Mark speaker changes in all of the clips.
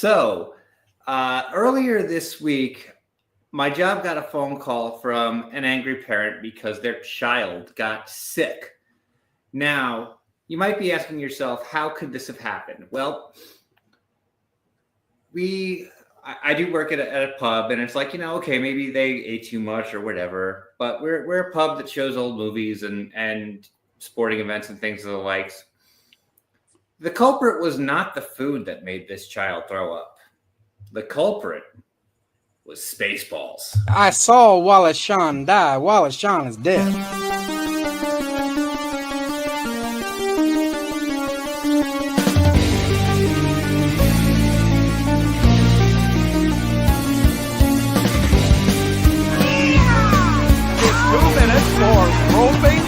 Speaker 1: So, earlier this week, my job got a phone call from an angry parent because their child got sick. Now, you might be asking yourself, how could this have happened? Well, I do work at a pub, and it's like, okay, maybe they ate too much or whatever, but we're a pub that shows old movies and sporting events and things of the likes. The culprit was not the food that made this child throw up. The culprit was Spaceballs.
Speaker 2: I saw Wallace Shawn die. Wallace Shawn is dead.
Speaker 3: It's 2 minutes for roving.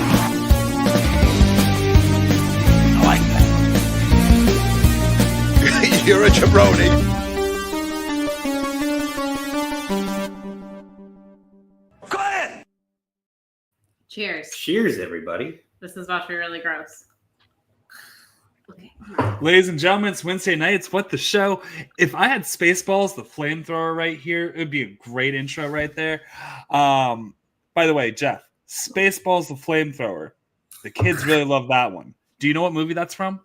Speaker 3: I like that. You're a jabroni.
Speaker 4: Cheers.
Speaker 1: Cheers, everybody.
Speaker 4: This is about to be really gross. Okay.
Speaker 5: Ladies and gentlemen, it's Wednesday night. It's What the Show. If I had Spaceballs, the flamethrower right here, it would be a great intro right there. By the way, Jeff, Spaceballs, the flamethrower. The kids really love that one. Do you know what movie that's from?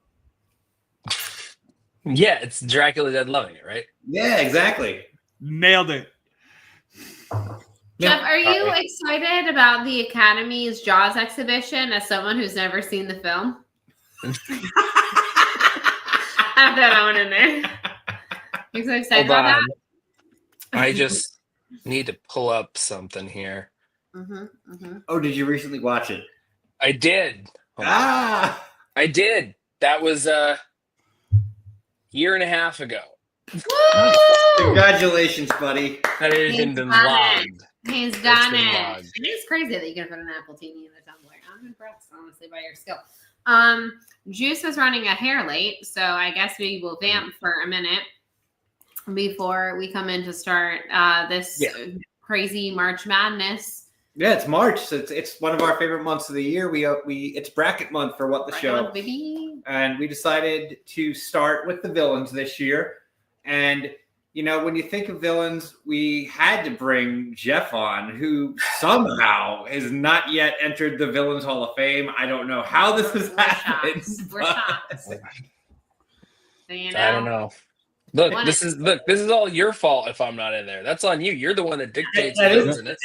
Speaker 6: Yeah, it's Dracula Dead Loving It, right?
Speaker 1: Yeah, exactly.
Speaker 5: Nailed it.
Speaker 4: Jeff, are you excited about the Academy's Jaws exhibition as someone who's never seen the film? I have that one in there. You're so excited
Speaker 6: Hold
Speaker 4: about
Speaker 6: on. I just need to pull up something here.
Speaker 4: that?
Speaker 1: Oh, did you recently watch it?
Speaker 6: I did.
Speaker 1: Ah!
Speaker 6: I did. That was a year and a half ago.
Speaker 4: Woo!
Speaker 1: Congratulations, buddy.
Speaker 6: That had
Speaker 4: He's
Speaker 6: even been
Speaker 4: done
Speaker 6: logged.
Speaker 4: He's
Speaker 6: It's
Speaker 4: done
Speaker 6: been
Speaker 4: it.
Speaker 6: logged.
Speaker 4: It is crazy that you can put an apple teeny in a tumbler. I'm impressed, honestly, by your skill. Juice was running a hair late, so I guess we will vamp for a minute before we come in to start this crazy March Madness.
Speaker 1: Yeah, it's March. So it's one of our favorite months of the year. It's bracket month for What the Show.
Speaker 4: Baby.
Speaker 1: And we decided to start with the villains this year. And when you think of villains, we had to bring Jeff on, who somehow has not yet entered the Villains Hall of Fame. I don't know how this has happened.
Speaker 4: We're shocked. So,
Speaker 6: I don't know. Look, this is all your fault if I'm not in there. That's on you. You're the one that dictates
Speaker 1: That
Speaker 6: who's
Speaker 1: is-
Speaker 6: in it.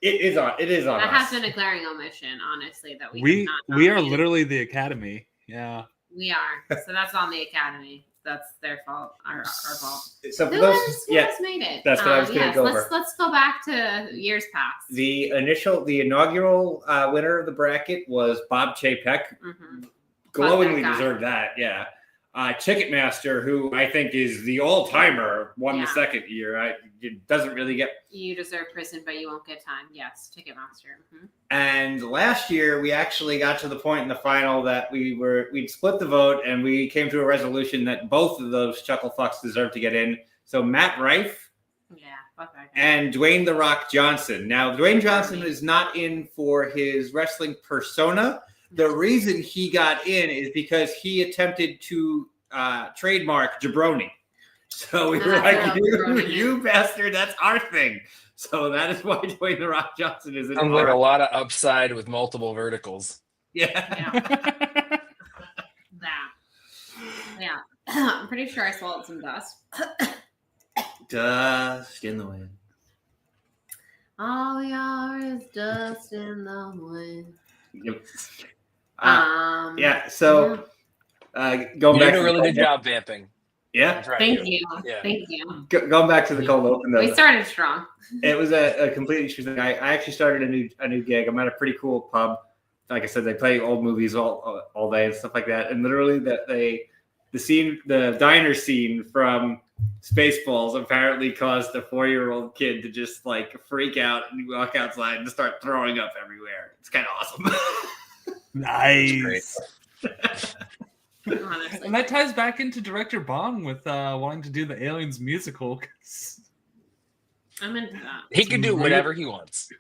Speaker 1: It is on
Speaker 4: That has
Speaker 1: us.
Speaker 4: been a glaring omission, honestly, that we
Speaker 5: We
Speaker 4: have not
Speaker 5: are
Speaker 4: nominated.
Speaker 5: literally the Academy. Yeah.
Speaker 4: We are. So that's on the Academy. That's their fault. Our fault.
Speaker 1: So for
Speaker 4: Who
Speaker 1: those,
Speaker 4: has made it?
Speaker 1: that's what I was gonna go over.
Speaker 4: Let's go back to years past.
Speaker 1: The inaugural winner of the bracket was Bob Chapek.
Speaker 4: Mhm.
Speaker 1: Glowingly
Speaker 4: Love that guy.
Speaker 1: deserved that, yeah. Ticketmaster, who I think is the all-timer, won the
Speaker 4: Yeah.
Speaker 1: second year. It doesn't really get.
Speaker 4: You deserve prison, but you won't get time. Yes, Ticketmaster. Mhm.
Speaker 1: And last year, we actually got to the point in the final that we'd split the vote, and we came to a resolution that both of those chuckle fucks deserve to get in. So Matt Rife
Speaker 4: Yeah, fuck that guy.
Speaker 1: and Dwayne The Rock Johnson. Now, Dwayne Johnson is not in for his wrestling persona. The reason he got in is because he attempted to trademark jabroni. So we were like, you bastard, that's our thing. So that is why Dwayne The Rock Johnson is in.
Speaker 6: Sounds like a lot of upside with multiple verticals.
Speaker 1: Yeah.
Speaker 4: That. Yeah. I'm pretty sure I swallowed some dust.
Speaker 1: Dust in the wind.
Speaker 4: All we are is dust in the wind.
Speaker 1: Yep.
Speaker 4: Yeah.
Speaker 1: So going
Speaker 6: You
Speaker 1: back
Speaker 6: did a
Speaker 1: to
Speaker 6: really
Speaker 1: the
Speaker 6: good
Speaker 1: cold-
Speaker 6: job vamping.
Speaker 1: Yeah.
Speaker 6: That's right.
Speaker 4: Thank you.
Speaker 6: Yeah.
Speaker 4: Thank you.
Speaker 1: Going back to the cold open, though.
Speaker 4: We started strong.
Speaker 1: It was a completely true thing. I actually started a new gig. I'm at a pretty cool pub. Like I said, they play old movies all day and stuff like that. And literally, the diner scene from Spaceballs apparently caused a 4-year-old kid to just like freak out and walk outside and start throwing up everywhere. It's kind of awesome.
Speaker 5: Nice.
Speaker 4: Honestly.
Speaker 5: And that ties back into Director Bong with wanting to do the Aliens musical. 'Cause
Speaker 4: I'm into that.
Speaker 6: He can do whatever he wants.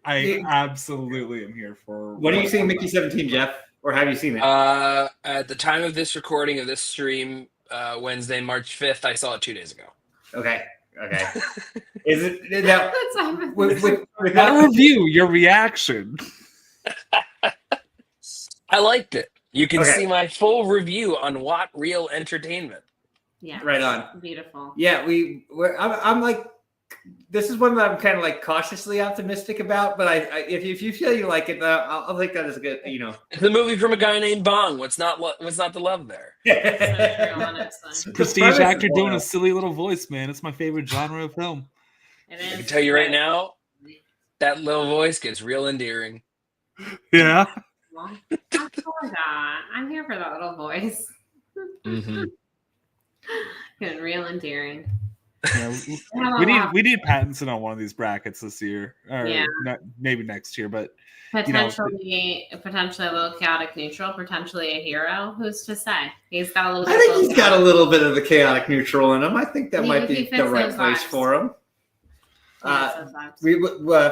Speaker 5: I absolutely am here for.
Speaker 1: What are you seeing, Mickey 17, Jeff? Or have you seen it?
Speaker 6: At the time of this recording of this stream, Wednesday, March 5th. I saw it 2 days ago.
Speaker 1: Okay. Is it now?
Speaker 4: That's
Speaker 1: With
Speaker 5: Not a review, your reaction.
Speaker 6: I liked it. You can
Speaker 1: Okay.
Speaker 6: see my full review on Watt Real Entertainment.
Speaker 4: yeah,
Speaker 1: Right on.
Speaker 4: beautiful.
Speaker 1: Yeah, I'm like, this is one that I'm kind of like cautiously optimistic about. But if you feel you like it, I'll take that as a good,
Speaker 6: It's a movie from a guy named Bong. What's not the love there?
Speaker 4: So true, honestly.
Speaker 5: Prestige
Speaker 1: premise
Speaker 5: actor
Speaker 1: is
Speaker 5: doing a
Speaker 1: wild.
Speaker 5: silly little voice, man. It's my favorite genre of film.
Speaker 4: It
Speaker 6: I
Speaker 4: is.
Speaker 6: can tell you right now, that little voice gets real endearing.
Speaker 5: Yeah.
Speaker 4: Well, I'm for that. I'm here for that little voice.
Speaker 6: Mm-hmm.
Speaker 4: Getting real endearing.
Speaker 5: Yeah, we need Pattinson on one of these brackets this year, or
Speaker 4: Yeah.
Speaker 5: maybe next year. But
Speaker 4: Potentially a little chaotic neutral, potentially a hero. Who's to say? He's got a little.
Speaker 1: I think he's got a little bit of the chaotic neutral in him. I think that
Speaker 4: He
Speaker 1: might be
Speaker 4: fits
Speaker 1: the right
Speaker 4: those
Speaker 1: place
Speaker 4: vibes.
Speaker 1: for him.
Speaker 4: Vibes.
Speaker 1: We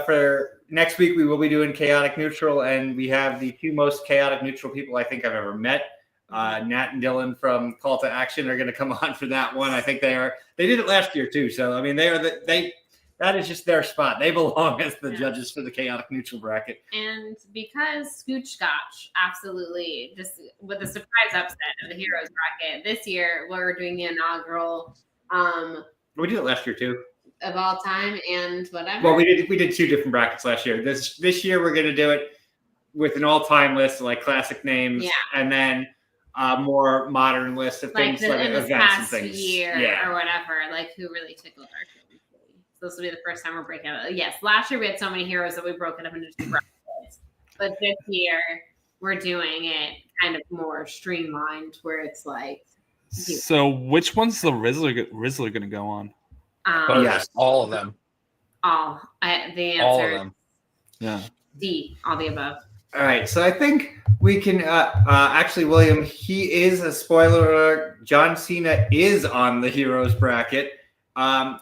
Speaker 1: for next week we will be doing chaotic neutral, and we have the two most chaotic neutral people I think I've ever met. Nat and Dylan from Call to Action are going to come on for that one. I think they did it last year too. So I mean, that is just their spot. They belong as the judges for the chaotic neutral bracket.
Speaker 4: And because Scooch Scotch, absolutely, just with the surprise upset of the Heroes bracket this year, we're doing the inaugural
Speaker 1: We did it last year too.
Speaker 4: of all time and whatever.
Speaker 1: Well, we did two different brackets last year. This year we're going to do it with an all-time list, like classic names, and then a more modern list of
Speaker 4: like
Speaker 1: things like
Speaker 4: in this
Speaker 1: events and
Speaker 4: past
Speaker 1: things.
Speaker 4: year or whatever, like who really tickled our feelings. So this will be the first time we're breaking it. Yes, last year we had so many heroes that we broke it up into two brackets, but this year we're doing it kind of more streamlined, where it's like.
Speaker 5: So which one's the Rizzler going to go on?
Speaker 1: Yes.
Speaker 6: All of them.
Speaker 4: The
Speaker 6: All
Speaker 4: answer
Speaker 6: of them.
Speaker 5: Yeah.
Speaker 4: D, all the above.
Speaker 1: All right, so I think we can actually, William, he is a spoiler alert. John Cena is on the Heroes bracket.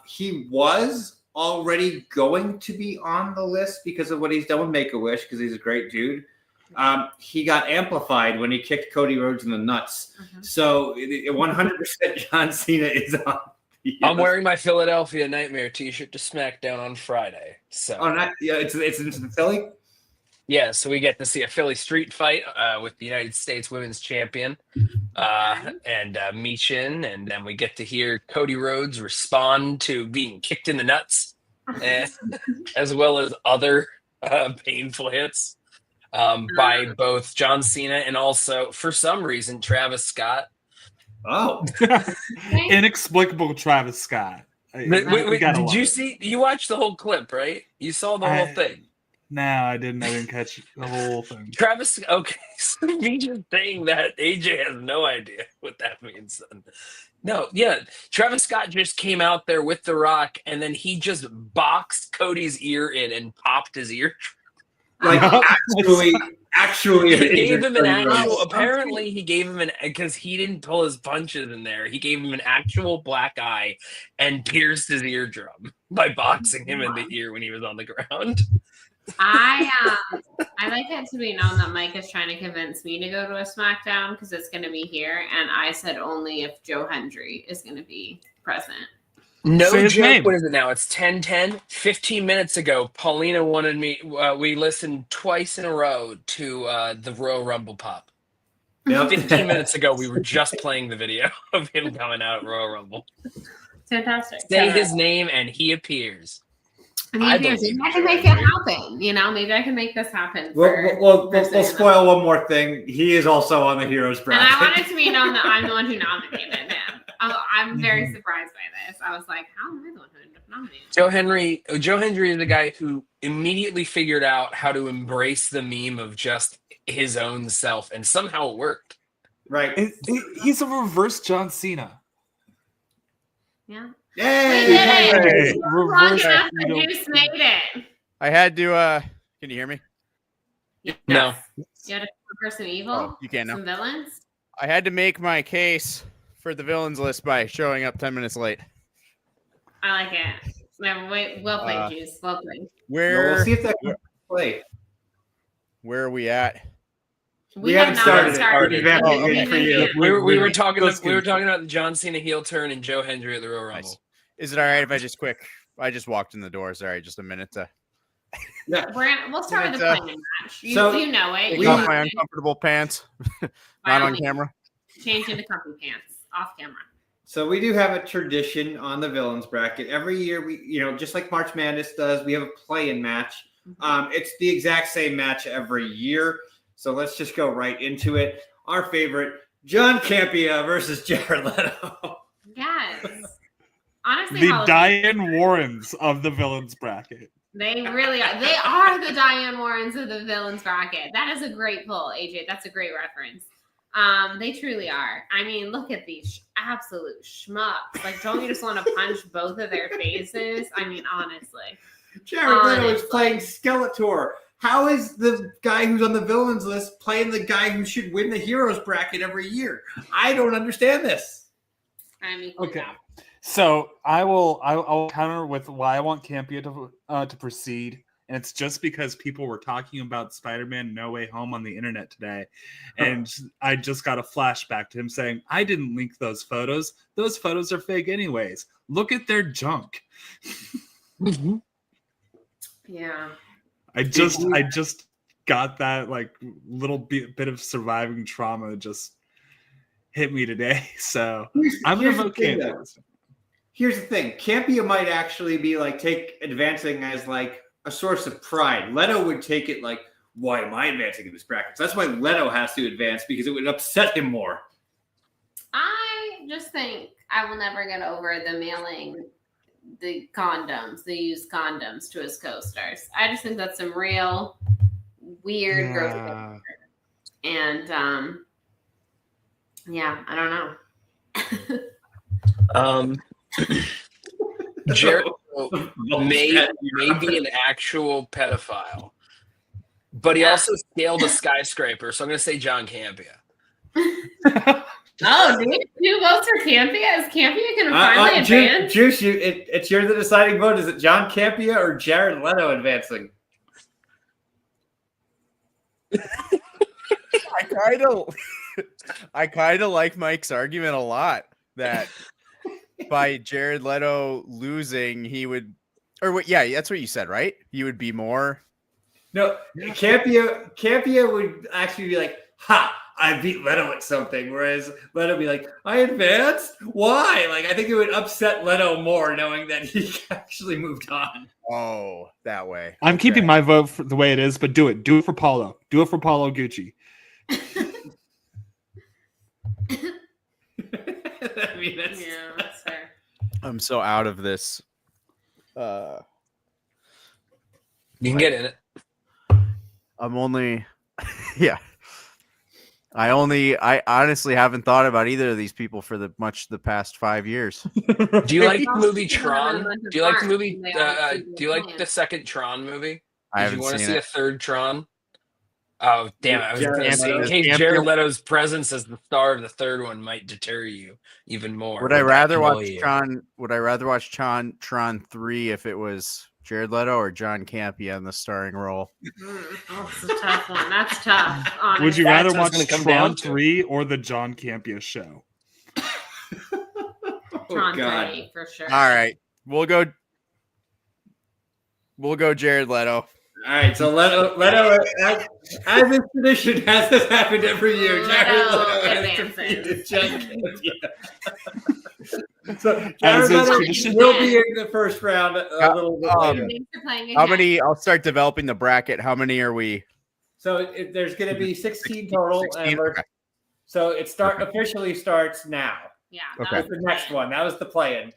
Speaker 1: He was already going to be on the list because of what he's done with Make-A-Wish, because he's a great dude. He got amplified when he kicked Cody Rhodes in the nuts. So 100% John Cena is on.
Speaker 6: I'm wearing my Philadelphia Nightmare t-shirt to SmackDown on Friday. So
Speaker 1: it's in Philly.
Speaker 6: Yeah, so we get to see a Philly street fight with the United States Women's Champion and Michin, and then we get to hear Cody Rhodes respond to being kicked in the nuts, as well as other painful hits by both John Cena and also, for some reason, Travis Scott.
Speaker 1: Oh,
Speaker 5: inexplicable Travis Scott.
Speaker 6: Wait, did you see? You watched the whole clip, right? You saw the whole thing.
Speaker 5: No, I didn't catch the whole thing.
Speaker 6: Travis, okay, so me just saying that AJ has no idea what that means. No, yeah, Travis Scott just came out there with The Rock, and then he just boxed Cody's ear in and popped his ear.
Speaker 1: Like actually,
Speaker 6: he gave him an actual. Apparently, he gave him because he didn't pull his punches in there. He gave him an actual black eye and pierced his eardrum by boxing him in the ear when he was on the ground.
Speaker 4: I like it to be known that Mike is trying to convince me to go to a SmackDown because it's going to be here, and I said only if Joe Hendry is going to be present.
Speaker 6: No
Speaker 5: Say his
Speaker 6: joke.
Speaker 5: name.
Speaker 6: What is it now? It's 10:10. 15 minutes ago, Paulina wanted me. We listened twice in a row to the Royal Rumble pop.
Speaker 1: Yep.
Speaker 6: 15 minutes ago, we were just playing the video of him coming out at Royal Rumble.
Speaker 4: Fantastic.
Speaker 6: Say his name, and he appears.
Speaker 4: I can make it happen. Maybe I can make this happen.
Speaker 1: We'll spoil one more thing. He is also on the Heroes bracket.
Speaker 4: And I want it to be known that I'm the one who nominated him. I'm very surprised by this. I was like, how am I the one who ended up nominating?
Speaker 6: Joe Hendry is the guy who immediately figured out how to embrace the meme of just his own self, and somehow it worked.
Speaker 1: Right.
Speaker 5: He's a reverse John Cena.
Speaker 4: Yeah.
Speaker 1: Yay!
Speaker 4: We did it.
Speaker 5: Hey,
Speaker 4: Long
Speaker 5: reverse
Speaker 4: enough
Speaker 5: Guido.
Speaker 4: that Juice made it.
Speaker 7: I had to. Can you hear me?
Speaker 4: Yes.
Speaker 6: No.
Speaker 4: You had to conquer some evil.
Speaker 7: Oh, you can now.
Speaker 4: Some villains.
Speaker 7: I had to make my case for the villains list by showing up 10 minutes late.
Speaker 4: I like it. Well played, Juice. Well played.
Speaker 1: We'll see if that can play.
Speaker 7: Where are we at?
Speaker 1: We
Speaker 4: have
Speaker 1: haven't
Speaker 4: not
Speaker 1: started it.
Speaker 4: started.
Speaker 1: We're vamping.
Speaker 7: Oh,
Speaker 1: Waiting
Speaker 7: okay.
Speaker 1: for you.
Speaker 6: We were talking
Speaker 5: Let's
Speaker 6: about the John Cena heel turn and Joe Hendry at the Royal Rumble.
Speaker 7: Nice. Is it all right if I just walked in the door? Sorry, just a minute to
Speaker 1: Yeah.
Speaker 4: We'll start with the
Speaker 7: It's,
Speaker 4: playing match. You,
Speaker 1: so
Speaker 4: you know it.
Speaker 1: we-
Speaker 4: You
Speaker 7: off
Speaker 4: know
Speaker 7: my
Speaker 4: it.
Speaker 7: uncomfortable pants.
Speaker 4: By
Speaker 7: Not
Speaker 4: all
Speaker 7: on
Speaker 4: means,
Speaker 7: camera.
Speaker 4: Change into comfy pants off camera.
Speaker 1: So we do have a tradition on the villains bracket. Every year we, just like March Madness does, we have a play-in match. It's the exact same match every year. So let's just go right into it. Our favorite, John Campea versus Jared Leto.
Speaker 4: Yes. Honestly,
Speaker 5: The
Speaker 4: Halloween-
Speaker 5: Diane Warrens of the villains bracket.
Speaker 4: They really are. They are the Diane Warrens of the villains bracket. That is a great pull, AJ. That's a great reference. They truly are. I mean, look at these absolute schmucks. Like, don't you just want to punch both of their faces? I mean, honestly.
Speaker 1: Jared Leto is
Speaker 4: Honestly.
Speaker 1: playing Skeletor. How is the guy who's on the villains list playing the guy who should win the heroes bracket every year? I don't understand this.
Speaker 4: I mean,
Speaker 5: Okay. So I'll counter with why I want Campea to proceed, and it's just because people were talking about Spider-Man No Way Home on the internet today, and I just got a flashback to him saying, "I didn't link those photos. Those photos are fake anyways. Look at their junk."
Speaker 4: Yeah.
Speaker 5: I just got that like little bit of surviving trauma that just hit me today. So I'm gonna
Speaker 1: Here's the
Speaker 5: vote
Speaker 1: thing,
Speaker 5: Campea.
Speaker 1: though. Here's the thing. Campea might actually be like advancing as like a source of pride. Leto would take it like, why am I advancing in this bracket? So that's why Leto has to advance, because it would upset him more.
Speaker 4: I just think I will never get over the mailing the used condoms to his co-stars. I just think that's some real weird gross behavior. And yeah, I don't know.
Speaker 6: Jared may be an actual pedophile, but he also scaled a skyscraper. So I'm going to say John Campea.
Speaker 4: Oh, dude, 2 votes for Campea? Is Campea going to finally advance?
Speaker 1: Juice, it's you're the deciding vote. Is it John Campea or Jared Leto advancing?
Speaker 7: I kind of like Mike's argument a lot that by Jared Leto losing, he would, or what? Yeah, that's what you said, right? He would be more.
Speaker 1: No, Campea would actually be like, "Ha! I beat Leto at something," whereas Leto would be like, "I advanced? Why?" Like, I think it would upset Leto more knowing that he actually moved on.
Speaker 7: Oh, that way.
Speaker 5: I'm
Speaker 7: Okay.
Speaker 5: keeping my vote for the way it is, but do it. Do it for Paulo. Do it for Paulo Gucci.
Speaker 1: I mean, that's
Speaker 4: Yeah, that's fair.
Speaker 7: I'm so out of this.
Speaker 6: You can get in it.
Speaker 7: I'm only, yeah. I honestly haven't thought about either of these people for the past 5 years.
Speaker 6: Do you like the
Speaker 4: Also,
Speaker 6: movie
Speaker 4: people have a
Speaker 6: Tron?
Speaker 4: bunch of
Speaker 6: Do you like the
Speaker 4: parts,
Speaker 6: movie?
Speaker 4: and they all
Speaker 6: Do you like
Speaker 4: plans.
Speaker 6: the second Tron movie?
Speaker 7: I
Speaker 6: Did
Speaker 7: haven't
Speaker 6: you want to
Speaker 7: seen
Speaker 6: see
Speaker 7: it.
Speaker 6: a third Tron? Oh, damn it. I was
Speaker 1: Jared
Speaker 6: going to say, in
Speaker 1: Leto.
Speaker 6: case Jared Leto's presence as the star of the third one might deter you even more.
Speaker 7: Would I
Speaker 6: that
Speaker 7: rather
Speaker 6: annoy
Speaker 7: watch
Speaker 6: you?
Speaker 7: Tron? Would I rather watch Tron 3 if it was Jared Leto or John Campea in the starring role?
Speaker 4: That's a tough one. That's tough. Honestly.
Speaker 5: Would you
Speaker 6: That's
Speaker 5: rather
Speaker 6: what
Speaker 5: watch
Speaker 6: it's gonna come down
Speaker 5: Tron
Speaker 6: to.
Speaker 5: 3 or the John Campea show?
Speaker 4: Tron
Speaker 1: God.
Speaker 4: 3 for sure.
Speaker 7: All right, we'll go Jared Leto.
Speaker 1: All right, so Leto as is tradition, has this happened every year. Jared
Speaker 4: Leto
Speaker 1: Leto has
Speaker 4: advances.
Speaker 1: defeated John Campea. So
Speaker 5: As
Speaker 1: Jared
Speaker 5: is
Speaker 1: Leto
Speaker 5: tradition.
Speaker 1: will be in the first round a little bit later.
Speaker 4: Thanks for playing
Speaker 7: How
Speaker 4: again.
Speaker 7: many? I'll start developing the bracket. How many are we?
Speaker 1: So there's going to be 16 total.
Speaker 7: 16?
Speaker 1: And
Speaker 7: Okay.
Speaker 1: so it officially starts now.
Speaker 4: Yeah.
Speaker 7: Okay.
Speaker 4: that
Speaker 1: That's the next one. That was the play-in.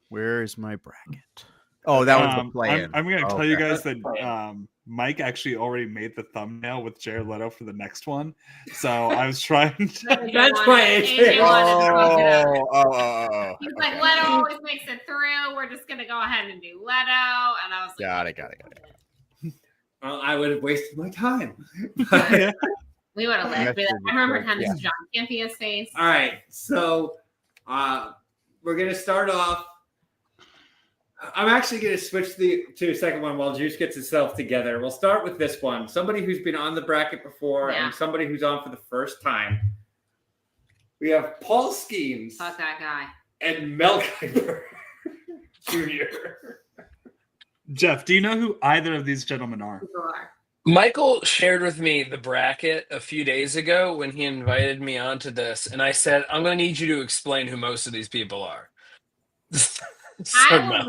Speaker 7: Where is my bracket? Oh, that was the play-in.
Speaker 5: I'm going to tell you
Speaker 7: Okay.
Speaker 5: guys
Speaker 1: That's the
Speaker 5: that
Speaker 1: plan.
Speaker 5: Mike actually already made the thumbnail with Jared Leto for the next one. So I was trying to.
Speaker 1: That's why AJ
Speaker 4: wanted to talk it out.
Speaker 7: Oh.
Speaker 4: He's like, Leto always makes it through. We're just gonna go ahead and do Leto. And I was like,
Speaker 7: Got it.
Speaker 1: Well, I would have wasted my time.
Speaker 4: we would have lived.
Speaker 7: Yes,
Speaker 4: I remember
Speaker 7: yeah.
Speaker 4: having John Campea's face.
Speaker 1: All right, so we're gonna start off. I'm actually going to switch to a second one while Juice gets himself together. We'll start with this one. Somebody who's been on the bracket before and somebody who's on for the first time. We have Paul Skeens
Speaker 4: Fuck that guy.
Speaker 1: and Mel Kiper Jr.
Speaker 5: Jeff, do you know who either of these gentlemen are?
Speaker 4: People are.
Speaker 6: Michael shared with me the bracket a few days ago when he invited me onto this, and I said, I'm going to need you to explain who most of these people are.
Speaker 4: I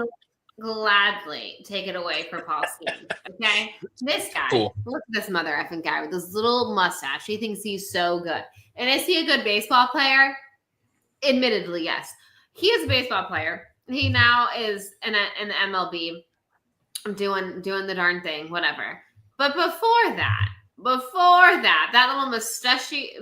Speaker 4: will gladly take it away for Paul Skeens. Okay, this guy.
Speaker 6: Cool.
Speaker 4: Look at this mother effing guy with this little mustache. He thinks he's so good. And is he a good baseball player? Admittedly, yes. He is a baseball player. He now is in the MLB, doing the darn thing, whatever. But before that, that little mustachio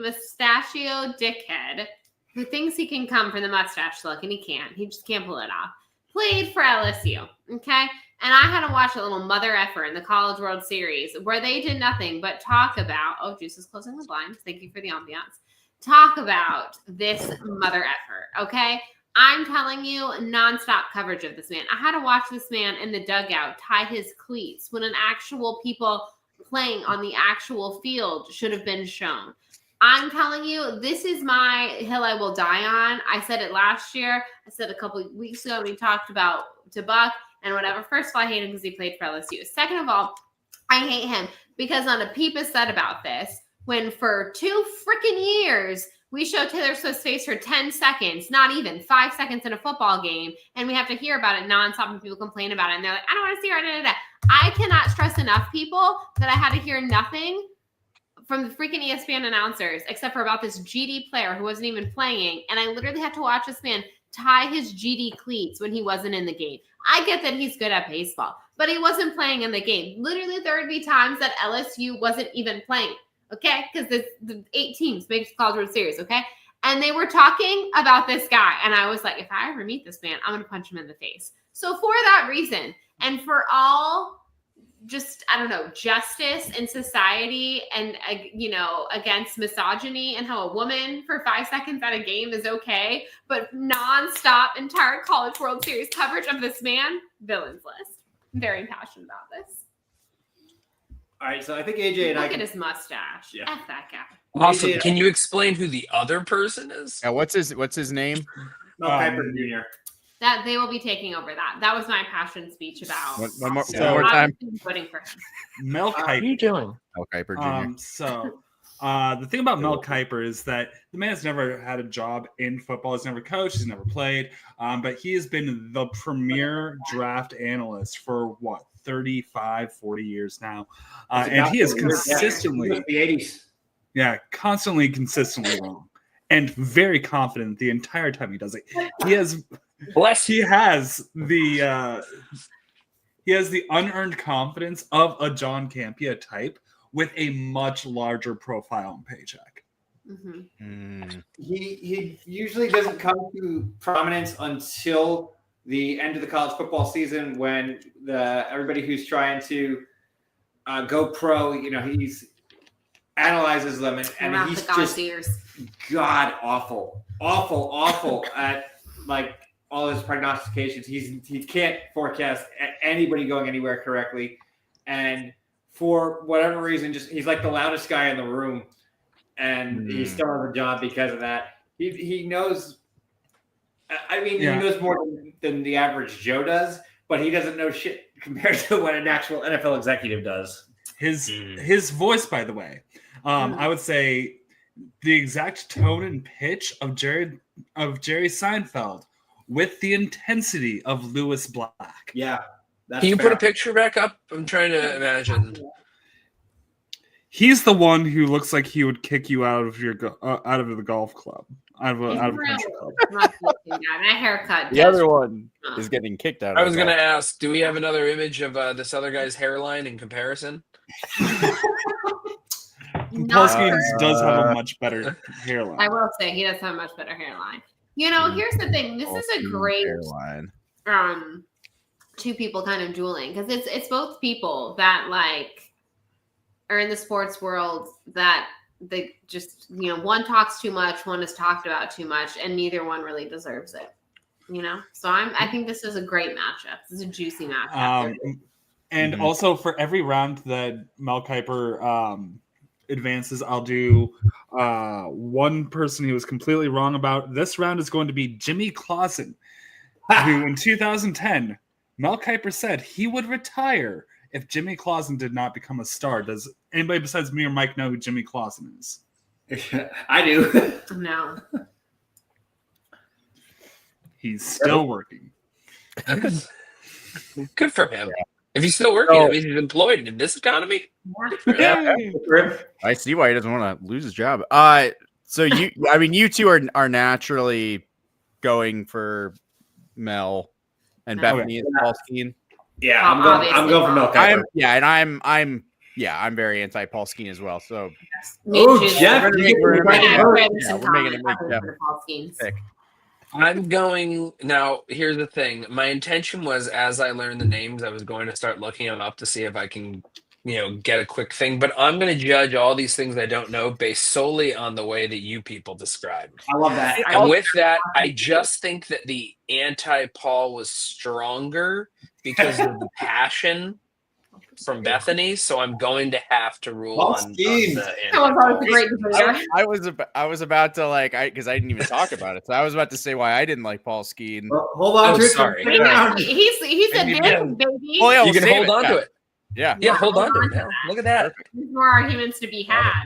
Speaker 4: dickhead who thinks he can come for the mustache look, and he can't. He just can't pull it off. Played for LSU, okay? And I had to watch a little mother effer in the College World Series where they did nothing but talk about, oh, Juice is closing the blinds. Thank you for the ambiance. Talk about this mother effer, okay? I'm telling you, nonstop coverage of this man. I had to watch this man in the dugout tie his cleats when an actual people playing on the actual field should have been shown. I'm telling you, this is my hill I will die on. I said it last year. I said a couple of weeks ago when we talked about Buck and whatever. First of all, I hate him because he played for LSU. Second of all, I hate him because not a peep is said about this when for 2 freaking years we show Taylor Swift's face for 10 seconds, not even 5 seconds in a football game, and we have to hear about it nonstop and people complain about it. And they're like, I don't want to see her. Da, da, da. I cannot stress enough, people, that I had to hear nothing from the freaking ESPN announcers except for about this GD player who wasn't even playing. And I literally had to watch this man tie his GD cleats when he wasn't in the game. I get that he's good at baseball, but he wasn't playing in the game. Literally, there would be times that LSU wasn't even playing. Okay, because the 8 teams make the College World Series, okay? And they were talking about this guy. And I was like, if I ever meet this man, I'm going to punch him in the face. So for that reason, and for all just, I don't know, justice in society and, against misogyny and how a woman for 5 seconds at a game is okay, but nonstop entire College World Series coverage of this man, villains list. I'm very passionate about this.
Speaker 1: All right, so I think AJ and
Speaker 4: Look at his mustache.
Speaker 1: Yeah.
Speaker 4: F that guy.
Speaker 6: Awesome. Can you explain who the other person is?
Speaker 7: Yeah, what's his name?
Speaker 1: Mel Kiper Jr.
Speaker 4: That they will be taking over that. That was my passion speech about.
Speaker 7: One more
Speaker 5: So-
Speaker 7: time.
Speaker 4: Voting for him.
Speaker 5: Mel
Speaker 6: What are
Speaker 5: Kiper.
Speaker 6: you doing?
Speaker 7: Mel Kiper Jr.
Speaker 5: The thing about Mel Kiper is that the man's never had a job in football. He's never coached. He's never played. But he has been the premier draft analyst for 35, 40 years now. And he is consistently,
Speaker 1: the 80s.
Speaker 5: constantly wrong. And very confident the entire time he does it. He has the unearned confidence of a John Campea type with a much larger profile and paycheck.
Speaker 4: Mm-hmm.
Speaker 1: He usually doesn't come to prominence until the end of the college football season when everybody who's trying to go pro, he's analyzes them and he's just god awful at like all his prognostications. He can't forecast anybody going anywhere correctly, and for whatever reason, he's like the loudest guy in the room, and he still has a job because of that. He knows. I mean, he knows more than the average Joe does, but he doesn't know shit compared to what an actual NFL executive does.
Speaker 5: His voice, by the way, I would say the exact tone and pitch of Jerry Seinfeld with the intensity of Lewis Black.
Speaker 1: Yeah.
Speaker 6: Can you put a picture back up? I'm trying to imagine.
Speaker 5: He's the one who looks like he would kick you out of the golf club, out of a country club.
Speaker 4: That haircut.
Speaker 7: The other one is getting kicked out.
Speaker 6: I was going to ask, do we have another image of this other guy's hairline in comparison?
Speaker 5: Paul Skeens does have a much better hairline.
Speaker 4: I will say he does have a much better hairline. Here's the thing. This is a great
Speaker 7: hairline.
Speaker 4: Two people kind of dueling because it's both people that like are in the sports world that they just one talks too much, one is talked about too much, and neither one really deserves it. So I think this is a great matchup. This is a juicy matchup.
Speaker 5: And
Speaker 7: Mhm.
Speaker 5: also for every round that Mel Kiper advances, I'll do one person he was completely wrong about. This round is going to be Jimmy Clausen, who in 2010, Mel Kiper said he would retire if Jimmy Clausen did not become a star. Does anybody besides me or Mike know who Jimmy Clausen is?
Speaker 1: I do.
Speaker 4: No.
Speaker 5: He's still working.
Speaker 6: Good for him. If he's still working, that means he's employed in this economy.
Speaker 7: Yeah.
Speaker 1: Rip.
Speaker 7: I see why he doesn't want to lose his job. So you two are naturally going for Mel and
Speaker 4: No.
Speaker 7: Bethany and Paul Skeen.
Speaker 1: Yeah, I'm going for Mel Kiper.
Speaker 7: I'm very anti Paul Skeen as well. So
Speaker 4: Me
Speaker 1: Oh,
Speaker 4: too.
Speaker 1: Jeff,
Speaker 7: we're
Speaker 1: you
Speaker 7: gonna
Speaker 1: get
Speaker 7: make-
Speaker 1: the
Speaker 7: we're
Speaker 1: right
Speaker 7: making-
Speaker 1: vote.
Speaker 7: yeah, we're making it make Jeff pick.
Speaker 6: I'm going now. Here's the thing. My intention was, as I learned the names, I was going to start looking them up to see if I can, get a quick thing. But I'm going to judge all these things I don't know based solely on the way that you people described.
Speaker 1: I love that.
Speaker 6: And with that, I just think that the anti-Paul was stronger because of the passion from Bethany. So I'm going to have to rule
Speaker 1: Paul
Speaker 6: on
Speaker 1: Skeen.
Speaker 6: the
Speaker 4: That was always a
Speaker 6: anti-Paul.
Speaker 4: great debater.
Speaker 7: I was about to because I didn't even talk about it. So I was about to say why I didn't like Paul Skeen.
Speaker 1: Well, hold on
Speaker 6: Oh,
Speaker 1: to it.
Speaker 6: sorry.
Speaker 4: He said
Speaker 7: Maybe
Speaker 4: this, baby.
Speaker 7: Oh yeah,
Speaker 6: You can
Speaker 7: save
Speaker 6: hold on to it.
Speaker 7: Yeah.
Speaker 6: Yeah, hold on to it now. Look at that.
Speaker 4: There's more arguments to be had.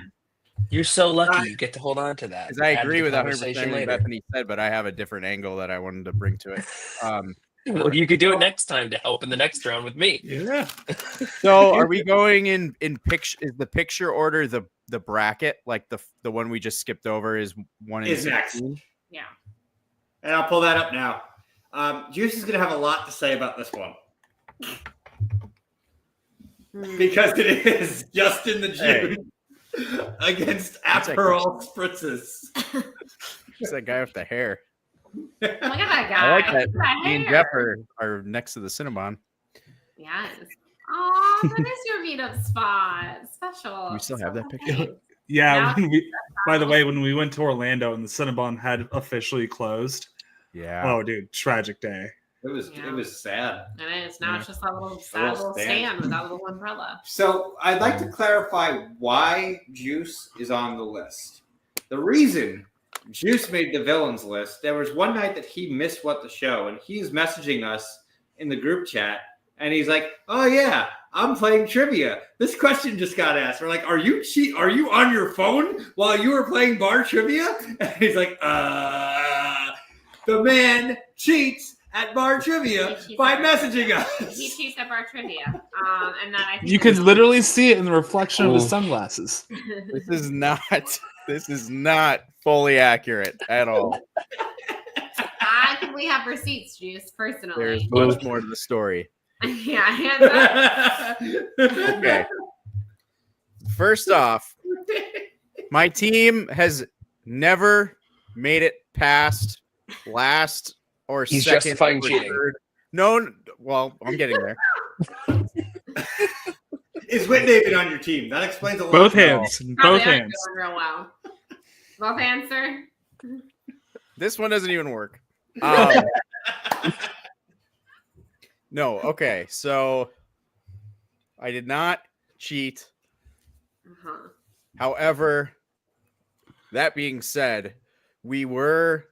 Speaker 6: You're so lucky you get to hold on to that.
Speaker 7: Because I
Speaker 6: Add to
Speaker 7: agree
Speaker 6: the
Speaker 7: with 100%
Speaker 6: conversation
Speaker 7: what
Speaker 6: later.
Speaker 7: Bethany said, but I have a different angle that I wanted to bring to it.
Speaker 6: Well, you could do it next time to help in the next round with me.
Speaker 5: Yeah.
Speaker 7: So are we going in picture? Is the picture order the bracket, like the one we just skipped over, is 1 and
Speaker 1: Is next.
Speaker 7: 16?
Speaker 4: Yeah.
Speaker 1: And I'll pull that up now. Juice is going to have a lot to say about this one because it is Justin the Jew against
Speaker 7: That's like-
Speaker 1: Aperol Spritzes.
Speaker 7: It's that guy with the hair.
Speaker 4: Look at that guy.
Speaker 7: I like that.
Speaker 4: Look at
Speaker 7: Me and
Speaker 4: hair.
Speaker 7: Jeff are next to the Cinnabon.
Speaker 4: Yes. Oh, that is your meetup spot. Special.
Speaker 7: We still have that picture?
Speaker 4: Okay.
Speaker 5: Yeah.
Speaker 4: Now-
Speaker 5: By the way, when we went to Orlando and the Cinnabon had officially closed,
Speaker 7: Yeah.
Speaker 5: oh, dude, tragic day.
Speaker 1: It was sad.
Speaker 4: It is. Now it's just that little sad
Speaker 1: little
Speaker 4: little
Speaker 1: stand.
Speaker 4: stand with that little umbrella.
Speaker 1: So I'd like to clarify why Juice is on the list. The reason Juice made the villains list, there was one night that he missed what the show, and he's messaging us in the group chat, and he's like, "Oh yeah, I'm playing trivia. This question just got asked." We're like, "Are you on your phone while you were playing bar trivia?" And he's like, "The man cheats at bar trivia
Speaker 4: He cheats
Speaker 1: by
Speaker 4: at bar
Speaker 1: messaging
Speaker 4: He
Speaker 1: us."
Speaker 4: cheats at bar trivia. And that I think
Speaker 5: You can literally see it in the reflection of his sunglasses.
Speaker 7: This is not fully accurate at all.
Speaker 4: I think we have receipts, Juice, personally.
Speaker 7: There's much more to the story.
Speaker 4: Yeah, hands up.
Speaker 7: Okay. First off, my team has never made it past last or
Speaker 6: He's
Speaker 7: second.
Speaker 6: justifying
Speaker 7: or
Speaker 6: cheating.
Speaker 7: third. No, well, I'm getting there.
Speaker 1: Is Whit David on your team? That explains a lot.
Speaker 5: Both hands.
Speaker 4: Probably
Speaker 5: Both
Speaker 4: aren't
Speaker 5: hands.
Speaker 4: doing real well. Both answer.
Speaker 7: This one doesn't even work. No, okay. So I did not cheat.
Speaker 4: Uh-huh.
Speaker 7: However, that being said, we were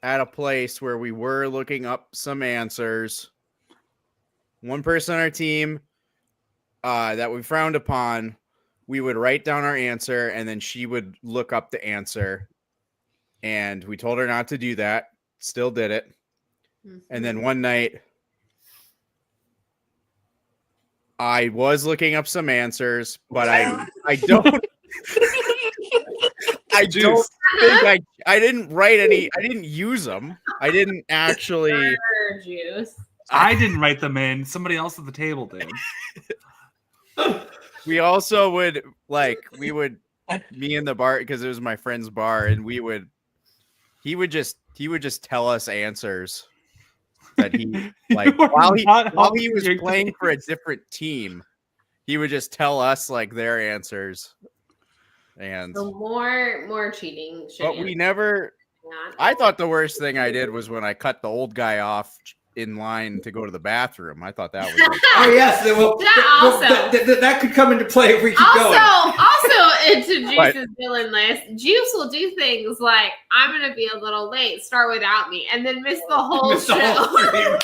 Speaker 7: at a place where we were looking up some answers. One person on our team that we frowned upon, we would write down our answer and then she would look up the answer. And we told her not to do that. Still did it. And then one night, I was looking up some answers, but I don't I don't think I didn't write any. I didn't use them. I didn't actually.
Speaker 4: Sure, Juice.
Speaker 5: I didn't write them in. Somebody else at the table did.
Speaker 7: We also would me and the bar, because it was my friend's bar, and he would just tell us answers that he like
Speaker 5: You are
Speaker 7: while
Speaker 5: not
Speaker 7: he was
Speaker 5: helping
Speaker 7: playing
Speaker 5: your
Speaker 7: for a different team. He would just tell us like their answers, and
Speaker 4: So more cheating.
Speaker 7: but we never
Speaker 4: Yeah.
Speaker 7: I thought the worst thing I did was when I cut the old guy off in line to go to the bathroom. I thought that was like,
Speaker 1: Oh yes, well, that could come into play if we keep going.
Speaker 4: Also into
Speaker 7: But-
Speaker 4: Juice's villain list, Juice will do things like, I'm gonna be a little late, start without me, and then miss the whole
Speaker 1: Miss the
Speaker 4: show.
Speaker 1: whole stream.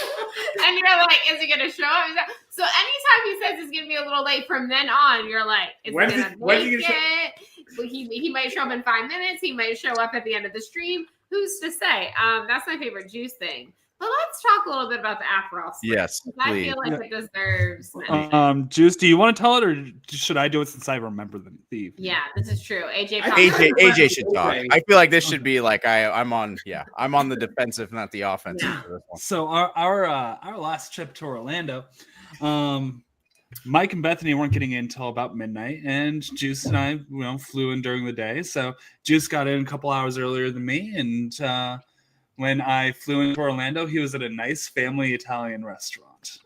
Speaker 4: And you're like, is he gonna show up? So anytime he says he's gonna be a little late from then on, you're like, is
Speaker 1: When's
Speaker 4: he gonna
Speaker 1: it- when's he
Speaker 4: make
Speaker 1: gonna
Speaker 4: it? Well, he might show up in 5 minutes, he might show up at the end of the stream. Who's to say? That's my favorite Juice thing. But let's talk a little bit about the Aperol. Spritz,
Speaker 7: yes,
Speaker 4: 'cause I
Speaker 7: please.
Speaker 4: feel like it deserves mention.
Speaker 5: Juice, do you want to tell it, or should I do it since I remember the?
Speaker 4: Yeah, this is true. AJ,
Speaker 7: AJ should talk. I feel like this should be like I'm on the defensive, not the offensive
Speaker 4: Yeah.
Speaker 7: for this one.
Speaker 5: So our last trip to Orlando, Mike and Bethany weren't getting in until about midnight, and Juice and I, flew in during the day. So Juice got in a couple hours earlier than me, and when I flew into Orlando, he was at a nice family Italian restaurant.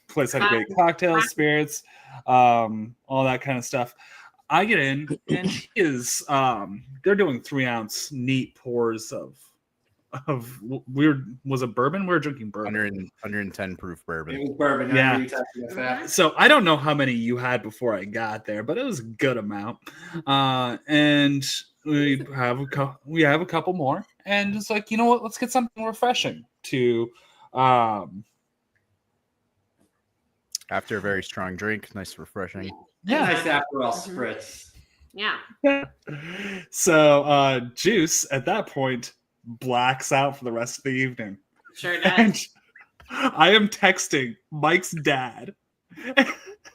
Speaker 5: Place had great cocktails, spirits, all that kind of stuff. I get in, and he is they're doing 3-ounce neat pours of was it bourbon? We were drinking bourbon.
Speaker 7: 110 proof
Speaker 1: It
Speaker 7: bourbon.
Speaker 1: was bourbon.
Speaker 5: Yeah.
Speaker 1: I knew you talked about that.
Speaker 5: So I don't know how many you had before I got there, but it was a good amount. And we have a couple more, and it's like, you know what? Let's get something refreshing to.
Speaker 7: After a very strong drink, nice, refreshing.
Speaker 1: Nice Aperol spritz.
Speaker 4: Yeah.
Speaker 5: So Juice at that point blacks out for the rest of the evening.
Speaker 4: Sure
Speaker 5: And
Speaker 4: does.
Speaker 5: I am texting Mike's dad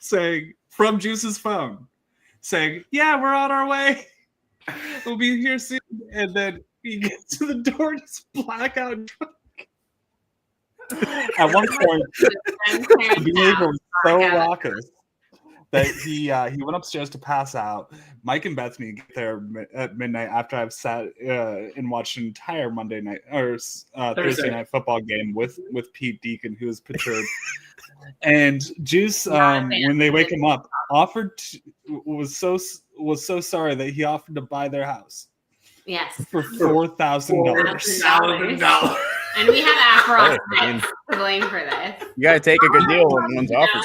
Speaker 5: saying from Juice's phone, saying, "Yeah, we're on our way. We'll be here soon." And then he gets to the door, just blackout drunk. At one point, the behavior was so raucous that he went upstairs to pass out. Mike and Bethany get there at midnight after I've sat and watched an entire Monday night or Thursday night football game with Pete Deacon, who was perturbed. And Juice, when they wake him up, was so sorry that he offered to buy their house
Speaker 4: Yes.
Speaker 5: for $4,000.
Speaker 4: And we had Aperol
Speaker 7: Hey, I mean-
Speaker 4: to blame for this.
Speaker 7: You gotta take a good deal when one's offered.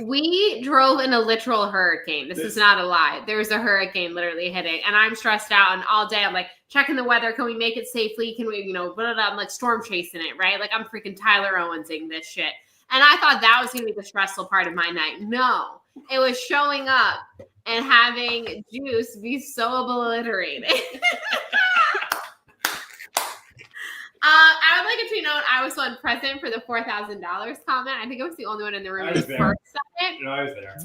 Speaker 4: We drove in a literal hurricane. This is not a lie. There was a hurricane literally hitting, and I'm stressed out. And all day I'm like checking the weather. Can we make it safely? Can we, blah, blah, blah. I'm like storm chasing it, right? Like I'm freaking Tyler Owensing this shit. And I thought that was gonna be the stressful part of my night. No, it was showing up and having Juice be so obliterated. I would like it to be known I was on present for the $4,000 comment. I think I was the only one in the room
Speaker 1: I
Speaker 4: who
Speaker 1: was there.
Speaker 4: first said it.
Speaker 1: I was there.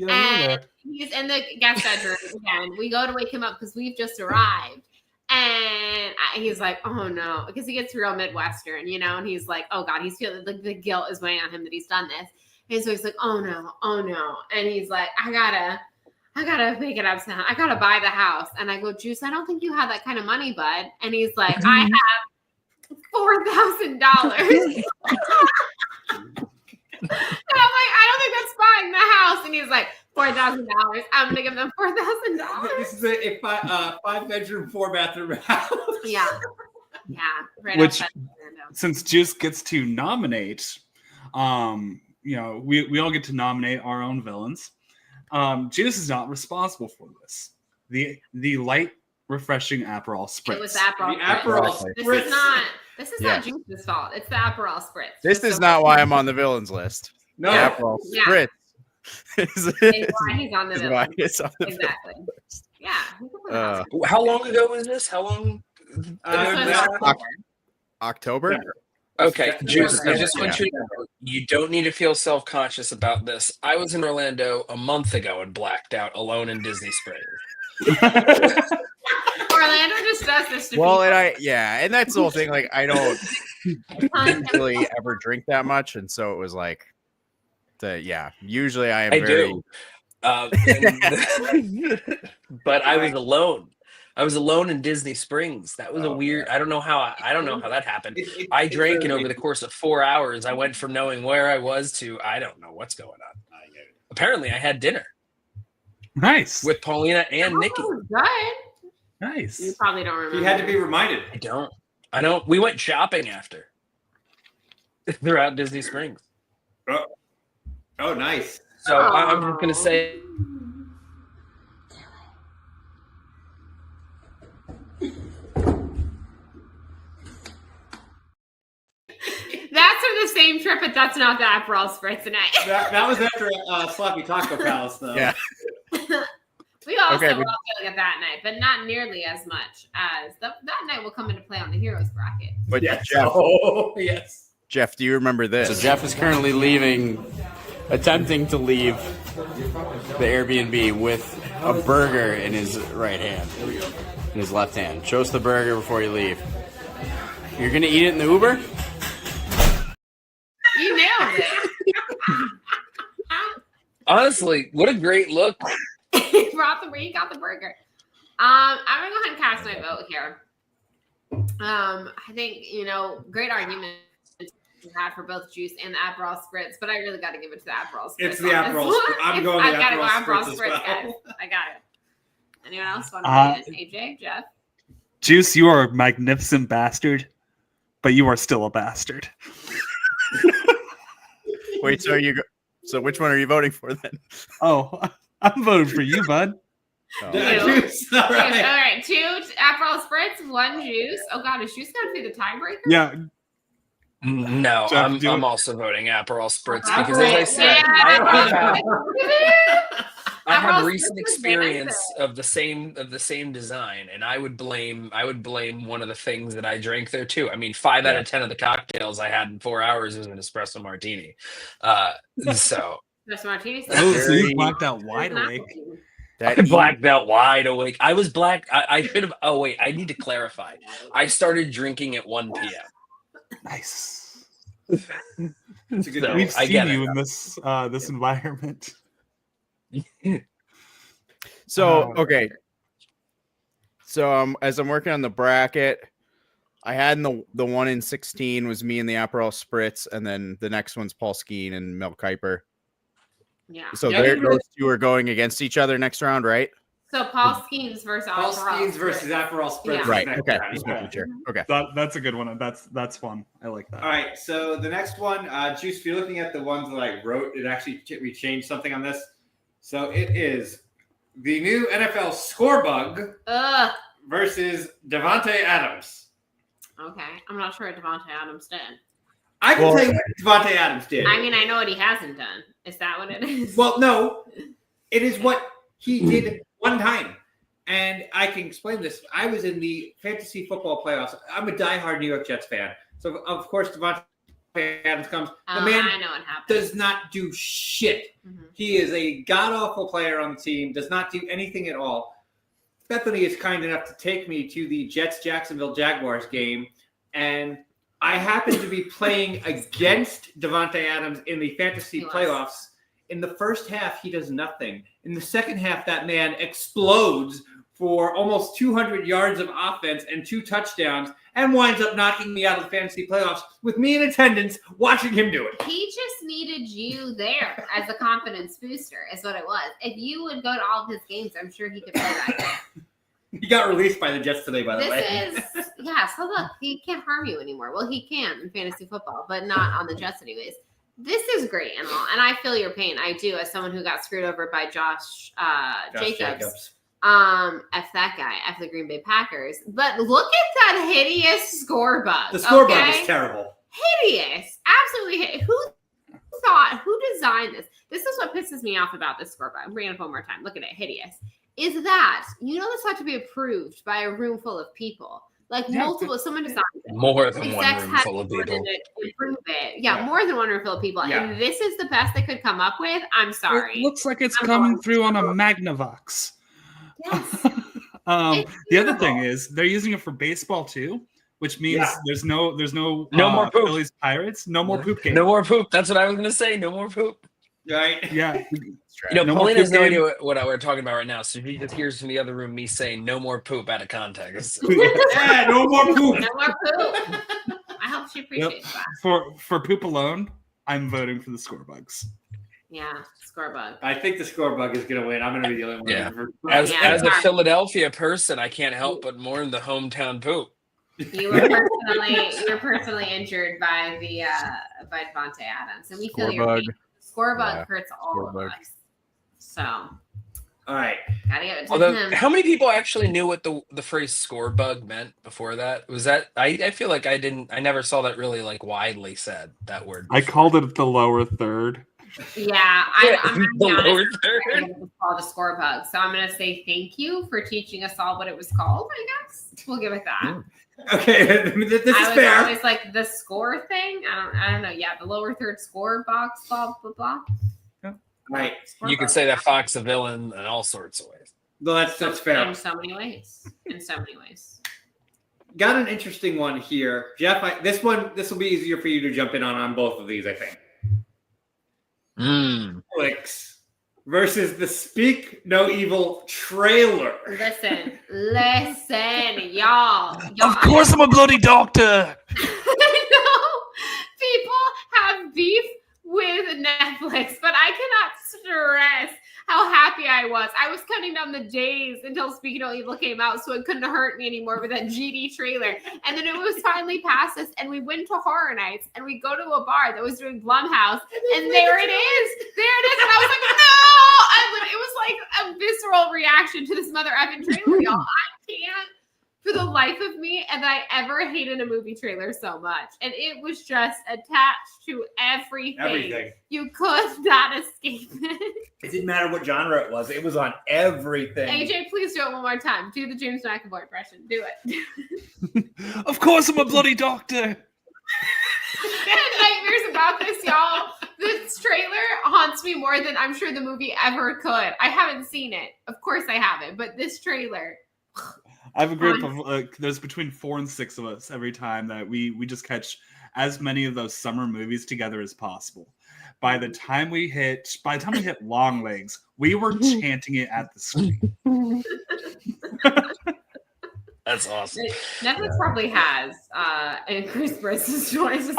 Speaker 4: And he's in the guest bedroom again. We go to wake him up because we've just arrived. And he's like, oh no, because he gets real Midwestern, and he's like, oh God, he's feeling like the guilt is weighing on him that he's done this. And so he's like, oh no. And he's like, I gotta make it up to him. I gotta buy the house. And I go, Juice, I don't think you have that kind of money, bud. And he's like, I have $4,000. And I'm like, I don't think that's buying the house. And he's like, $4,000. I'm gonna give them $4,000.
Speaker 1: This is a 5-bedroom, 4-bathroom house.
Speaker 4: Yeah. Right
Speaker 5: Which,
Speaker 4: outside Orlando.
Speaker 5: since Juice gets to nominate, we all get to nominate our own villains. Juice is not responsible for this. The light, refreshing Aperol spritz.
Speaker 4: It was Aperol.
Speaker 1: The Aperol
Speaker 4: Spritz. This is
Speaker 7: Yeah.
Speaker 4: not Juice's fault. It's the Aperol Spritz.
Speaker 7: This
Speaker 4: Just
Speaker 7: is
Speaker 4: so
Speaker 7: not
Speaker 4: we-
Speaker 7: why I'm on the villains list.
Speaker 1: No,
Speaker 7: The Aperol
Speaker 4: Yeah.
Speaker 7: Spritz
Speaker 4: It's why he's on the
Speaker 7: is
Speaker 4: villain.
Speaker 7: why it's on the
Speaker 4: Exactly. Yeah. we can put it
Speaker 7: Uh,
Speaker 4: on.
Speaker 6: How long ago was this? How long?
Speaker 4: This was
Speaker 1: that-
Speaker 4: October.
Speaker 7: October.
Speaker 6: Okay,
Speaker 1: Yeah.
Speaker 6: Juice, I just
Speaker 7: Yeah.
Speaker 6: want you to know, you don't need to feel self-conscious about this. I was in Orlando a month ago and blacked out alone in Disney Springs.
Speaker 4: Orlando just does this to
Speaker 7: Well,
Speaker 4: people.
Speaker 7: and that's the whole thing. Like, I don't
Speaker 4: Content.
Speaker 7: usually ever drink that much, and so it was like, usually I am
Speaker 6: I
Speaker 7: very.
Speaker 6: do. But I was alone. I was alone in Disney Springs. That was a
Speaker 7: Oh,
Speaker 6: weird. I don't know how that happened.
Speaker 1: It-
Speaker 6: I
Speaker 1: it's
Speaker 6: drank, and
Speaker 1: really-
Speaker 6: over the course of 4 hours, I went from knowing where I was to I don't know what's going on. Apparently, I had dinner
Speaker 5: Nice.
Speaker 6: with Paulina and Nikki.
Speaker 4: Oh, good.
Speaker 5: Nice.
Speaker 4: You probably don't remember.
Speaker 1: He had to be reminded.
Speaker 6: I don't. We went shopping after throughout Disney Springs.
Speaker 1: Oh, nice.
Speaker 6: So I'm just gonna say.
Speaker 4: That's from the same trip, but that's not the Aperol Spritz tonight.
Speaker 1: That was after Sloppy Taco Palace, though.
Speaker 7: Yeah.
Speaker 4: We also
Speaker 7: Okay,
Speaker 4: were all feeling it that night, but not nearly as much as that night will come into play on the Heroes bracket.
Speaker 7: But
Speaker 1: Yes.
Speaker 7: Jeff,
Speaker 1: Oh, yes.
Speaker 7: Jeff, do you remember this?
Speaker 8: So Jeff is currently attempting to leave the Airbnb with a burger in his right hand, in his left hand. Show us the burger before you leave. You're gonna eat it in the Uber?
Speaker 4: You nailed it.
Speaker 6: Honestly, what a great look.
Speaker 4: He got the burger. I'm gonna go ahead and cast my vote here. I think great argument to have for both juice and the Aperol Spritz, but I really got to give it to the Aperol Spritz.
Speaker 1: It's the Aperol Spritz. I'm going
Speaker 4: I've
Speaker 1: the
Speaker 4: got to go
Speaker 1: Aperol
Speaker 4: Aperol
Speaker 1: Spritz as
Speaker 4: Spritz,
Speaker 1: well.
Speaker 4: guys. I got it. Anyone else want to weigh in? AJ, Jeff?
Speaker 5: Juice, you are a magnificent bastard, but you are still a bastard.
Speaker 7: Wait, so which one are you voting for then?
Speaker 5: Oh, I'm voting for you, bud.
Speaker 7: Oh.
Speaker 1: Juice. All
Speaker 4: All
Speaker 1: right.
Speaker 4: right, 2 Aperol Spritz, 1 juice. Oh God, is juice gonna be the tiebreaker?
Speaker 5: Yeah.
Speaker 6: No,
Speaker 5: Jeff, do it.
Speaker 6: I'm also voting Aperol Spritz
Speaker 4: Aperol,
Speaker 6: because, as I said,
Speaker 4: yeah.
Speaker 6: I have
Speaker 4: Aperol
Speaker 6: recent
Speaker 4: Spritz was
Speaker 6: experience
Speaker 4: better.
Speaker 6: of the same design, and I would blame one of the things that I drank there too. I mean, 5 out of 10 of the cocktails I had in 4 hours was an espresso martini. So
Speaker 4: Just martinis.
Speaker 5: Oh, so
Speaker 7: Very-
Speaker 5: you blacked out wide awake.
Speaker 6: I blacked out wide awake. I was black. I should have. Oh wait, I need to clarify. I started drinking at 1 p.m.
Speaker 5: Nice.
Speaker 1: It's a good
Speaker 6: So,
Speaker 5: We've
Speaker 6: I
Speaker 5: seen
Speaker 6: get
Speaker 5: you
Speaker 6: it.
Speaker 5: in this environment.
Speaker 7: So okay. So as I'm working on the bracket, I had in the one in 16 was me and the Aperol Spritz, and then the next one's Paul Skeen and Mel Kiper.
Speaker 4: Yeah.
Speaker 7: So
Speaker 1: Yeah,
Speaker 7: those two are going against each other next round, right?
Speaker 4: So Paul Skeens versus
Speaker 1: Paul
Speaker 4: Aperol
Speaker 1: Skeens versus
Speaker 4: Spritz.
Speaker 1: Aperol Spritz.
Speaker 4: Yeah.
Speaker 7: Right.
Speaker 1: Next
Speaker 7: Okay.
Speaker 1: round.
Speaker 7: Just making sure. Okay.
Speaker 5: That's a good one. That's fun. I like that.
Speaker 1: All right, so the next one, Juice, if you're looking at the ones that I wrote, we changed something on this. So it is the new NFL scorebug
Speaker 4: Ugh.
Speaker 1: versus Devontae Adams.
Speaker 4: Okay. I'm not sure what Devontae Adams did.
Speaker 1: I can
Speaker 7: Well-
Speaker 1: tell you what Devontae Adams did.
Speaker 4: I mean, I know what he hasn't done. Is that what it is?
Speaker 1: Well, no, it is what he did one time. And I can explain this. I was in the fantasy football playoffs. I'm a diehard New York Jets fan. So, of course, Devontae Adams comes. The man
Speaker 4: I know what happened.
Speaker 1: does not do shit.
Speaker 4: Mhm.
Speaker 1: He is a god-awful player on the team, does not do anything at all. Bethany is kind enough to take me to the Jets-Jacksonville Jaguars game, and I happened to be playing against Devontae Adams in the fantasy
Speaker 4: He was.
Speaker 1: playoffs. In the first half, he does nothing. In the second half, that man explodes for almost 200 yards of offense and 2 touchdowns and winds up knocking me out of the fantasy playoffs with me in attendance watching him do it.
Speaker 4: He just needed you there as a confidence booster, is what it was. If you would go to all of his games, I'm sure he could play that game.
Speaker 1: He got released by the Jets today, by the way.
Speaker 4: This is, yeah, so look, he can't harm you anymore. Well, he can in fantasy football, but not on the Jets anyways. This is great and all, and I feel your pain. I do, as someone who got screwed over by Josh Jacobs. F that guy, F the Green Bay Packers. But look at that hideous score bug.
Speaker 1: The score bug
Speaker 4: okay?
Speaker 1: is terrible.
Speaker 4: Hideous. Absolutely hideous. Who designed this? This is what pisses me off about this score bug. I'm bringing it up one more time. Look at it. Hideous. Is that, this had to be approved by a room full of people. Like multiple, someone designed it.
Speaker 6: More than one
Speaker 4: Execs
Speaker 6: room
Speaker 4: had
Speaker 6: full of
Speaker 4: more
Speaker 6: people.
Speaker 4: than to approve it. Yeah,
Speaker 1: Yeah.
Speaker 4: more than one room full of people.
Speaker 1: Yeah.
Speaker 4: And this is the best they could come up with. I'm sorry.
Speaker 5: It looks like it's
Speaker 4: I'm
Speaker 5: coming
Speaker 4: going-
Speaker 5: through on a Magnavox.
Speaker 4: Yes.
Speaker 5: The
Speaker 4: It's
Speaker 5: other thing
Speaker 4: terrible.
Speaker 5: is they're using it for baseball too, which means
Speaker 1: Yeah.
Speaker 5: there's no
Speaker 6: No more poop.
Speaker 5: Phillies Pirates, no more poop game.
Speaker 6: No more poop. That's what I was going to say. No more poop.
Speaker 1: Right?
Speaker 5: Yeah,
Speaker 6: No
Speaker 5: No more
Speaker 6: Pauline has
Speaker 5: poop
Speaker 6: no
Speaker 5: game.
Speaker 6: idea what we're talking about right now. So she just hears from the other room me saying "no more poop" out of context.
Speaker 1: Yeah, no more poop.
Speaker 4: No more poop. I hope she appreciates that.
Speaker 5: for poop alone, I'm voting for the score bugs.
Speaker 4: Yeah, Scorebug.
Speaker 1: I think the Scorebug is going to win. I'm going to be the only one.
Speaker 6: Yeah.
Speaker 1: For-
Speaker 6: As
Speaker 4: Yeah,
Speaker 6: as a
Speaker 4: sorry.
Speaker 6: Philadelphia person, I can't help but mourn the hometown poop.
Speaker 4: You were personally injured by the by Devontae Adams, and we feel your
Speaker 7: Scorebug.
Speaker 4: pain. Scorebug
Speaker 7: Yeah,
Speaker 4: hurts all
Speaker 7: Scorebug.
Speaker 4: of us. So
Speaker 1: All right.
Speaker 4: gotta give it to
Speaker 6: Although,
Speaker 4: him.
Speaker 6: how many people actually knew what the phrase "score bug" meant before that? Was that I feel like I never saw that really like widely said, that word.
Speaker 5: I called it the lower third.
Speaker 4: Yeah, I'm
Speaker 6: the
Speaker 4: gonna be
Speaker 6: lower
Speaker 4: honest.
Speaker 6: third.
Speaker 4: I think it was called a Scorebug. So I'm gonna say thank you for teaching us all what it was called. I guess we'll give it that.
Speaker 1: Okay. This is
Speaker 4: I was
Speaker 1: fair.
Speaker 4: always like the score thing. I don't know. Yeah, the lower third score box. Blah blah blah.
Speaker 1: All right.
Speaker 6: You could say that Fox a villain in all sorts of ways.
Speaker 1: No, that's fair.
Speaker 4: In so many ways. In so many ways.
Speaker 1: Got an interesting one here, Jeff. This will be easier for you to jump in on both of these, I think. Netflix versus the Speak No Evil trailer.
Speaker 4: Listen, y'all.
Speaker 5: Of course, I'm a bloody doctor.
Speaker 4: I know people have beef with Netflix, but I cannot stress how happy I was. I was counting down the days until Speak No Evil came out, so it couldn't hurt me anymore with that GD trailer. And then it was finally past us, and we went to Horror Nights, and we go to a bar that was doing Blumhouse, and there it is. There it is. And I was like, no! It was like a visceral reaction to this mother effing trailer, y'all. I can't, for the life of me, and I ever hated a movie trailer so much. And it was just attached to everything.
Speaker 1: Everything.
Speaker 4: You could not escape it.
Speaker 1: It didn't matter what genre it was. It was on everything.
Speaker 4: AJ, please do it one more time. Do the James McAvoy impression. Do it.
Speaker 5: Of course, I'm a bloody doctor.
Speaker 4: Nightmares about this, y'all. This trailer haunts me more than I'm sure the movie ever could. I haven't seen it. Of course I haven't. But this trailer.
Speaker 5: I have a group of there's between 4 and 6 of us every time that we just catch as many of those summer movies together as possible. By the time we hit Long Legs, we were chanting it at the screen.
Speaker 6: That's awesome.
Speaker 4: Netflix probably has and Chris Briss's choice.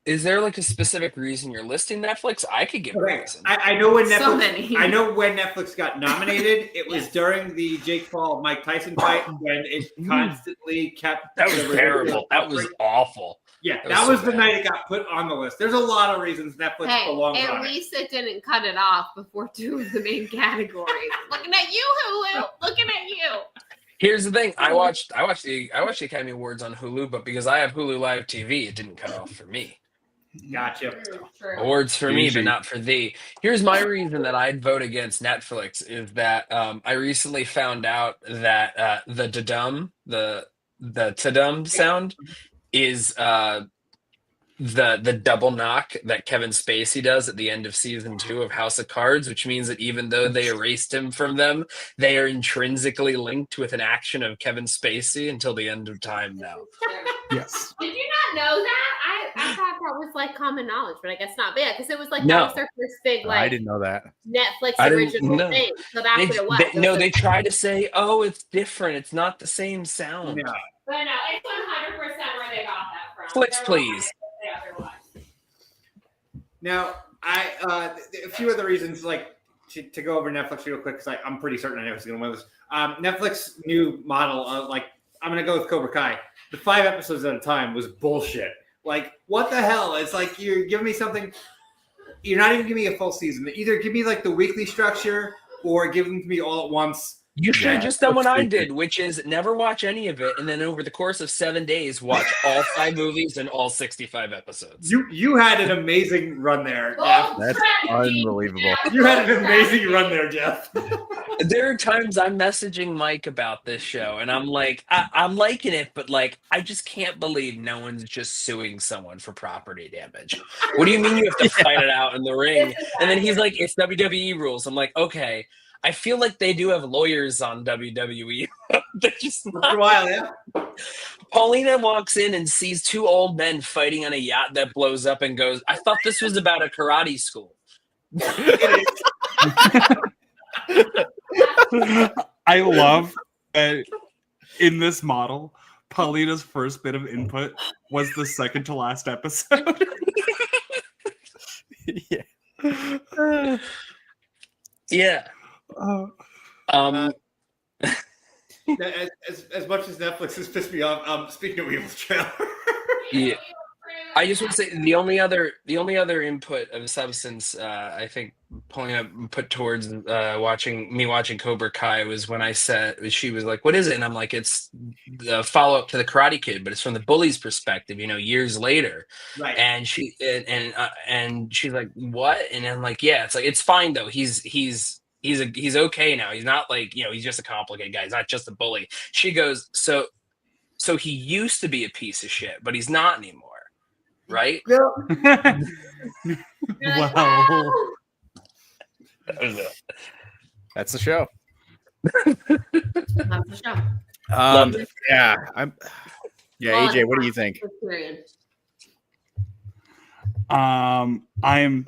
Speaker 6: Is there like a specific reason you're listing Netflix? I could give a
Speaker 1: Okay.
Speaker 6: reason.
Speaker 1: I know when Netflix.
Speaker 4: So many.
Speaker 1: I know when Netflix got nominated. It was during the Jake Paul Mike Tyson fight when it constantly kept.
Speaker 6: That was terrible. That was awful.
Speaker 1: Yeah,
Speaker 6: That
Speaker 1: that
Speaker 6: was
Speaker 1: was
Speaker 6: so
Speaker 1: the
Speaker 6: bad.
Speaker 1: night it got put on the list. There's a lot of reasons Netflix
Speaker 4: Hey,
Speaker 1: belongs
Speaker 4: at
Speaker 1: on it.
Speaker 4: least it didn't cut it off before 2 of the main categories. Looking at you, Hulu. Looking at you.
Speaker 6: Here's the thing. I watched the Academy Awards on Hulu, but because I have Hulu Live TV, it didn't cut off for me.
Speaker 1: Gotcha.
Speaker 4: True.
Speaker 6: Awards for me,
Speaker 5: Easy.
Speaker 6: but not for thee. Here's my reason that I'd vote against Netflix is that I recently found out that the da-dum, the ta-dum sound is the double knock that Kevin Spacey does at the end of season 2 of House of Cards, which means that even though they erased him from them, they are intrinsically linked with an action of Kevin Spacey until the end of time now.
Speaker 5: Yes.
Speaker 4: Did you not know that? I thought that was like common knowledge, but I guess not big because it was like
Speaker 6: No.
Speaker 4: that was their first big
Speaker 7: I
Speaker 4: like
Speaker 7: didn't know that.
Speaker 4: Netflix
Speaker 6: I didn't
Speaker 4: original
Speaker 6: know.
Speaker 4: thing. So that's what it was. It was
Speaker 6: They
Speaker 4: a-
Speaker 6: try to say, oh, it's different. It's not the same sound.
Speaker 1: Yeah.
Speaker 4: But no, it's 100% where they got that from.
Speaker 6: Flicks,
Speaker 4: They're
Speaker 6: please.
Speaker 4: not gonna say otherwise.
Speaker 1: Now, a few other reasons, like to go over Netflix real quick, because I'm pretty certain I know who's going to win this. Netflix new model, I'm going to go with Cobra Kai. The 5 episodes at a time was bullshit. Like, what the hell? It's like you're giving me something. You're not even giving me a full season. Either give me like the weekly structure or give them to me all at once.
Speaker 6: You should
Speaker 7: Yeah,
Speaker 6: have just done what
Speaker 7: that's
Speaker 6: I
Speaker 7: stupid.
Speaker 6: did, which is never watch any of it, and then over the course of 7 days, watch all 5 movies and all 65 episodes.
Speaker 1: You had an amazing run there, Jeff.
Speaker 7: That's
Speaker 4: Strategy.
Speaker 7: unbelievable.
Speaker 1: You had an amazing run there, Jeff.
Speaker 6: There are times I'm messaging Mike about this show, and I'm like, I'm liking it, but like, I just can't believe no one's just suing someone for property damage. What do you mean you have to fight it out in the ring? And then he's like, it's WWE rules. I'm like, okay. I feel like they do have lawyers on WWE. They're just
Speaker 1: For a
Speaker 6: not.
Speaker 1: while, yeah.
Speaker 6: Paulina walks in and sees 2 old men fighting on a yacht that blows up and goes, I thought this was about a karate school.
Speaker 5: I love that in this model, Paulina's first bit of input was the second to last episode.
Speaker 6: Yeah.
Speaker 1: As much as Netflix has pissed me off, speaking of Evil's trailer.
Speaker 6: Yeah. I just want to say the only other input of substance I think put towards watching Cobra Kai was when I said, she was like, "What is it?" And I'm like, "It's the follow up to the Karate Kid, but it's from the bully's perspective, years later."
Speaker 1: Right.
Speaker 6: And she's like, "What?" And I'm like, "Yeah, it's like it's fine though. He's okay now. He's not like he's just a complicated guy. He's not just a bully." She goes, "So he used to be a piece of shit, but he's not anymore." Right?
Speaker 4: You're like,
Speaker 5: Wow.
Speaker 7: That's the show.
Speaker 4: That's the show.
Speaker 6: Loved it.
Speaker 7: Yeah, AJ, what do you think?
Speaker 4: Period.
Speaker 5: I am.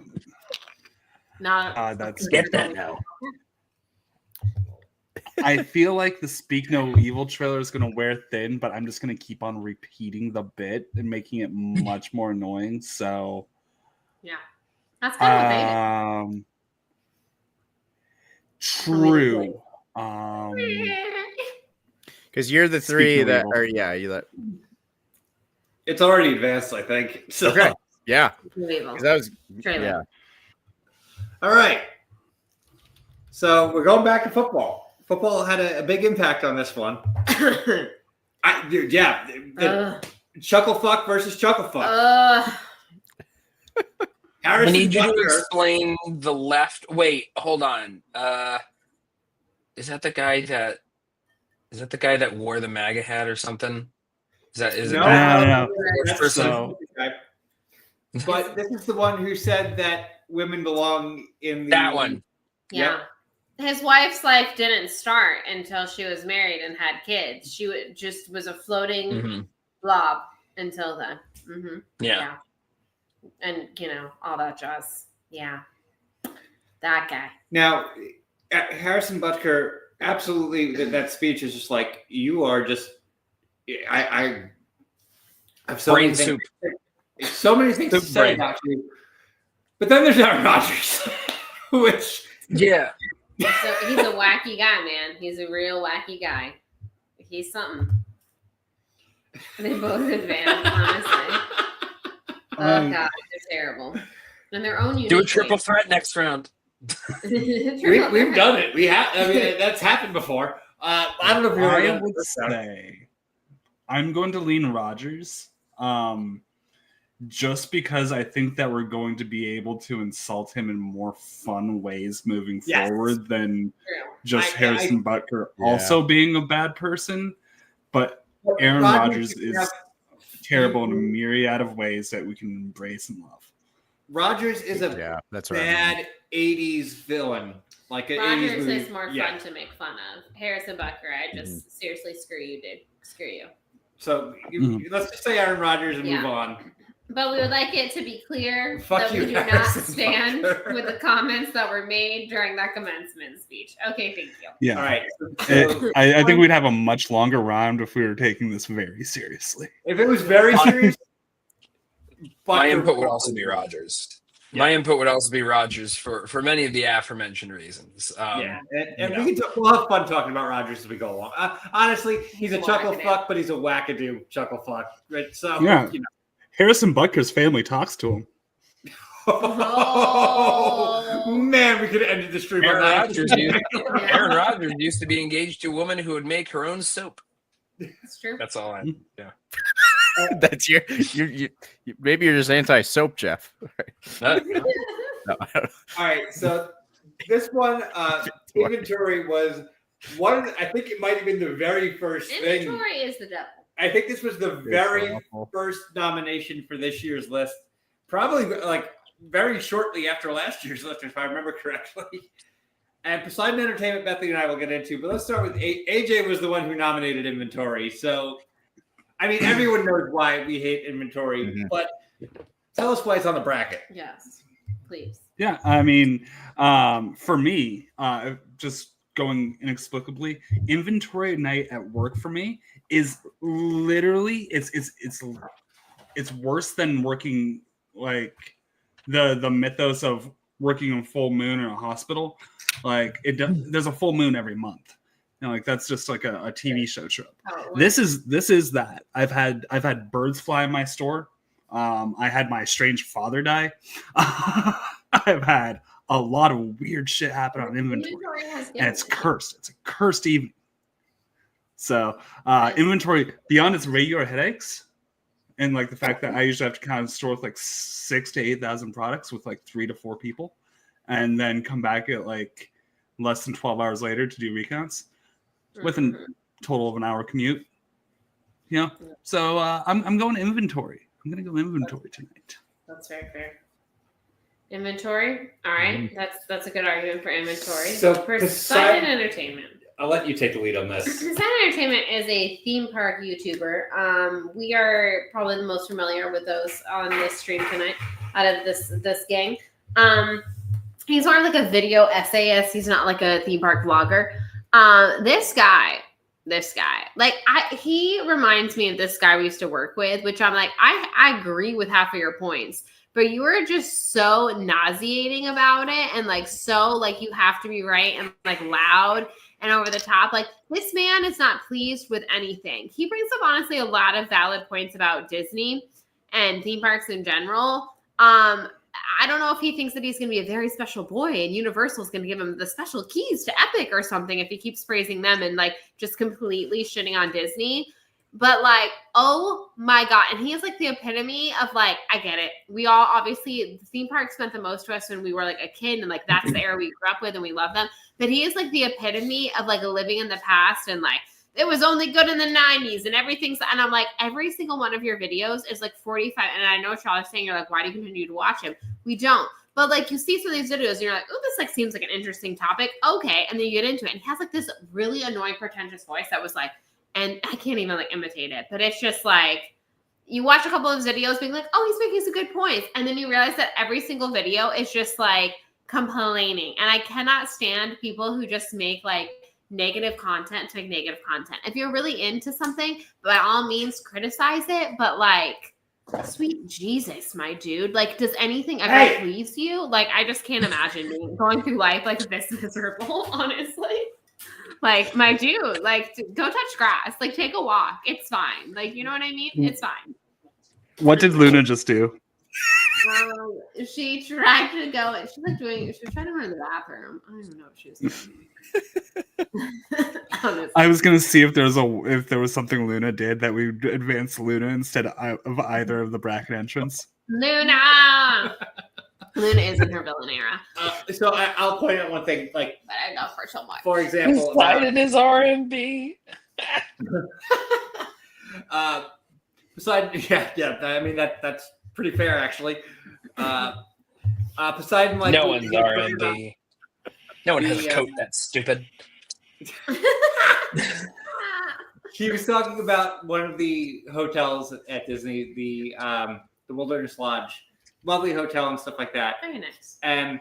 Speaker 4: Not
Speaker 5: That's
Speaker 6: Get that now.
Speaker 5: I feel like the Speak No Evil trailer is going to wear thin, but I'm just going to keep on repeating the bit and making it much more annoying. So,
Speaker 4: yeah. That's kind of what they did.
Speaker 5: true.
Speaker 7: Because you're the three
Speaker 5: Speaking of
Speaker 7: that
Speaker 5: evil.
Speaker 7: are, you that.
Speaker 1: It's already advanced, I think. So.
Speaker 7: Okay. Yeah.
Speaker 4: Evil.
Speaker 7: 'Cause that was,
Speaker 4: Trailer.
Speaker 7: yeah.
Speaker 1: All right. So we're going back to football. Football had a big impact on this one. Chuckle fuck versus chuckle fuck.
Speaker 6: I
Speaker 1: Harrison
Speaker 6: need you to
Speaker 1: Butker.
Speaker 6: explain the left. Wait, hold on. Is that the guy that wore the MAGA hat or something? Is it?
Speaker 5: No.
Speaker 1: That's
Speaker 5: First
Speaker 1: the
Speaker 5: of-
Speaker 1: guy. But this is the one who said that women belong in the
Speaker 6: That one.
Speaker 4: Yeah. His wife's life didn't start until she was married and had kids. She just was a floating
Speaker 6: Mhm.
Speaker 4: blob until then. Mm-hmm.
Speaker 6: Yeah.
Speaker 4: And, all that jazz. Yeah. That guy.
Speaker 1: Now, Harrison Butker, absolutely, that speech is just like, you are just, I have so
Speaker 6: Brain
Speaker 1: many things,
Speaker 6: soup.
Speaker 1: so many things to
Speaker 6: Soup
Speaker 1: say
Speaker 6: brain.
Speaker 1: about you. But then there's Aaron Rodgers, which,
Speaker 6: Yeah.
Speaker 4: So he's a wacky guy, man. He's a real wacky guy. He's something. They both advance, honestly. Oh, God. They're terrible. And their own unique
Speaker 6: Do a triple
Speaker 4: ways.
Speaker 6: threat next round.
Speaker 1: we've done it. We have, I mean, that's happened before. I don't know if you're
Speaker 5: I would say I'm going to lean Rodgers. Just because I think that we're going to be able to insult him in more fun ways moving
Speaker 1: Yes.
Speaker 5: forward than
Speaker 4: True.
Speaker 5: just Harrison Butker
Speaker 7: Yeah.
Speaker 5: also being a bad person. But Aaron Rodgers is terrible in a myriad of ways that we can embrace and love.
Speaker 1: Rodgers is a
Speaker 7: Yeah, that's right.
Speaker 1: bad 80s villain. Like an 80s
Speaker 4: Rodgers
Speaker 1: movie.
Speaker 4: is more fun to make fun of. Harrison Butker, I just seriously screw you, dude. Screw you.
Speaker 1: So let's just say Aaron Rodgers and move
Speaker 4: Yeah.
Speaker 1: on.
Speaker 4: But we would like it to be clear
Speaker 1: Fuck
Speaker 4: that
Speaker 1: you,
Speaker 4: we do not
Speaker 1: Harrison
Speaker 4: stand
Speaker 1: Butker.
Speaker 4: with the comments that were made during that commencement speech. Okay, thank you.
Speaker 5: Yeah.
Speaker 1: All right.
Speaker 5: I think we'd have a much longer round if we were taking this very seriously.
Speaker 1: If it was very serious,
Speaker 6: My
Speaker 1: Butker-
Speaker 6: input would also be Rodgers. My input would also be Rodgers for many of the aforementioned reasons.
Speaker 1: Yeah, and we'll have fun talking about Rodgers as we go along. Honestly, he's a chuckle fuck, but he's a wackadoo chuckle fuck. Right? So,
Speaker 5: Yeah. Harrison Butker's family talks to him.
Speaker 1: Oh, man, we could have ended the stream on that.
Speaker 6: Aaron Rodgers used to be engaged to a woman who would make her own soap.
Speaker 4: It's true.
Speaker 6: That's all I. Yeah.
Speaker 7: That's you maybe you're just anti-soap, Jeff. No,
Speaker 1: All right, so this one, inventory was one. I think it might have been the very first thing.
Speaker 4: Inventory is the devil.
Speaker 1: I think this was the very first nomination for this year's list. Probably like very shortly after last year's list, if I remember correctly. And Poseidon Entertainment, Bethany and I will get into, but let's start with AJ was the one who nominated Inventory. So, I mean, everyone knows why we hate Inventory, but tell us why it's on the bracket.
Speaker 4: Yes, please.
Speaker 5: Yeah, I mean, for me, just going inexplicably, inventory night at work for me is literally it's worse than working like the mythos of working on full moon in a hospital. Like there's a full moon every month. Like that's just like a TV show trope.
Speaker 4: Oh,
Speaker 5: This is that. I've had birds fly in my store. I had my estranged father die. I've had a lot of weird shit happen on inventory, and it's cursed. It's a cursed evening. So inventory beyond its regular headaches, and like the fact that I usually have to kind of store with like 6,000 to 8,000 products with like 3 to 4 people, and then come back at like less than 12 hours later to do recounts with a total of an hour commute. So I'm going inventory. I'm gonna go inventory tonight.
Speaker 4: That's very fair. Inventory. All right, that's a good argument for inventory.
Speaker 1: So
Speaker 4: Poseidon Entertainment.
Speaker 1: I'll let you take the lead on this.
Speaker 4: Poseidon Entertainment is a theme park YouTuber. We are probably the most familiar with those on this stream tonight out of this gang. He's more like a video essayist. He's not like a theme park vlogger. This guy, like he reminds me of this guy we used to work with, which I'm like, I agree with half of your points, but you were just so nauseating about it. And like, so like you have to be right and like loud and over the top. Like this man is not pleased with anything. He brings up honestly a lot of valid points about Disney and theme parks in general. I don't know if he thinks that he's going to be a very special boy and Universal is going to give him the special keys to Epic or something if he keeps praising them and like just completely shitting on Disney. But like, oh my God. And he is like the epitome of like, I get it. We all obviously, the theme parks meant the most to us when we were like a kid and like that's the era we grew up with and we love them. But he is like the epitome of like living in the past and like, it was only good in the 90s and everything's, and I'm like, every single one of your videos is like 45. And I know what y'all are saying. You're like, why do you continue to watch him? We don't. But like you see some of these videos and you're like, oh, this like seems like an interesting topic. Okay. And then you get into it and he has like this really annoying, pretentious voice that was like, and I can't even like imitate it, but it's just like, you watch a couple of videos being like, oh, he's making some good points. And then you realize that every single video is just like complaining. And I cannot stand people who just make like negative content to make negative content. If you're really into something, by all means criticize it, but like, sweet Jesus, my dude, like, does anything ever please you? Like, I just can't imagine going through life like this miserable, honestly. Like, my dude, like, don't touch grass. Like, take a walk. It's fine. Like, you know what I mean? It's fine.
Speaker 5: What did Luna just do?
Speaker 4: She tried to go. She was trying to run to the bathroom. I don't even know what she was doing.
Speaker 5: I was gonna see if there was something Luna did that we advance Luna instead of either of the bracket entrants.
Speaker 4: Luna is in her villain era.
Speaker 1: So I'll point out one thing. Like,
Speaker 4: but I love her so much.
Speaker 1: For example,
Speaker 6: Poseidon is RMB.
Speaker 1: Poseidon, yeah. I mean that's pretty fair actually. Poseidon, like
Speaker 6: No one's RMB. No one has a coat that's stupid.
Speaker 1: He was talking about one of the hotels at Disney, the Wilderness Lodge, lovely hotel and stuff like that.
Speaker 4: Very nice.
Speaker 1: And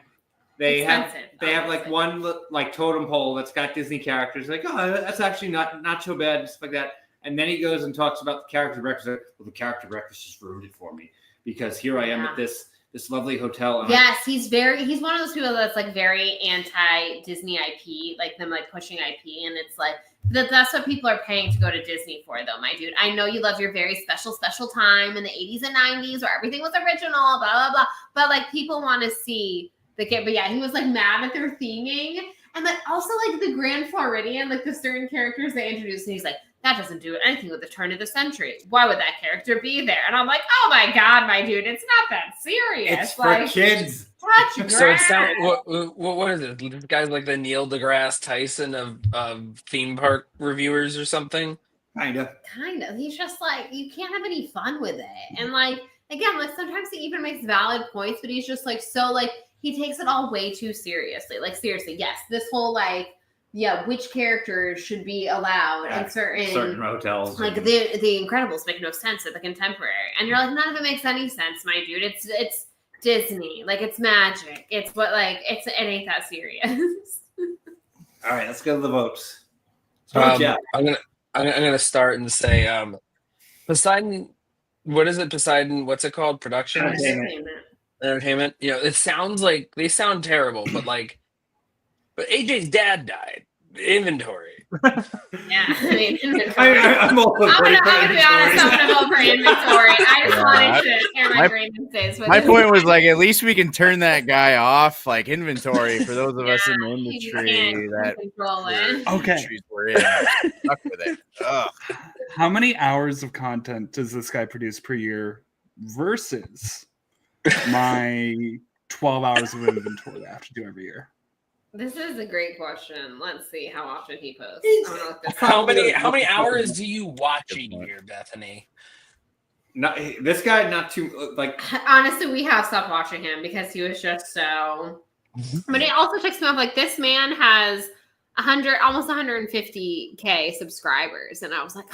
Speaker 1: they have
Speaker 4: Expensive,
Speaker 1: like one like totem pole that's got Disney characters. Like, oh, that's actually not so bad, and stuff like that. And then he goes and talks about the character breakfast. Like, well, the character breakfast just ruined it for me because here I am at this lovely hotel. And
Speaker 4: yes, he's one of those people that's like very anti Disney IP, like them like pushing IP, and it's like that's what people are paying to go to Disney for, though, my dude. I know you love your very special time in the 80s and 90s where everything was original, blah blah blah. But like people want to see the kid. But yeah, he was like mad at their theming, and like also like the Grand Floridian, like the certain characters they introduced, and he's like, that doesn't do anything with the turn of the century. Why would that character be there? And I'm like, oh my God, my dude, it's not that serious.
Speaker 1: It's for kids.
Speaker 4: Touch
Speaker 6: So it sounds, what is it? This guy's like the Neil deGrasse Tyson of theme park reviewers or something?
Speaker 1: Kind of.
Speaker 4: He's just like, you can't have any fun with it. And like, again, like sometimes he even makes valid points, but he's just like, so like, he takes it all way too seriously. Like seriously, yes, this whole like, yeah, which characters should be allowed in certain
Speaker 1: hotels.
Speaker 4: Like the Incredibles make no sense at the Contemporary, and you're like, none of it makes any sense, my dude. It's Disney, like it's magic. It's what like it ain't that serious.
Speaker 1: All right, let's go to the votes.
Speaker 6: I'm gonna start and say Poseidon. What is it, Poseidon? What's it called? Production.
Speaker 1: Entertainment.
Speaker 6: Entertainment. You know, it sounds like they sound terrible, but AJ's dad died. Inventory.
Speaker 4: Yeah, I mean,
Speaker 1: I'm also
Speaker 4: I'm
Speaker 1: voting
Speaker 4: gonna
Speaker 1: for
Speaker 4: be honest. I'm gonna vote for inventory. I just
Speaker 7: Yeah,
Speaker 4: wanted to air my
Speaker 7: my-
Speaker 4: grievances. With
Speaker 7: My
Speaker 4: this.
Speaker 7: point was like, at least we can turn that guy off, like inventory for those of us in the
Speaker 4: You
Speaker 7: industry
Speaker 4: can't
Speaker 7: that
Speaker 4: control it.
Speaker 5: Okay.
Speaker 7: industries we're in. Stuck with it. Ugh.
Speaker 5: How many hours of content does this guy produce per year versus my 12 hours of inventory that I have to do every year?
Speaker 4: This is a great question. Let's see how often he posts. I'm gonna look this up.
Speaker 6: How many hours do you watch a year, Bethany?
Speaker 1: Not this guy. Not too like.
Speaker 4: Honestly, we have stopped watching him because he was just so. But it also checks me off. Like, this man has 100, almost 150K subscribers, and I was like,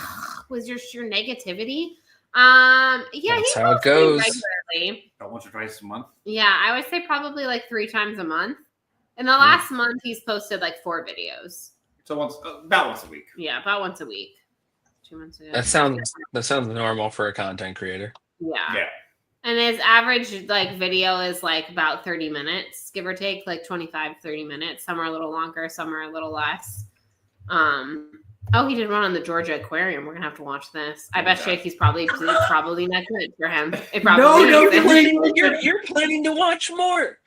Speaker 4: was your sheer negativity? Yeah,
Speaker 6: That's
Speaker 4: he
Speaker 6: how it
Speaker 4: posts pretty
Speaker 6: goes.
Speaker 4: regularly.
Speaker 1: About once or twice a month.
Speaker 4: Yeah, I would say probably like 3 times a month. In the last month, he's posted like 4 videos.
Speaker 1: So about once a week.
Speaker 4: Yeah, about once a week. 2 months ago.
Speaker 6: That sounds normal for a content creator.
Speaker 4: Yeah.
Speaker 1: Yeah.
Speaker 4: And his average like video is like about 30 minutes, give or take, like 25, 30 minutes. Some are a little longer, some are a little less. He did one on the Georgia Aquarium. We're gonna have to watch this. I bet Shakey's probably not good for him. It probably
Speaker 1: No,
Speaker 4: isn't.
Speaker 6: You're planning to watch more.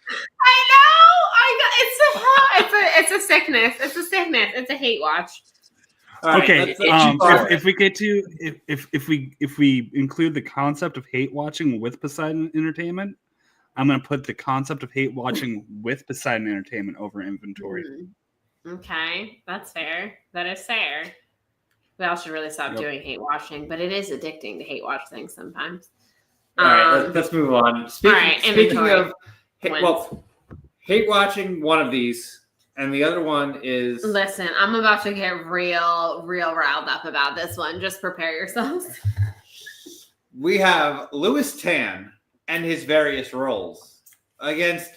Speaker 4: It's a sickness. It's a sickness. It's a hate watch.
Speaker 1: All right,
Speaker 5: Okay,
Speaker 1: let's keep going.
Speaker 5: if we get to if we include the concept of hate watching with Poseidon Entertainment, I'm gonna put the concept of hate watching with Poseidon Entertainment over inventory.
Speaker 4: Okay, that's fair. That is fair. We all should really stop doing hate watching, but it is addicting to hate watch things sometimes.
Speaker 1: All right, let's move on. Speaking
Speaker 4: inventory
Speaker 1: of,
Speaker 4: wins.
Speaker 1: hate watching one of these, and the other one is.
Speaker 4: Listen, I'm about to get real riled up about this one. Just prepare yourselves.
Speaker 1: We have Louis Tan and his various roles against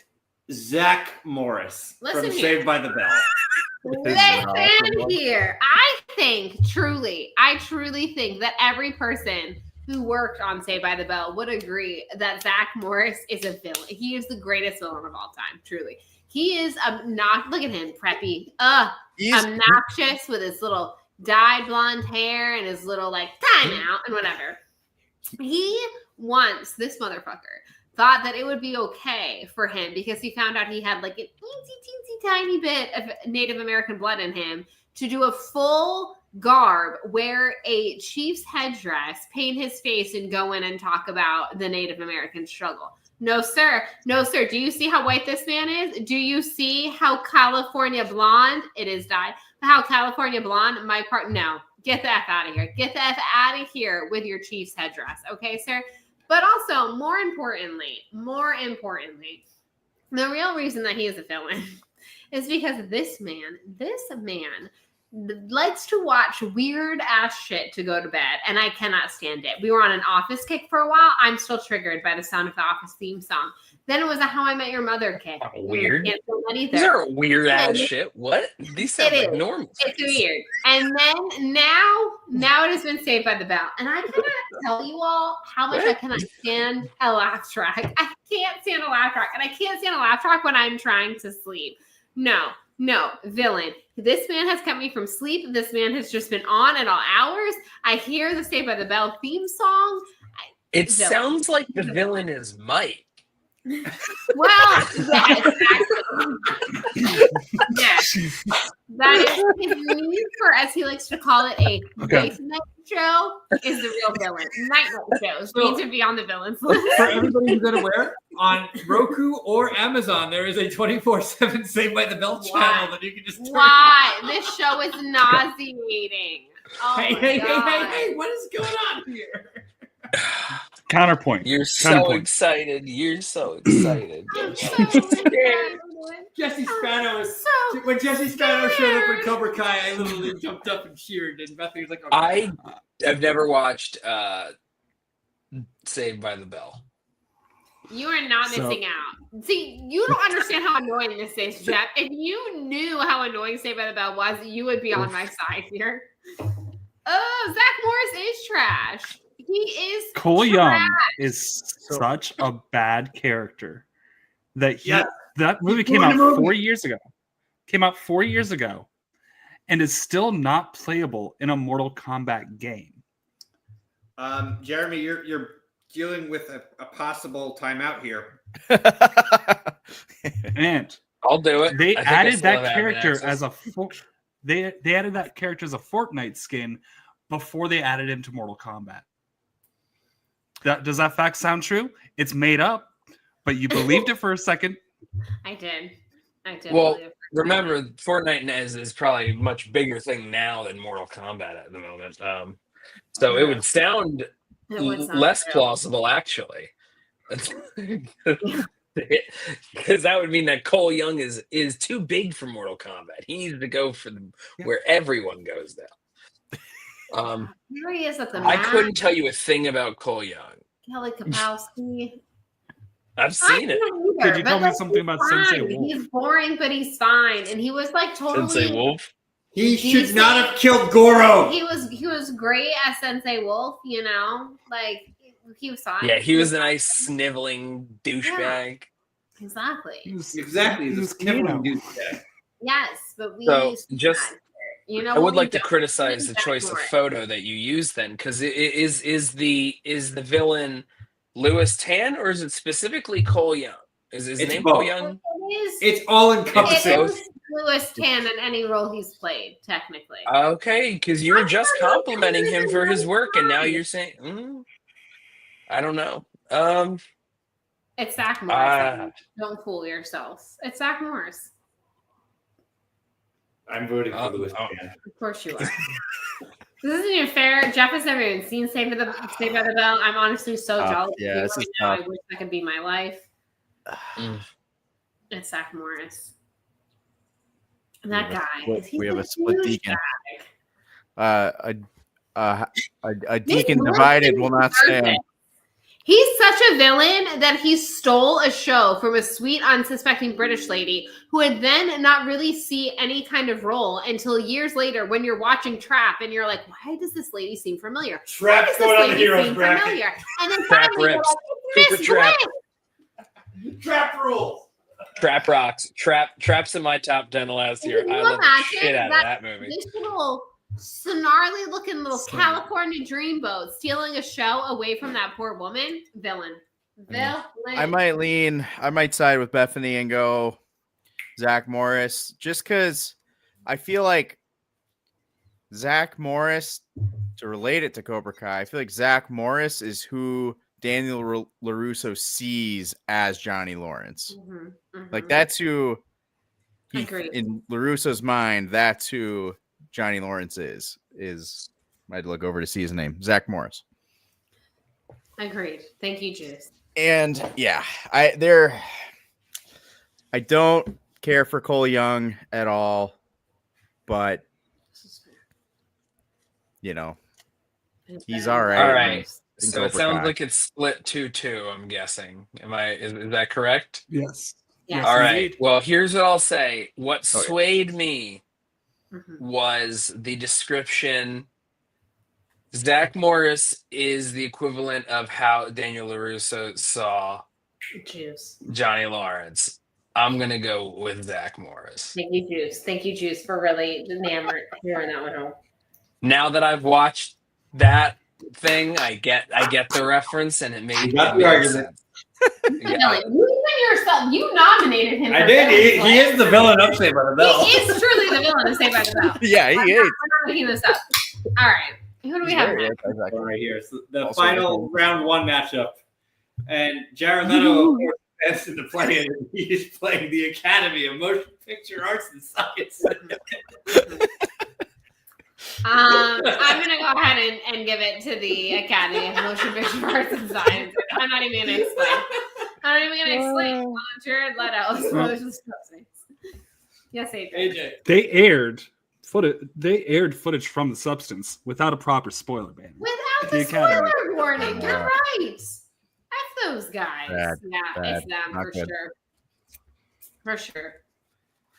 Speaker 1: Zach Morris
Speaker 4: Listen
Speaker 1: from
Speaker 4: here.
Speaker 1: Saved by the Bell.
Speaker 4: Listen here. I truly think that every person who worked on Saved by the Bell would agree that Zach Morris is a villain. He is the greatest villain of all time, truly. He is look at him, preppy. Obnoxious with his little dyed blonde hair and his little like timeout and whatever. He this motherfucker thought that it would be okay for him because he found out he had like an teensy tiny bit of Native American blood in him to do a full garb, wear a chief's headdress, paint his face, and go in and talk about the Native American struggle. No, sir. No, sir. Do you see how white this man is? Do you see how California blonde? It is dyed. How California blonde? My part. No. Get the F out of here. Get the F out of here with your chief's headdress. Okay, sir? But also, more importantly, the real reason that he is a villain is because this man likes to watch weird ass shit to go to bed, and I cannot stand it. We were on an Office kick for a while. I'm still triggered by the sound of the Office theme song. Then it was a How I Met Your Mother kick.
Speaker 6: Weird.
Speaker 4: Can't feel that either.
Speaker 6: These are weird ass shit. What? These sound like normal.
Speaker 4: It's weird. And then now it has been Saved by the Bell. And I cannot tell you all how much I cannot stand a laugh track. I can't stand a laugh track. And I can't stand a laugh track when I'm trying to sleep. No, villain. This man has kept me from sleep. This man has just been on at all hours. I hear the Saved by the Bell theme song.
Speaker 6: It sounds like the villain is Mike.
Speaker 4: Well, yeah, exactly. Yes. That is his need for, as he likes to call it, a late night show is the real villain. Night shows need to be on the villains list.
Speaker 1: For everybody who's unaware, on Roku or Amazon, there is a 24/7 Saved by the Bell channel that you can just turn
Speaker 4: Why?
Speaker 1: on.
Speaker 4: This show is nauseating. Oh
Speaker 1: Hey,
Speaker 4: my God.
Speaker 1: hey, what is going on here?
Speaker 5: Counterpoint.
Speaker 6: You're so
Speaker 5: Counterpoint.
Speaker 6: excited. You're so excited.
Speaker 4: I'm so scared.
Speaker 1: Jesse Spano is
Speaker 4: So
Speaker 1: when Jesse Spano showed up in
Speaker 4: scared.
Speaker 1: Cobra Kai, I literally jumped up and cheered, and Bethany was like,
Speaker 6: I have never watched Saved by the Bell.
Speaker 4: You are not
Speaker 5: So-
Speaker 4: missing out. See, you don't understand how annoying this is, Jeff. If you knew how annoying Saved by the Bell was, you would be on my side here. Oh, Zach Morris is trash. He is
Speaker 5: Cole
Speaker 4: trash.
Speaker 5: Young is such a bad character that
Speaker 1: Yeah.
Speaker 5: that movie came out 4 years ago. Came out 4 years ago, and is still not playable in a Mortal Kombat game.
Speaker 1: Jeremy, you're dealing with a possible timeout here.
Speaker 5: And
Speaker 6: I'll do it.
Speaker 5: they
Speaker 6: I think I
Speaker 5: added
Speaker 6: still
Speaker 5: that
Speaker 6: have
Speaker 5: character
Speaker 6: access.
Speaker 5: as a they added that character as a Fortnite skin before they added him to Mortal Kombat. Does that fact sound true? It's made up, but you believed it for a second.
Speaker 4: I did.
Speaker 6: Well,
Speaker 4: believe it.
Speaker 6: remember, Fortnite is probably a much bigger thing now than Mortal Kombat at the moment. So it would sound
Speaker 4: It would sound
Speaker 6: less
Speaker 4: true.
Speaker 6: plausible, actually. Because that would mean that Cole Young is too big for Mortal Kombat. He needs to go for where everyone goes now.
Speaker 4: Here he is at the
Speaker 6: I
Speaker 4: map.
Speaker 6: couldn't tell you a thing about Cole Young.
Speaker 4: Kelly Kapowski.
Speaker 6: I've seen it.
Speaker 5: Could you tell me something about Sensei
Speaker 4: Wolf?
Speaker 5: Wolf?
Speaker 4: He's boring, but he's fine, and he was like totally.
Speaker 6: Sensei Wolf.
Speaker 1: He
Speaker 4: Decent.
Speaker 1: should not have killed Goro.
Speaker 4: He was great as Sensei Wolf. You know, like he was fine.
Speaker 6: Yeah, he was a nice sniveling douchebag.
Speaker 4: Exactly.
Speaker 1: Exactly.
Speaker 5: He
Speaker 1: He
Speaker 5: was
Speaker 1: was never
Speaker 5: Kano.
Speaker 1: do that.
Speaker 4: Yes, but we
Speaker 6: So,
Speaker 4: used to
Speaker 6: just-
Speaker 4: not care. You know,
Speaker 6: I would
Speaker 4: what
Speaker 6: like
Speaker 4: we
Speaker 6: to
Speaker 4: don't
Speaker 6: criticize the
Speaker 4: do
Speaker 6: choice of
Speaker 4: anymore.
Speaker 6: photo that you used then, because is the villain Louis Tan or is it specifically Cole Young? Is his
Speaker 1: It's
Speaker 6: name
Speaker 1: both.
Speaker 6: Cole Young?
Speaker 4: It is.
Speaker 1: It's all
Speaker 4: It
Speaker 1: encompassing.
Speaker 4: is Louis Tan in any role he's played, technically.
Speaker 6: Okay, because you were
Speaker 4: I'm
Speaker 6: just
Speaker 4: not
Speaker 6: complimenting him for his work, and now
Speaker 4: fine.
Speaker 6: you're saying, I don't know.
Speaker 4: It's Zach Morris.
Speaker 6: Ah.
Speaker 4: Don't fool yourselves. It's Zach Morris.
Speaker 1: I'm voting for Louis
Speaker 6: oh.
Speaker 1: Tan.
Speaker 4: Of course you are. This isn't even fair. Jeff has never even seen Saved by the Bell. I'm honestly so jealous.
Speaker 7: yeah,
Speaker 4: of you
Speaker 7: this
Speaker 4: right
Speaker 7: is
Speaker 4: now.
Speaker 7: tough.
Speaker 4: I wish that could be my life.
Speaker 6: Mm.
Speaker 4: It's Zach Morris. And that
Speaker 7: We have a
Speaker 4: guy.
Speaker 7: split-
Speaker 4: is he
Speaker 7: we have a
Speaker 4: the
Speaker 7: split
Speaker 4: douchebag?
Speaker 7: deacon. A
Speaker 4: This
Speaker 7: deacon
Speaker 4: Morris
Speaker 7: divided
Speaker 4: is
Speaker 7: will not
Speaker 4: perfect.
Speaker 7: stand.
Speaker 4: He's such a villain that he stole a show from a sweet, unsuspecting British lady who would then not really see any kind of role until years later when you're watching Trap and you're like, why does this lady seem familiar? Why
Speaker 1: Trap's
Speaker 4: does this
Speaker 1: going on the
Speaker 4: lady
Speaker 1: heroes
Speaker 4: seem
Speaker 1: bracket.
Speaker 4: familiar? And then
Speaker 6: Trap
Speaker 4: finally, you're
Speaker 6: rips.
Speaker 4: like,
Speaker 6: Super
Speaker 4: Miss
Speaker 6: Trap.
Speaker 4: Gwen.
Speaker 1: Trap rules.
Speaker 6: Trap rocks. Trap's in my top 10 last year.
Speaker 4: Can you
Speaker 6: I love the
Speaker 4: imagine
Speaker 6: shit out of that movie.
Speaker 4: This little snarly looking little
Speaker 5: So-
Speaker 4: California dreamboat stealing a show away from that poor woman. Villain.
Speaker 7: I might side with Bethany and go Zach Morris, just because I feel like Zach Morris, to relate it to Cobra Kai, I feel like Zach Morris is who Daniel LaRusso sees as Johnny Lawrence. Like that's who
Speaker 4: Agreed.
Speaker 7: in LaRusso's mind, that's who Johnny Lawrence is. I had to look over to see his name, Zach Morris.
Speaker 4: Agreed. Thank you, Juice.
Speaker 7: And yeah, I don't care for Cole Young at all, but you know, he's all right.
Speaker 6: All right.
Speaker 7: in
Speaker 6: So it
Speaker 7: Cobra
Speaker 6: sounds
Speaker 7: Kai.
Speaker 6: like it's split 2-2, I'm guessing. Is that correct?
Speaker 5: Yes.
Speaker 4: Yes.
Speaker 6: All right.
Speaker 5: indeed.
Speaker 6: Well, here's what I'll say. What
Speaker 7: Oh, yeah.
Speaker 6: swayed me
Speaker 4: Mhm.
Speaker 6: was the description. Zach Morris is the equivalent of how Daniel LaRusso saw
Speaker 4: Juice.
Speaker 6: Johnny Lawrence. I'm going to go with Zach Morris.
Speaker 4: Thank you, Juice. Thank you, Juice, for really hammering that one home.
Speaker 6: Now that I've watched that thing, I get the reference, and it made,
Speaker 1: got
Speaker 6: it
Speaker 1: the
Speaker 6: made
Speaker 1: argument.
Speaker 6: sense. Yeah.
Speaker 4: Villain. You even yourself, you nominated him.
Speaker 1: I
Speaker 4: for
Speaker 1: did.
Speaker 4: villain.
Speaker 1: He is the villain of Saved by the Bell.
Speaker 4: He is truly the villain of Saved by the Bell.
Speaker 7: Yeah, he
Speaker 4: We're
Speaker 7: is.
Speaker 4: not making this up. All right. Who do we have next?
Speaker 1: Right here. So the
Speaker 7: Also,
Speaker 1: final round one matchup. And Jared Leto, of course, advanced into playing. He's playing the Academy of Motion Picture Arts and Science.
Speaker 4: I'm gonna go ahead and give it to the Academy of Motion Picture Arts and Science. I'm not even gonna explain. I'm not even gonna explain. Well, Jared Leto is motion pictures. Yes, Adrian.
Speaker 1: AJ.
Speaker 5: They aired footage from The Substance without a proper spoiler ban.
Speaker 4: Without
Speaker 5: The
Speaker 4: the
Speaker 5: Academy.
Speaker 4: spoiler warning, you're right. F those guys.
Speaker 7: Bad,
Speaker 4: yeah,
Speaker 7: bad,
Speaker 4: it's them
Speaker 7: not
Speaker 4: for
Speaker 7: good.
Speaker 4: sure. For sure.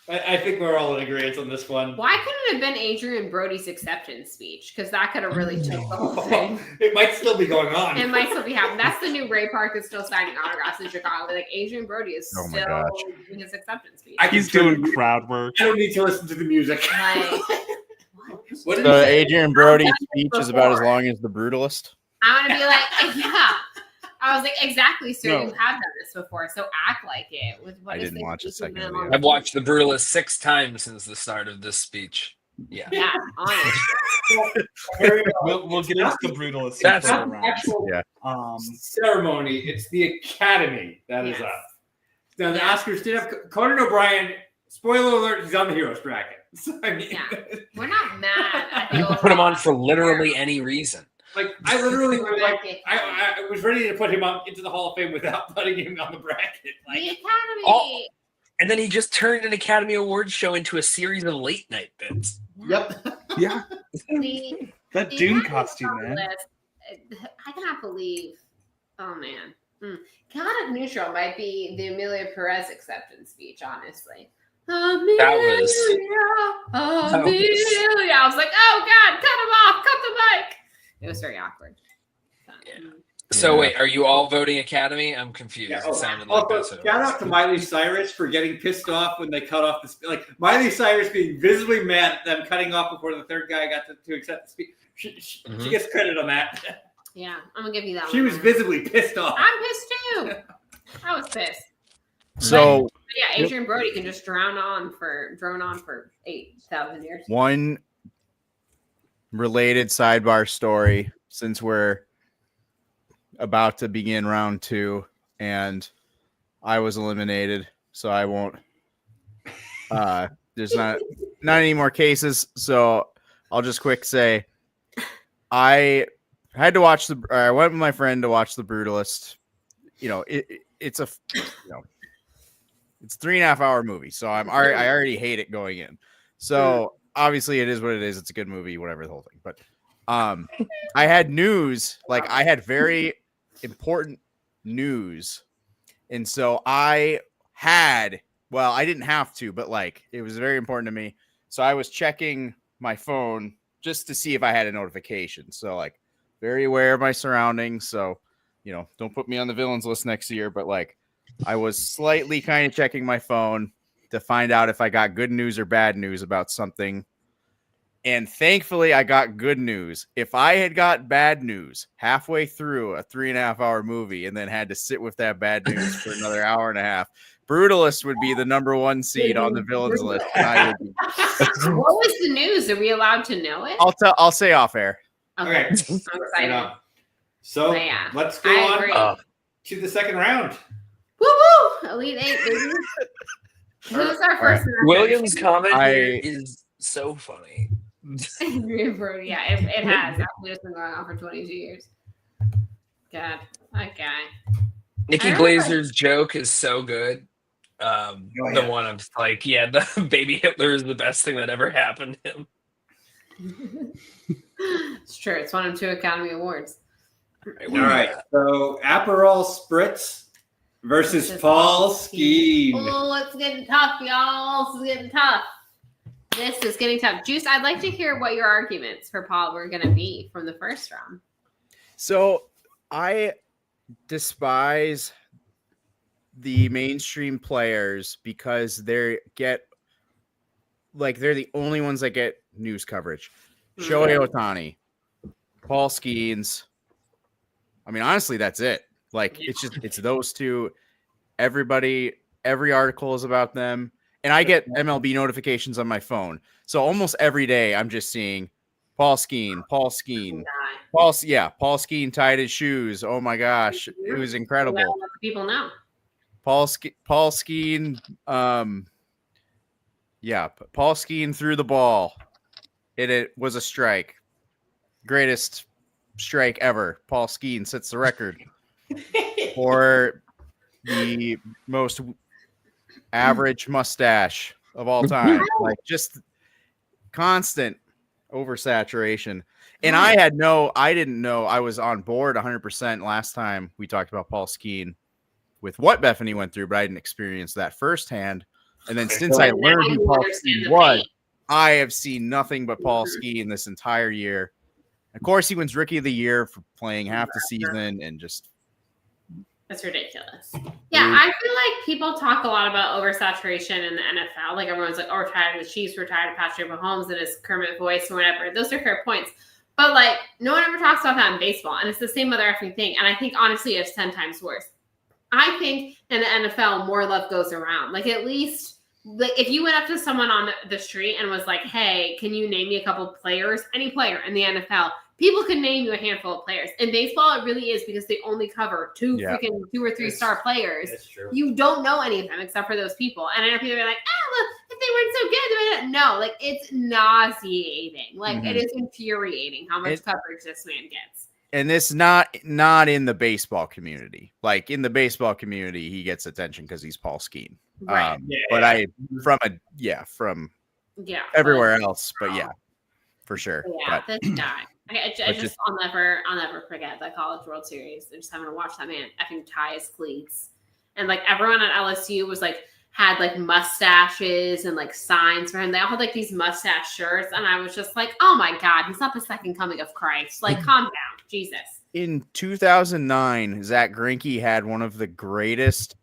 Speaker 1: I think we're all in agreement on this one.
Speaker 4: Why couldn't it have been Adrian Brody's acceptance speech? Because that could have really took the whole thing.
Speaker 1: It might still be going on.
Speaker 4: It might still be happening. That's the new Ray Park that's still signing autographs in Chicago. Like Adrian Brody is
Speaker 7: Oh my
Speaker 4: still
Speaker 7: gosh.
Speaker 4: doing his acceptance speech.
Speaker 5: He's doing crowd work.
Speaker 1: I don't need to listen to the music.
Speaker 4: Like,
Speaker 1: What did
Speaker 7: So
Speaker 1: he say?
Speaker 7: Adrian Brody's speech is about as
Speaker 4: before.
Speaker 7: long as The Brutalist.
Speaker 4: I want to be like, yeah. I was like, exactly, sir.
Speaker 5: No.
Speaker 4: You have done this before, so act like it. With what
Speaker 7: I
Speaker 4: is
Speaker 7: didn't
Speaker 4: this
Speaker 7: watch a
Speaker 4: speech
Speaker 7: second of
Speaker 4: minimum?
Speaker 7: it.
Speaker 6: I've watched The Brutalist 6 times since the start of this speech. Yeah.
Speaker 4: Yeah, honest.
Speaker 5: We'll get into the brutalist.
Speaker 6: That's-
Speaker 5: further rounds.
Speaker 1: Actual
Speaker 5: Um,
Speaker 1: ceremony. It's the Academy that is
Speaker 4: Yes.
Speaker 1: up. Now the
Speaker 4: Yeah.
Speaker 1: Oscars did have Conan O'Brien. Spoiler alert: he's on the heroes bracket. So, I mean,
Speaker 4: Yeah. We're not mad at the
Speaker 6: You can put him on
Speaker 4: overall-
Speaker 6: for literally any reason.
Speaker 1: like I literally was like,
Speaker 4: Bracket.
Speaker 1: I was ready to put him up into the Hall of Fame without putting him on the bracket.
Speaker 4: The
Speaker 1: Like,
Speaker 4: Academy.
Speaker 6: Oh. And then he just turned an Academy Awards show into a series of late night bits.
Speaker 1: yep.
Speaker 5: yeah,
Speaker 4: The-
Speaker 5: that
Speaker 4: the
Speaker 5: Dune
Speaker 4: Academy
Speaker 5: costume, man.
Speaker 4: list, I cannot believe. Oh man. Chaotic Neutral might be the Amelia Perez acceptance speech, honestly. Amelia,
Speaker 6: was-
Speaker 4: Amelia. I was like, oh God, cut him off, cut the mic. It was very awkward.
Speaker 6: Yeah. So wait, are you all voting Academy? I'm confused.
Speaker 1: Yeah,
Speaker 6: It sounded like
Speaker 1: also,
Speaker 6: that's what it
Speaker 1: shout
Speaker 6: was.
Speaker 1: out to Miley Cyrus for getting pissed off when they cut off the like Miley Cyrus being visibly mad at them cutting off before the third guy got to accept the speech. She
Speaker 6: Mhm.
Speaker 1: gets credit on that.
Speaker 4: Yeah, I'm gonna give you that
Speaker 1: She
Speaker 4: one.
Speaker 1: was visibly pissed off.
Speaker 4: I'm pissed too. I was pissed.
Speaker 7: So
Speaker 4: But yeah, Adrian Brody can just drone on for 8,000 years.
Speaker 7: one related sidebar story, since we're about to begin round 2 and I was eliminated, so I won't there's not any more cases, so I'll just quick say I had to watch I went with my friend to watch The Brutalist. You know, it's a it's a 3.5 hour movie, so I already hate it going in. So obviously it is what it is. It's a good movie, whatever the whole thing. But I had news, like I had very important news, and so I didn't have to, but like it was very important to me. So I was checking my phone just to see if I had a notification. So like very aware of my surroundings. So don't put me on the villains list next year, but like I was slightly kind of checking my phone to find out if I got good news or bad news about something. And thankfully, I got good news. If I had got bad news halfway through a 3.5 hour movie and then had to sit with that bad news for another hour and a half, Brutalist would be the number 1 seed on the villains list. And I would be.
Speaker 4: What was the news? Are we allowed to know it?
Speaker 7: I'll say off air.
Speaker 1: Okay.
Speaker 4: I'm excited.
Speaker 1: So
Speaker 4: But yeah,
Speaker 1: let's go
Speaker 4: I
Speaker 1: on
Speaker 4: agree.
Speaker 1: to the second round.
Speaker 4: Woo woo! Elite 8, baby. Who's our first?
Speaker 6: Williams' comment
Speaker 7: I-
Speaker 6: here is so funny.
Speaker 4: Adrian Brody. Yeah, it has. Actually, it's been going on for 22 years. God, that guy.
Speaker 6: Nikki
Speaker 4: I remember-
Speaker 6: Glazer's joke is so good.
Speaker 1: yeah.
Speaker 6: The one of like, yeah, the baby Hitler is the best thing that ever happened to him.
Speaker 4: It's true. It's won 2 Academy Awards.
Speaker 1: All right. So Aperol Spritz versus
Speaker 4: Versus
Speaker 1: Paul
Speaker 4: Paul
Speaker 1: Skeen.
Speaker 4: Oh, it's getting tough, y'all. This is getting tough. This is getting tough. Juice, I'd like to hear what your arguments for Paul were going to be from the first round.
Speaker 7: So I despise the mainstream players because they're the only ones that get news coverage. Shohei Ohtani, Paul Skeens. I mean, honestly, that's it. Like, it's those two. Every article is about them. And I get MLB notifications on my phone. So almost every day I'm just seeing Paul Skeen. Paul Skeen tied his shoes. Oh my gosh. It was incredible.
Speaker 4: Well, let the people know.
Speaker 7: Paul Skeen, Paul Skeen threw the ball. It was a strike. Greatest strike ever. Paul Skeen sets the record for the most average mustache of all time. Like, just constant oversaturation. And I didn't know. I was on board 100% last time we talked about Paul Skeen with what Bethany went through, but I didn't experience that firsthand. And then since I
Speaker 4: Now
Speaker 7: learned
Speaker 4: you
Speaker 7: who Paul
Speaker 4: understand
Speaker 7: Skeens
Speaker 4: the
Speaker 7: was,
Speaker 4: pain.
Speaker 7: I have seen nothing but Paul Skeen this entire year. Of course, he wins Rookie of the Year for playing half the season and just
Speaker 4: It's ridiculous. Yeah, I feel like people talk a lot about oversaturation in the NFL. Like everyone's like, "Oh, we're tired of the Chiefs, we're tired of Patrick Mahomes and his Kermit voice or whatever." Those are fair points. But like, no one ever talks about that in baseball, and it's the same other effing thing. And I think honestly, it's 10 times worse. I think in the NFL, more love goes around. Like at least, like if you went up to someone on the street and was like, "Hey, can you name me a couple players? Any player in the NFL?" People can name you a handful of players. In baseball, it really is because they only cover two or three star players.
Speaker 1: That's true.
Speaker 4: You don't know any of them except for those people. And I know people are like, well, if they weren't so good, no, like it's nauseating. Like it is infuriating how much coverage this man gets.
Speaker 7: and this not in the baseball community. Like in the baseball community, he gets attention because he's Paul Skeen.
Speaker 4: Right.
Speaker 7: But from everywhere else. But yeah, for sure.
Speaker 4: Yeah,
Speaker 7: But
Speaker 4: this guy. I'll never forget the College World Series. I just having to watch that man effing tie his cleats, and like everyone at LSU was like had like mustaches and like signs for him. They all had like these mustache shirts, and I was just like, oh my god, he's not the second coming of Christ. Like, calm down, Jesus.
Speaker 7: in 2009, Zach Greinke had one of the greatest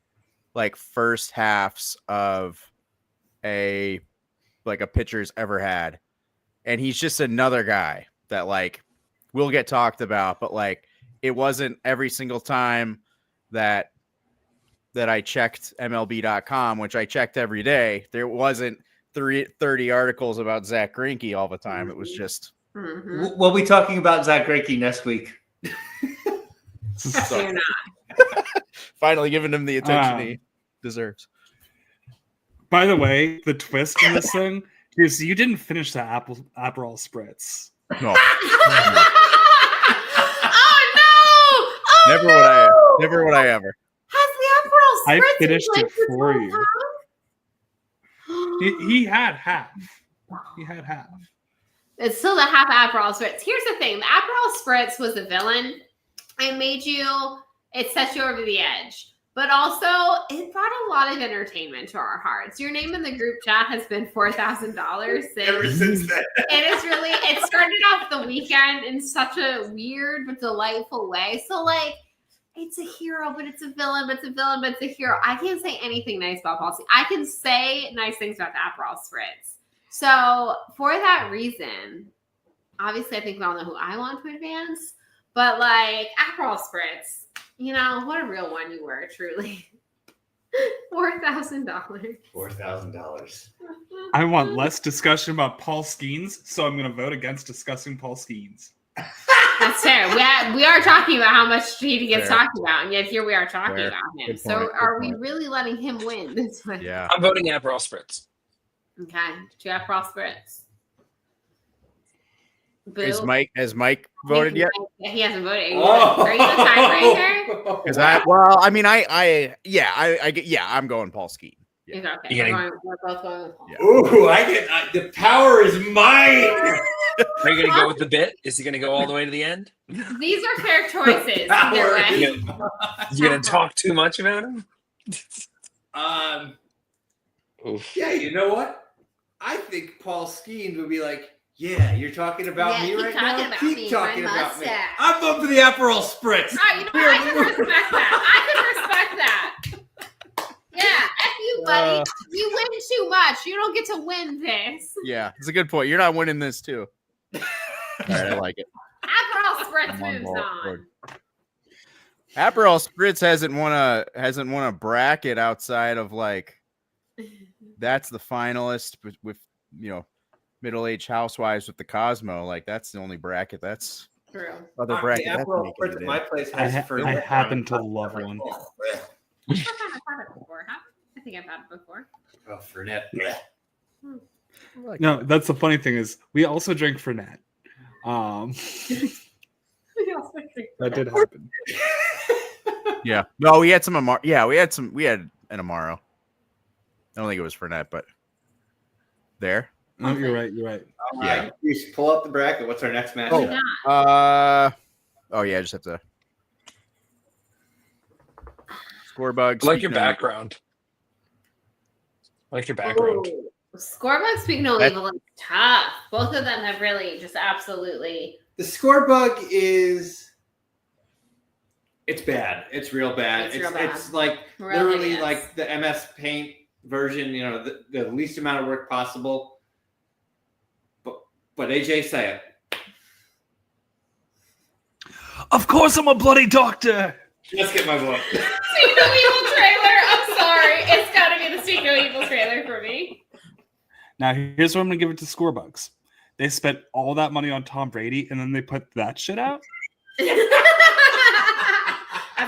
Speaker 7: like first halves of a pitcher's ever had, and he's just another guy that like will get talked about, but like it wasn't every single time that I checked MLB.com, which I checked every day. There wasn't 30 articles about Zach Greinke all the time. It was just
Speaker 1: We'll be talking about Zach Greinke next week.
Speaker 4: You're not.
Speaker 7: finally giving him the attention he deserves.
Speaker 5: By the way, the twist in this thing is you didn't finish the Aperol Spritz.
Speaker 7: No,
Speaker 4: Oh no!
Speaker 7: never would I ever.
Speaker 4: Has the Aperol
Speaker 5: I
Speaker 4: Spritz
Speaker 5: finished
Speaker 4: been
Speaker 5: it
Speaker 4: this
Speaker 5: for
Speaker 4: whole
Speaker 5: you.
Speaker 4: time?
Speaker 5: He had half. He had half.
Speaker 4: It's still the half Aperol Spritz. Here's the thing: the Aperol Spritz was a villain. It set you over the edge. But also, it brought a lot of entertainment to our hearts. Your name in the group chat has been $4,000
Speaker 1: Ever since then.
Speaker 4: It started off the weekend in such a weird but delightful way. So, like, it's a hero, but it's a villain, but it's a villain, but it's a hero. I can't say anything nice about Paul Skeens. I can say nice things about the Aperol Spritz. So, for that reason, obviously, I think we all know who I want to advance. But, like, Aperol Spritz. You know, what a real one you were, truly. $4,000.
Speaker 1: $4,000.
Speaker 5: I want less discussion about Paul Skeens, so I'm going to vote against discussing Paul Skeens.
Speaker 4: That's fair. We are talking about how much he gets
Speaker 7: Fair.
Speaker 4: talked about, and yet here we are talking
Speaker 7: Fair.
Speaker 4: about him.
Speaker 7: Good
Speaker 4: So
Speaker 7: point,
Speaker 4: are
Speaker 7: good
Speaker 4: we
Speaker 7: point.
Speaker 4: really letting him win this way?
Speaker 7: Yeah.
Speaker 6: I'm voting Aperol Spritz.
Speaker 4: Okay. 2 Aperol Spritz. Boo.
Speaker 7: Has Mike voted yet?
Speaker 4: He hasn't voted.
Speaker 1: Oh.
Speaker 4: Are you the tiebreaker?
Speaker 7: Because I'm going Paul Skeen. Yeah.
Speaker 4: Okay.
Speaker 6: You getting-
Speaker 4: We're both going with Paul.
Speaker 7: Yeah.
Speaker 1: Ooh, the power is mine.
Speaker 6: Are you going to go with the bit? Is he going to go all the way to the end?
Speaker 4: These are fair choices. Either way.
Speaker 6: You going to talk too much about him? Oof.
Speaker 1: Yeah, you know what? I think Paul Skeens would be like, yeah, you're talking about
Speaker 4: Yeah,
Speaker 1: me
Speaker 4: keep
Speaker 1: right
Speaker 4: talking
Speaker 1: now?
Speaker 4: about
Speaker 1: Keep
Speaker 4: me,
Speaker 1: talking
Speaker 4: my
Speaker 1: about me.
Speaker 4: mustache.
Speaker 1: I'm voting for the Aperol Spritz.
Speaker 4: All right, you know what? I can respect that. Yeah, F you, buddy. You win too much. You don't get to win this.
Speaker 7: Yeah, it's a good point. You're not winning this too. All right, I like it.
Speaker 4: Aperol Spritz
Speaker 7: I'm on
Speaker 4: moves
Speaker 7: board.
Speaker 4: on.
Speaker 7: Aperol Spritz hasn't won a bracket outside of like that's the finalist with middle-aged housewives with the Cosmo. Like that's the only bracket that's
Speaker 4: True.
Speaker 7: other
Speaker 1: The
Speaker 7: bracket. that's
Speaker 1: Aperol
Speaker 7: making
Speaker 1: Spritz
Speaker 7: it
Speaker 1: at
Speaker 7: in.
Speaker 1: my place
Speaker 5: I
Speaker 1: has
Speaker 5: I happen to love one.
Speaker 4: I've had it before. I think I've had it before.
Speaker 1: Oh, Fernet.
Speaker 5: No, that's the funny thing is we also drink Fernet. That did happen.
Speaker 7: Yeah. No, we had some Amaro. Yeah, we had an Amaro. I don't think it was Fernet, but there.
Speaker 5: No, you're right. You're right.
Speaker 7: Yeah.
Speaker 1: You should pull up the bracket. What's our next match?
Speaker 7: Oh.
Speaker 4: Why not?
Speaker 7: Yeah, I just have to score bugs.
Speaker 6: I like your background. like your background.
Speaker 4: Ooh, Scorebug Speak No
Speaker 7: That-
Speaker 4: Evil is tough. Both of them have really just absolutely.
Speaker 1: The score bug is. It's bad. It's real bad.
Speaker 4: It's real bad.
Speaker 1: It's like
Speaker 4: Really
Speaker 1: literally
Speaker 4: is.
Speaker 1: like the MS Paint version. You know, the least amount of work possible. But AJ, say it.
Speaker 5: Of course, I'm a bloody doctor.
Speaker 1: Let's get my vote.
Speaker 4: Speak No Evil trailer. I'm sorry. It's got to be the Speak No Evil trailer for me.
Speaker 5: Now, here's what I'm gonna give it to Scorebugs. They spent all that money on Tom Brady, and then they put that shit out.
Speaker 4: That's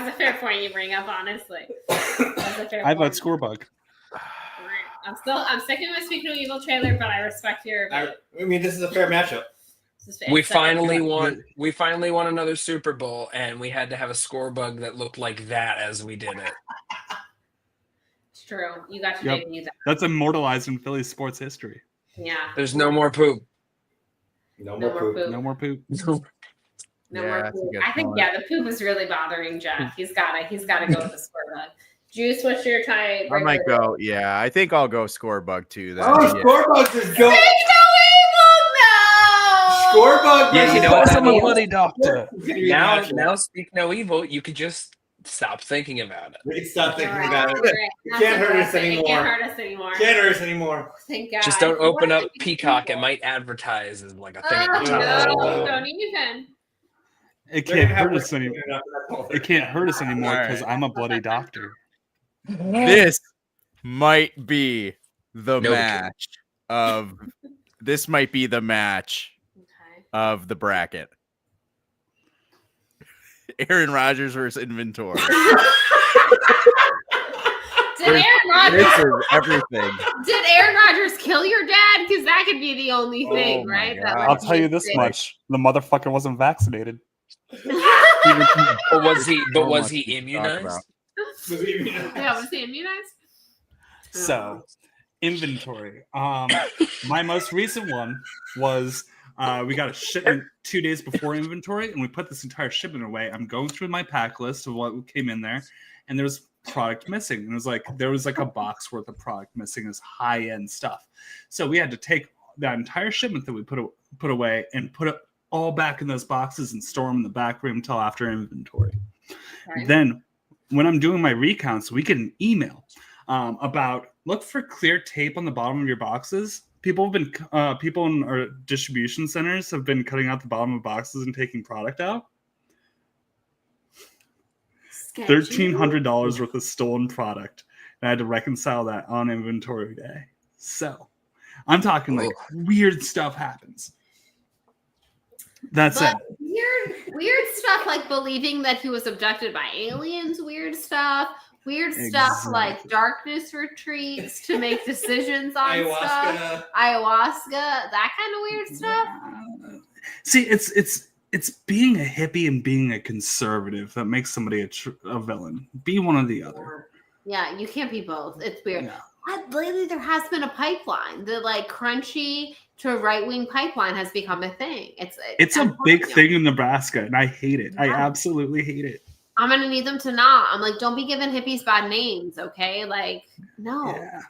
Speaker 4: a fair point you bring up, honestly. That's a fair
Speaker 5: I
Speaker 4: point.
Speaker 5: vote Scorebug.
Speaker 4: I'm sticking with Speak No Evil trailer, but I respect your vote.
Speaker 1: I mean, this is a fair matchup.
Speaker 4: This is fair.
Speaker 6: We
Speaker 4: So-
Speaker 6: finally won another Super Bowl, and we had to have a score bug that looked like that as we did it.
Speaker 4: It's true. You got to
Speaker 5: Yep.
Speaker 4: debut that.
Speaker 5: That's immortalized in Philly sports history.
Speaker 4: Yeah.
Speaker 6: There's no more poop.
Speaker 1: No
Speaker 4: No
Speaker 1: more
Speaker 4: more
Speaker 1: poop.
Speaker 4: poop.
Speaker 5: No more poop.
Speaker 4: No
Speaker 7: Yeah,
Speaker 4: more
Speaker 7: that's a
Speaker 4: poop.
Speaker 7: good
Speaker 4: I think
Speaker 7: point.
Speaker 4: the poop is really bothering Jeff. He's gotta go with the score bug. Juice, what's your tie?
Speaker 7: I might go. Yeah, I think I'll go score bug too. Then.
Speaker 1: Oh,
Speaker 7: Yeah.
Speaker 1: score bugs is going.
Speaker 4: Speak No Evil, no!
Speaker 1: Score bug.
Speaker 6: Yeah, you know
Speaker 5: Of
Speaker 6: what
Speaker 5: course,
Speaker 6: that
Speaker 5: I'm a
Speaker 6: means?
Speaker 5: bloody doctor.
Speaker 6: Now speak no evil. You could just stop thinking about it.
Speaker 1: We can stop thinking
Speaker 4: All right,
Speaker 1: about it.
Speaker 4: great.
Speaker 1: It
Speaker 4: That's
Speaker 1: can't hurt us
Speaker 4: impressive. It
Speaker 1: anymore.
Speaker 4: can't hurt us anymore.
Speaker 1: Can't hurt us anymore.
Speaker 4: Thank God.
Speaker 6: Just don't open
Speaker 4: What
Speaker 6: up
Speaker 4: are
Speaker 6: Peacock. It
Speaker 4: people?
Speaker 6: might advertise as like a thing at
Speaker 4: Oh,
Speaker 6: the top.
Speaker 4: no, don't even.
Speaker 5: It
Speaker 1: They're
Speaker 5: can't
Speaker 1: gonna have
Speaker 5: hurt us
Speaker 1: work
Speaker 5: anymore.
Speaker 1: enough for that.
Speaker 5: It can't hurt us anymore
Speaker 7: All right.
Speaker 5: because I'm a bloody doctor.
Speaker 7: This might be the
Speaker 6: No
Speaker 7: match of. This might be the match
Speaker 4: Okay.
Speaker 7: of the bracket. Aaron Rodgers versus Inventory.
Speaker 4: Did Aaron
Speaker 7: This
Speaker 4: Rodgers?
Speaker 7: is everything.
Speaker 4: Did Aaron Rodgers kill your dad? Because that could be the only
Speaker 7: Oh
Speaker 4: thing,
Speaker 7: my
Speaker 4: right?
Speaker 7: God.
Speaker 5: I'll tell you this much: the motherfucker wasn't vaccinated.
Speaker 6: But was he? But
Speaker 7: So
Speaker 6: was
Speaker 7: much
Speaker 6: he
Speaker 7: to talk
Speaker 6: immunized?
Speaker 7: about.
Speaker 4: Yeah, was he immunized?
Speaker 5: So, inventory. My most recent one was we got a shipment 2 days before inventory, and we put this entire shipment away. I'm going through my pack list of what came in there, and there was product missing. And it was like there was like a box worth of product missing. Is high end stuff. So we had to take that entire shipment that we put away and put it all back in those boxes and store them in the back room until after inventory.
Speaker 4: Okay.
Speaker 5: Then, when I'm doing my recounts, we get an email about look for clear tape on the bottom of your boxes. People in our distribution centers have been cutting out the bottom of boxes and taking product out.
Speaker 4: Sketchy.
Speaker 5: $1,300 worth of stolen product, and I had to reconcile that on inventory day. So, I'm talking like weird stuff happens. That's
Speaker 4: But
Speaker 5: it.
Speaker 4: weird stuff like believing that he was abducted by aliens, weird stuff stuff like
Speaker 5: Exactly.
Speaker 4: darkness retreats to make decisions on stuff, ayahuasca, that kind of weird stuff.
Speaker 5: See, it's being a hippie and being a conservative that makes somebody a villain. Be one or the other.
Speaker 4: Yeah, you can't be both. It's weird.
Speaker 5: Yeah.
Speaker 4: Lately, there has been a pipeline. The like crunchy to right wing pipeline has become a thing.
Speaker 5: It's a
Speaker 4: I'm
Speaker 5: big
Speaker 4: telling you.
Speaker 5: thing in Nebraska, and I hate it. I
Speaker 4: Yeah.
Speaker 5: absolutely hate it.
Speaker 4: I'm gonna need them to not. I'm like, don't be giving hippies bad names, okay? Like, no.
Speaker 5: Yeah.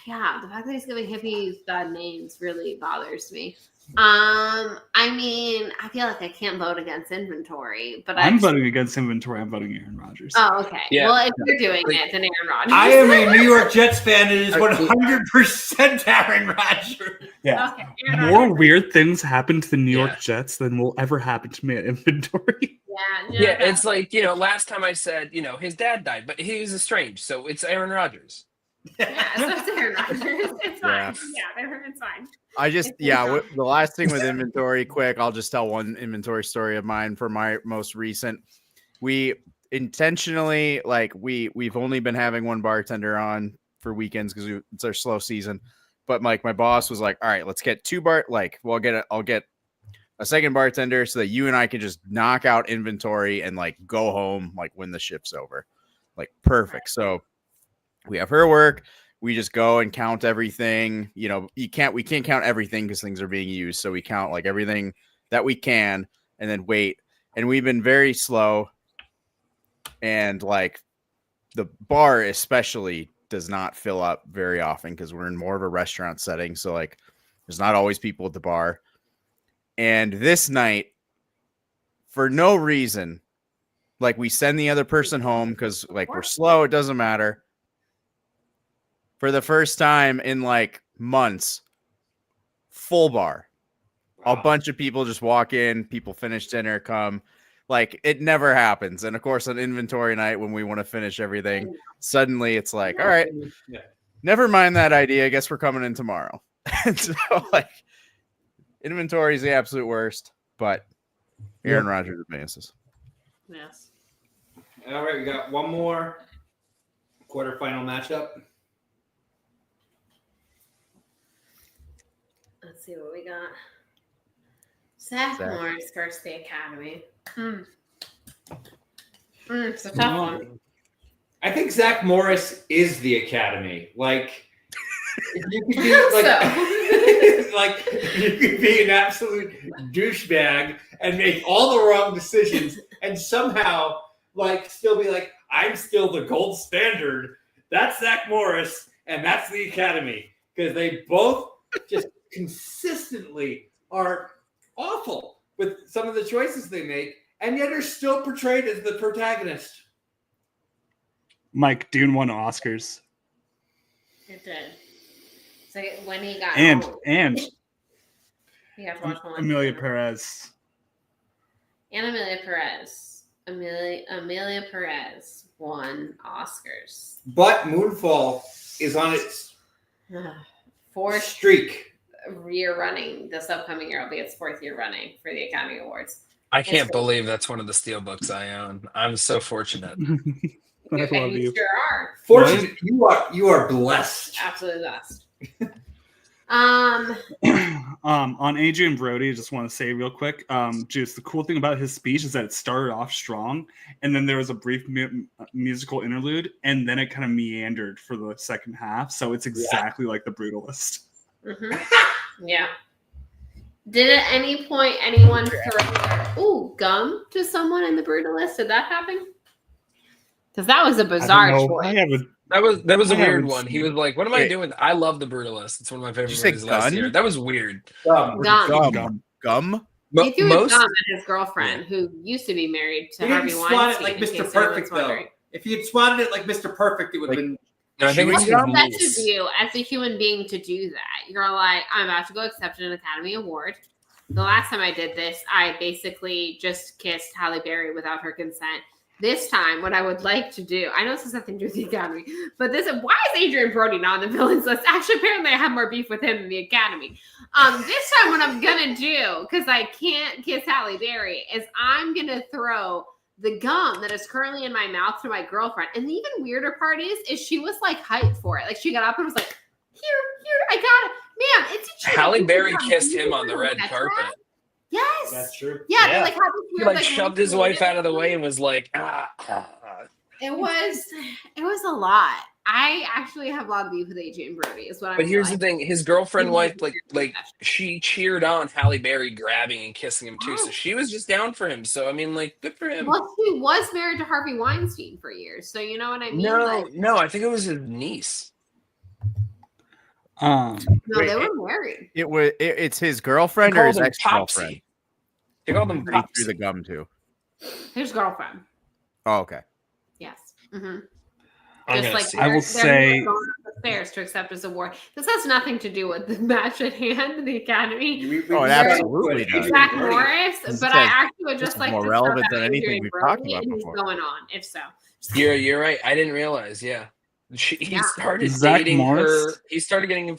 Speaker 4: Yeah, the fact that he's giving hippies bad names really bothers me. I mean, I feel like I can't vote against inventory, but
Speaker 5: I'm voting against inventory. I'm voting Aaron Rodgers.
Speaker 4: Oh, okay.
Speaker 6: Yeah.
Speaker 4: Well, if you're doing it, then Aaron Rodgers.
Speaker 1: I am a New York Jets fan. It is 100% Aaron Rodgers.
Speaker 5: Yeah.
Speaker 4: Okay. Aaron
Speaker 5: More
Speaker 4: Rodgers.
Speaker 5: weird things happen to the New York
Speaker 6: Yeah.
Speaker 5: Jets than will ever happen to me at inventory.
Speaker 4: Yeah.
Speaker 6: Yeah, it's like, last time I said, his dad died, but he was estranged, so it's Aaron Rodgers.
Speaker 4: Yeah, so it's Aaron Rodgers. It's fine.
Speaker 7: Yeah.
Speaker 4: Yeah, it's fine.
Speaker 7: I just
Speaker 4: It's
Speaker 7: yeah.
Speaker 4: not.
Speaker 7: The last thing with inventory, quick. I'll just tell one inventory story of mine for my most recent. We intentionally we've only been having one bartender on for weekends because it's our slow season. But my boss was like, all right, let's get I'll get a second bartender so that you and I can just knock out inventory and go home when the shift's over. Perfect. So we have her work. We just go and count everything. We can't count everything because things are being used. So we count everything that we can and then wait. And we've been very slow. And the bar especially does not fill up very often because we're in more of a restaurant setting. So like there's not always people at the bar. And this night, for no reason, like we send the other person home because like we're slow, it doesn't matter. For the first time in like months, full bar. A bunch of people just walk in, people finish dinner, come. Like it never happens. And of course, on inventory night, when we want to finish everything, suddenly it's like, all right, never mind that idea. I guess we're coming in tomorrow. And so like inventory is the absolute worst, but Aaron Rodgers advances.
Speaker 4: Yes.
Speaker 1: All right, we got one more quarterfinal matchup.
Speaker 4: Let's see what we got. Zach Morris versus the Academy. It's a tough one.
Speaker 1: I think Zach Morris is the Academy. Like, if you could be like, you could be an absolute douchebag and make all the wrong decisions, and somehow like still be like, I'm still the gold standard. That's Zach Morris, and that's the Academy, because they both just consistently are awful with some of the choices they make, and yet are still portrayed as the protagonist.
Speaker 5: Mike, Dune won Oscars.
Speaker 4: It did. So when he got
Speaker 5: And
Speaker 4: home, you have to watch one.
Speaker 5: Amelia Perez.
Speaker 4: And Amelia Perez. Amelia Perez won Oscars.
Speaker 1: But Moonfall is on its
Speaker 4: Fourth
Speaker 1: streak.
Speaker 4: year running. This upcoming year will be its 4th year running for the Academy Awards.
Speaker 6: I can't believe that's one of the steelbooks I own. I'm so fortunate.
Speaker 5: I love
Speaker 4: And
Speaker 5: you.
Speaker 4: you sure are.
Speaker 1: Fortunately, you are blessed.
Speaker 4: Absolutely blessed.
Speaker 5: On Adrian Brody, I just want to say real quick, just the cool thing about his speech is that it started off strong, and then there was a brief musical interlude, and then it kind of meandered for the second half. So it's exactly like The Brutalist.
Speaker 4: Mm-hmm. Yeah. Did at any point anyone throw gum to someone in The Brutalist? Did that happen? Because that was a bizarre choice.
Speaker 6: That was a weird one. He was like, "What am I doing?" I love The Brutalist. It's one of my favorite movies last year. That was weird.
Speaker 4: Gum.
Speaker 7: Gum.
Speaker 4: He threw his gum at his girlfriend, who used to be married to Harvey Weinstein.
Speaker 1: Like Mr. Perfect, though. If he had swatted it like Mr. Perfect, it would have been.
Speaker 6: No, I think
Speaker 4: What's expected of you as a human being to do that? You're like, I'm about to go accept an Academy Award. The last time I did this, I basically just kissed Halle Berry without her consent. This time, what I would like to do, I know this has nothing to do with the Academy, but why is Adrian Brody not on the villains list? Actually, apparently I have more beef with him than the Academy. This time what I'm going to do, because I can't kiss Halle Berry, is I'm going to throw the gum that is currently in my mouth to my girlfriend. And the even weirder part is she was like hyped for it. Like she got up and was like, here, I got it. Man, it's a
Speaker 6: Halle Berry kissed him on the red carpet.
Speaker 4: Right? Yes.
Speaker 1: That's true.
Speaker 4: Yeah. Like,
Speaker 6: he like shoved his wife out of the way and was like,
Speaker 4: It was a lot. I actually have a lot of beef with Adrian Brody. Is what I'm.
Speaker 6: But here's the thing: his girlfriend wife, like she cheered on Halle Berry grabbing and kissing him too, so she was just down for him. So I mean, like, good for him.
Speaker 4: Well, he was married to Harvey Weinstein for years, so you know what I mean.
Speaker 6: No, I think it was his niece.
Speaker 4: No, they were married.
Speaker 7: It's his girlfriend or his ex-girlfriend.
Speaker 6: They called him Popsy.
Speaker 7: Through the gum too.
Speaker 4: His girlfriend.
Speaker 7: Oh, okay.
Speaker 4: Yes. Mm-hmm.
Speaker 6: Just
Speaker 4: like
Speaker 5: I will say,
Speaker 4: going up the stairs to accept his award. This has nothing to do with the match at hand, the Academy.
Speaker 7: Oh, it absolutely does.
Speaker 4: Zach Morris, but I actually would just like
Speaker 7: more
Speaker 4: to
Speaker 7: relevant
Speaker 4: talk
Speaker 7: than
Speaker 4: about
Speaker 7: anything
Speaker 4: Adrian
Speaker 7: we've
Speaker 4: Brody
Speaker 7: talked about
Speaker 4: and
Speaker 7: before.
Speaker 4: Who's going on? If so,
Speaker 6: You're right. I didn't realize. Yeah, he started
Speaker 5: Zach
Speaker 6: dating
Speaker 5: Morris?
Speaker 6: her. He started getting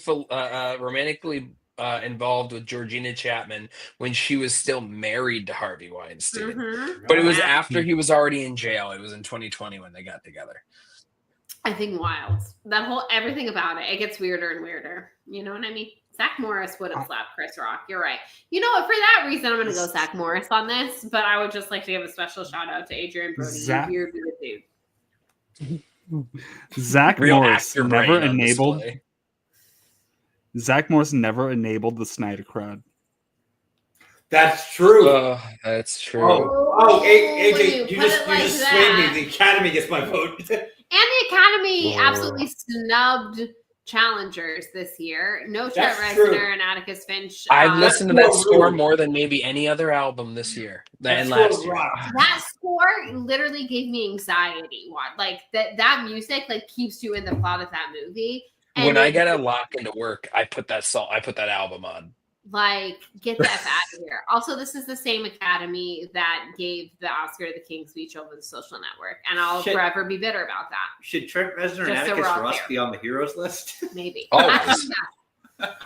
Speaker 6: romantically involved with Georgina Chapman when she was still married to Harvey Weinstein.
Speaker 4: Mm-hmm.
Speaker 6: But it was after he was already in jail. It was in 2020 when they got together.
Speaker 4: I think wild. That whole everything about it, it gets weirder and weirder. You know what I mean? Zach Morris would have slapped Chris Rock. You're right. You know what? For that reason, I'm going to go Zach Morris on this. But I would just like to give a special shout out to Adrian Brody. You're weird dude.
Speaker 5: Zach
Speaker 6: Real
Speaker 5: Morris
Speaker 6: actor
Speaker 5: never
Speaker 6: brain on
Speaker 5: enabled.
Speaker 6: display.
Speaker 5: Zach Morris never enabled the Snyder Crowd.
Speaker 1: That's true.
Speaker 6: Oh, that's true.
Speaker 1: Oh,
Speaker 4: when
Speaker 1: AJ, you
Speaker 4: put
Speaker 1: just
Speaker 4: it like
Speaker 1: swayed
Speaker 4: that.
Speaker 1: me. The Academy gets my vote.
Speaker 4: And the Academy
Speaker 6: Oh.
Speaker 4: absolutely snubbed challengers this year. No Trent
Speaker 1: That's true.
Speaker 4: Reznor and Atticus Finch.
Speaker 6: I've listened to that
Speaker 1: score
Speaker 6: score
Speaker 1: ruled.
Speaker 6: more than maybe any other album this year and
Speaker 1: That
Speaker 6: last
Speaker 1: score
Speaker 6: year.
Speaker 1: rocked.
Speaker 4: That score literally gave me anxiety. Like that music like keeps you in the plot of that movie. And
Speaker 6: When I
Speaker 4: it-
Speaker 6: get a lock into work, I put that album on.
Speaker 4: like get the F out of here. Also, this is the same Academy that gave the Oscar to the King's Speech over the Social Network, and I'll
Speaker 1: Shit.
Speaker 4: forever be bitter about that.
Speaker 1: Should Trent Reznor and
Speaker 4: Just so
Speaker 1: Atticus
Speaker 4: we're all
Speaker 1: Ross
Speaker 4: clear.
Speaker 1: be on the heroes list?
Speaker 4: Maybe.
Speaker 6: Always.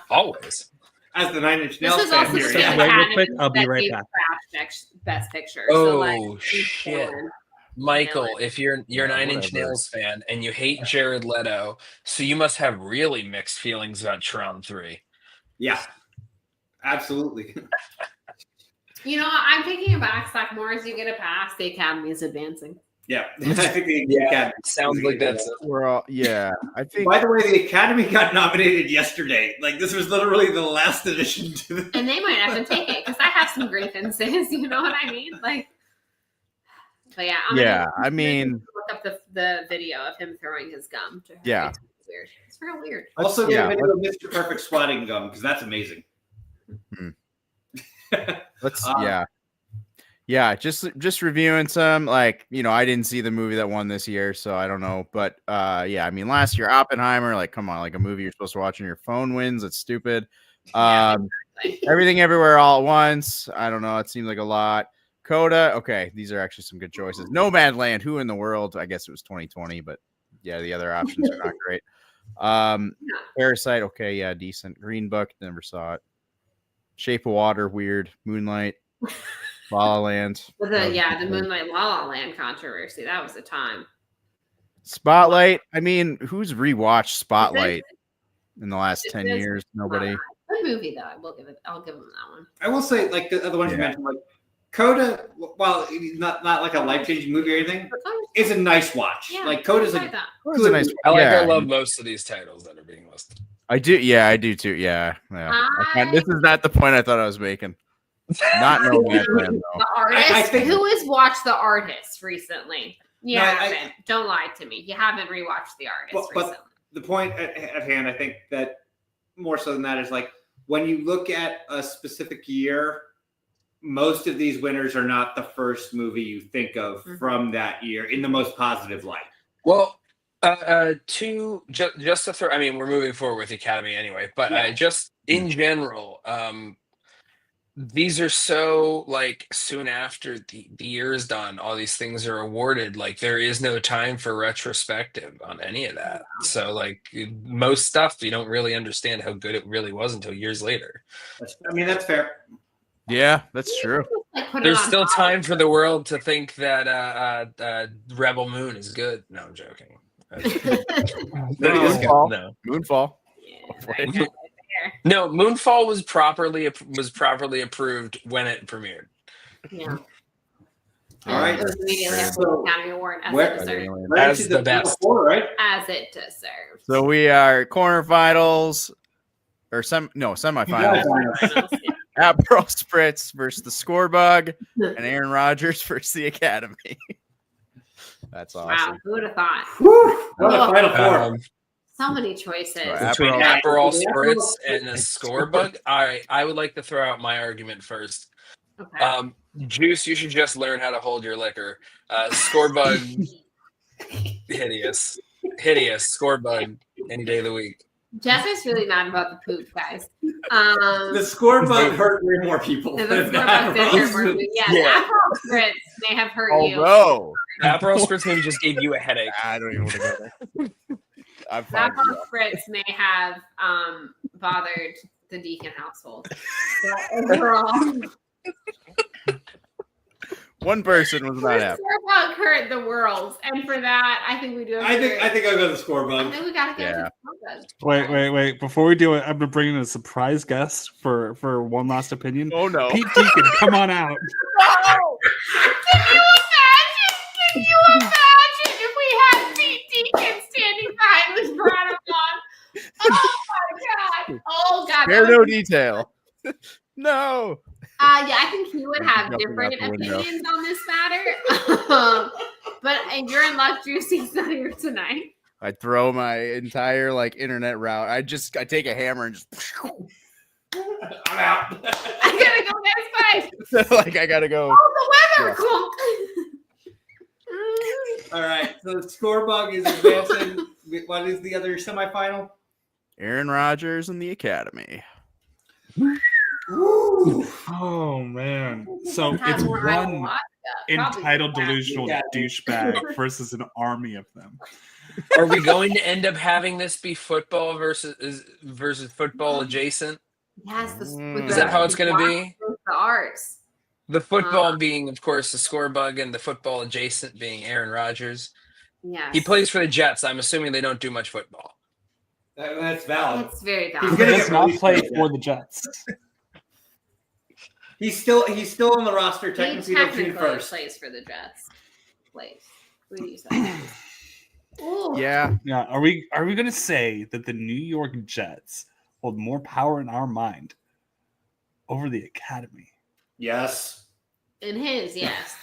Speaker 6: Always.
Speaker 1: As the Nine Inch
Speaker 4: This
Speaker 1: Nails
Speaker 4: is
Speaker 1: fan
Speaker 4: also
Speaker 1: here,
Speaker 4: the
Speaker 5: Wait,
Speaker 4: same
Speaker 5: real
Speaker 4: Academy
Speaker 5: quick, I'll be
Speaker 4: that
Speaker 5: right
Speaker 4: gave
Speaker 5: back.
Speaker 4: Crash Best Picture.
Speaker 6: Oh,
Speaker 4: so, like,
Speaker 6: shit.
Speaker 4: Dylan.
Speaker 6: Michael, if you're a Nine Inch
Speaker 7: whatever.
Speaker 6: Nails fan and you hate Jared Leto, so you must have really mixed feelings about Tron 3.
Speaker 1: Yeah, absolutely.
Speaker 4: You know, I'm taking it back. Like, more as you get a pass, the Academy is advancing.
Speaker 1: Yeah, I think the
Speaker 6: Yeah,
Speaker 1: Academy.
Speaker 6: sounds like that's
Speaker 7: We're all, yeah. I think
Speaker 1: By the way, the Academy got nominated yesterday. Like this was literally the last edition to the.
Speaker 4: And they might have to take it because I have some grievances. You know what I mean? Like, but yeah,
Speaker 7: I mean,
Speaker 4: look up the video of him throwing his gum to her.
Speaker 7: Yeah.
Speaker 4: It's weird. It's real weird.
Speaker 1: Also,
Speaker 7: Yeah,
Speaker 1: get a video of Mr. Perfect swatting gum because that's amazing.
Speaker 7: let's
Speaker 1: Uh,
Speaker 7: yeah, just reviewing some, like, you know, I didn't see the movie that won this year, so I don't know, but yeah, I mean, last year Oppenheimer, like, come on, like a movie you're supposed to watch on your phone wins. It's stupid.
Speaker 4: Yeah, exactly.
Speaker 7: Everything Everywhere All at Once, I don't know, it seems like a lot. Coda, okay, these are actually some good choices. Nomadland, who in the world? I guess it was 2020, but yeah, the other options are not great. Parasite, okay, yeah, decent. Green Book, never saw it. Shape of Water, weird. Moonlight, La La Land.
Speaker 4: With the Moonlight La La Land controversy, that was a time.
Speaker 7: Spotlight. I mean, who's rewatched Spotlight in the last 10 years? Nobody.
Speaker 4: Good movie though. I'll give them that one.
Speaker 1: I will say, like the other ones you
Speaker 7: Yeah.
Speaker 1: mentioned, like Coda, while not like a life changing movie or anything, is a nice watch.
Speaker 4: Yeah,
Speaker 1: Like Coda's
Speaker 4: I
Speaker 1: a
Speaker 4: like that.
Speaker 7: It was a nice.
Speaker 6: I like
Speaker 7: yeah,
Speaker 6: I love most of these titles that are being listed.
Speaker 7: I do. Yeah, I do too. Yeah. This is not the point I thought I was making. Not Nomadland though.
Speaker 4: The Artist.
Speaker 1: I think-
Speaker 4: Who has watched The Artist recently? You
Speaker 1: No, I-
Speaker 4: haven't. Don't lie to me. You haven't rewatched The Artist
Speaker 1: But
Speaker 4: recently.
Speaker 1: the point at hand, I think that more so than that is like when you look at a specific year, most of these winners are not the first movie you think of from that year in the most positive light.
Speaker 6: Well, just to throw, I mean, we're moving forward with the Academy anyway, but just in general, these are so like soon after the year is done, all these things are awarded. Like there is no time for retrospective on any of that. So like most stuff, you don't really understand how good it really was until years later.
Speaker 1: That's fair.
Speaker 7: Yeah, that's true.
Speaker 4: Like, put it
Speaker 6: There's
Speaker 4: on
Speaker 6: still
Speaker 4: pause.
Speaker 6: time for the world to think that Rebel Moon is good. No, I'm joking.
Speaker 7: Moonfall.
Speaker 6: No.
Speaker 7: Moonfall.
Speaker 4: Yeah, right there.
Speaker 6: No, Moonfall was properly approved when it premiered.
Speaker 4: Yeah.
Speaker 1: All right.
Speaker 4: It was immediately after the
Speaker 1: So,
Speaker 4: Academy Award as
Speaker 1: where-
Speaker 4: it deserved.
Speaker 1: Right
Speaker 6: As
Speaker 1: to
Speaker 6: the best.
Speaker 1: Final Four, right?
Speaker 4: As it deserved.
Speaker 7: So we are quarterfinals or semifinals. Aperol Spritz versus the Scorebug and Aaron Rodgers versus the Academy. That's
Speaker 4: Wow,
Speaker 7: awesome.
Speaker 4: who would have thought?
Speaker 1: Whew, what a Final Four.
Speaker 4: So many choices.
Speaker 6: Between
Speaker 7: Aperol.
Speaker 6: Aperol Spritz and a Scorebug, I would like to throw out my argument first.
Speaker 4: Okay.
Speaker 6: Juice, you should just learn how to hold your liquor. Scorebug, hideous. Scorebug, any day of the week.
Speaker 4: Jeff is really mad about the poop, guys.
Speaker 1: The Scorebug hurt way more people.
Speaker 4: The
Speaker 1: than
Speaker 4: Scorebug did hurt more
Speaker 1: Aperol.
Speaker 4: than- Yes,
Speaker 6: Yeah.
Speaker 4: Aperol Spritz may have hurt you.
Speaker 7: Although
Speaker 6: Aperol Spritz maybe just gave you a headache.
Speaker 7: I don't even want to go there. I'm fine.
Speaker 4: Aperol Spritz may have bothered the Deacon household. But overall,
Speaker 7: One person was not happy.
Speaker 4: Scorebug hurt the world, and for that, I think we do.
Speaker 1: I think I'll go with the
Speaker 4: I
Speaker 1: Scorebug.
Speaker 4: think we gotta give
Speaker 7: Yeah.
Speaker 4: it to Scorebug.
Speaker 5: Wait. Before we do it, I'm gonna bring in a surprise guest for one last opinion.
Speaker 7: Oh no.
Speaker 5: Pete Deacon, come on out.
Speaker 4: Can you imagine if we had Pete Deacon standing behind this Bradamon? Oh my god! Oh god!
Speaker 7: Spare no detail. No.
Speaker 4: Yeah, I think he would have
Speaker 7: Jumping
Speaker 4: different
Speaker 7: out the window.
Speaker 4: opinions on this matter. But and you're in luck, Juicy's not here tonight.
Speaker 7: I throw my entire like internet route. I take a hammer and just
Speaker 1: I'm out.
Speaker 4: I gotta go next fight.
Speaker 7: like I gotta go.
Speaker 4: Oh, the weather! Clunk.
Speaker 1: All right. So the Scorebug is advancing. What is the other semifinal?
Speaker 7: Aaron Rodgers and the Academy.
Speaker 5: Oh man. So it's one entitled delusional
Speaker 1: Yeah.
Speaker 5: douchebag versus an army of them.
Speaker 6: Are we going to end up having this be football versus football adjacent?
Speaker 4: Yes,
Speaker 7: Is
Speaker 6: Is that how it's going to be?
Speaker 4: The arts.
Speaker 6: The football being, of course, the Scorebug, and the football adjacent being Aaron Rodgers.
Speaker 4: Yes.
Speaker 6: He plays for the Jets. I'm assuming they don't do much football.
Speaker 1: That's valid.
Speaker 4: It's very
Speaker 1: He's
Speaker 5: He
Speaker 4: valid.
Speaker 1: gonna
Speaker 5: does
Speaker 1: get
Speaker 5: not
Speaker 1: released
Speaker 5: play
Speaker 1: by the
Speaker 5: for the Jets.
Speaker 1: He's still on the roster
Speaker 4: He
Speaker 1: technically till June
Speaker 4: technically
Speaker 1: 1st.
Speaker 4: plays for the Jets. Plays. Who do you say? Ooh.
Speaker 7: Yeah,
Speaker 5: Yeah, are we going to say that the New York Jets hold more power in our mind over the Academy?
Speaker 1: Yes.
Speaker 4: In his, yes.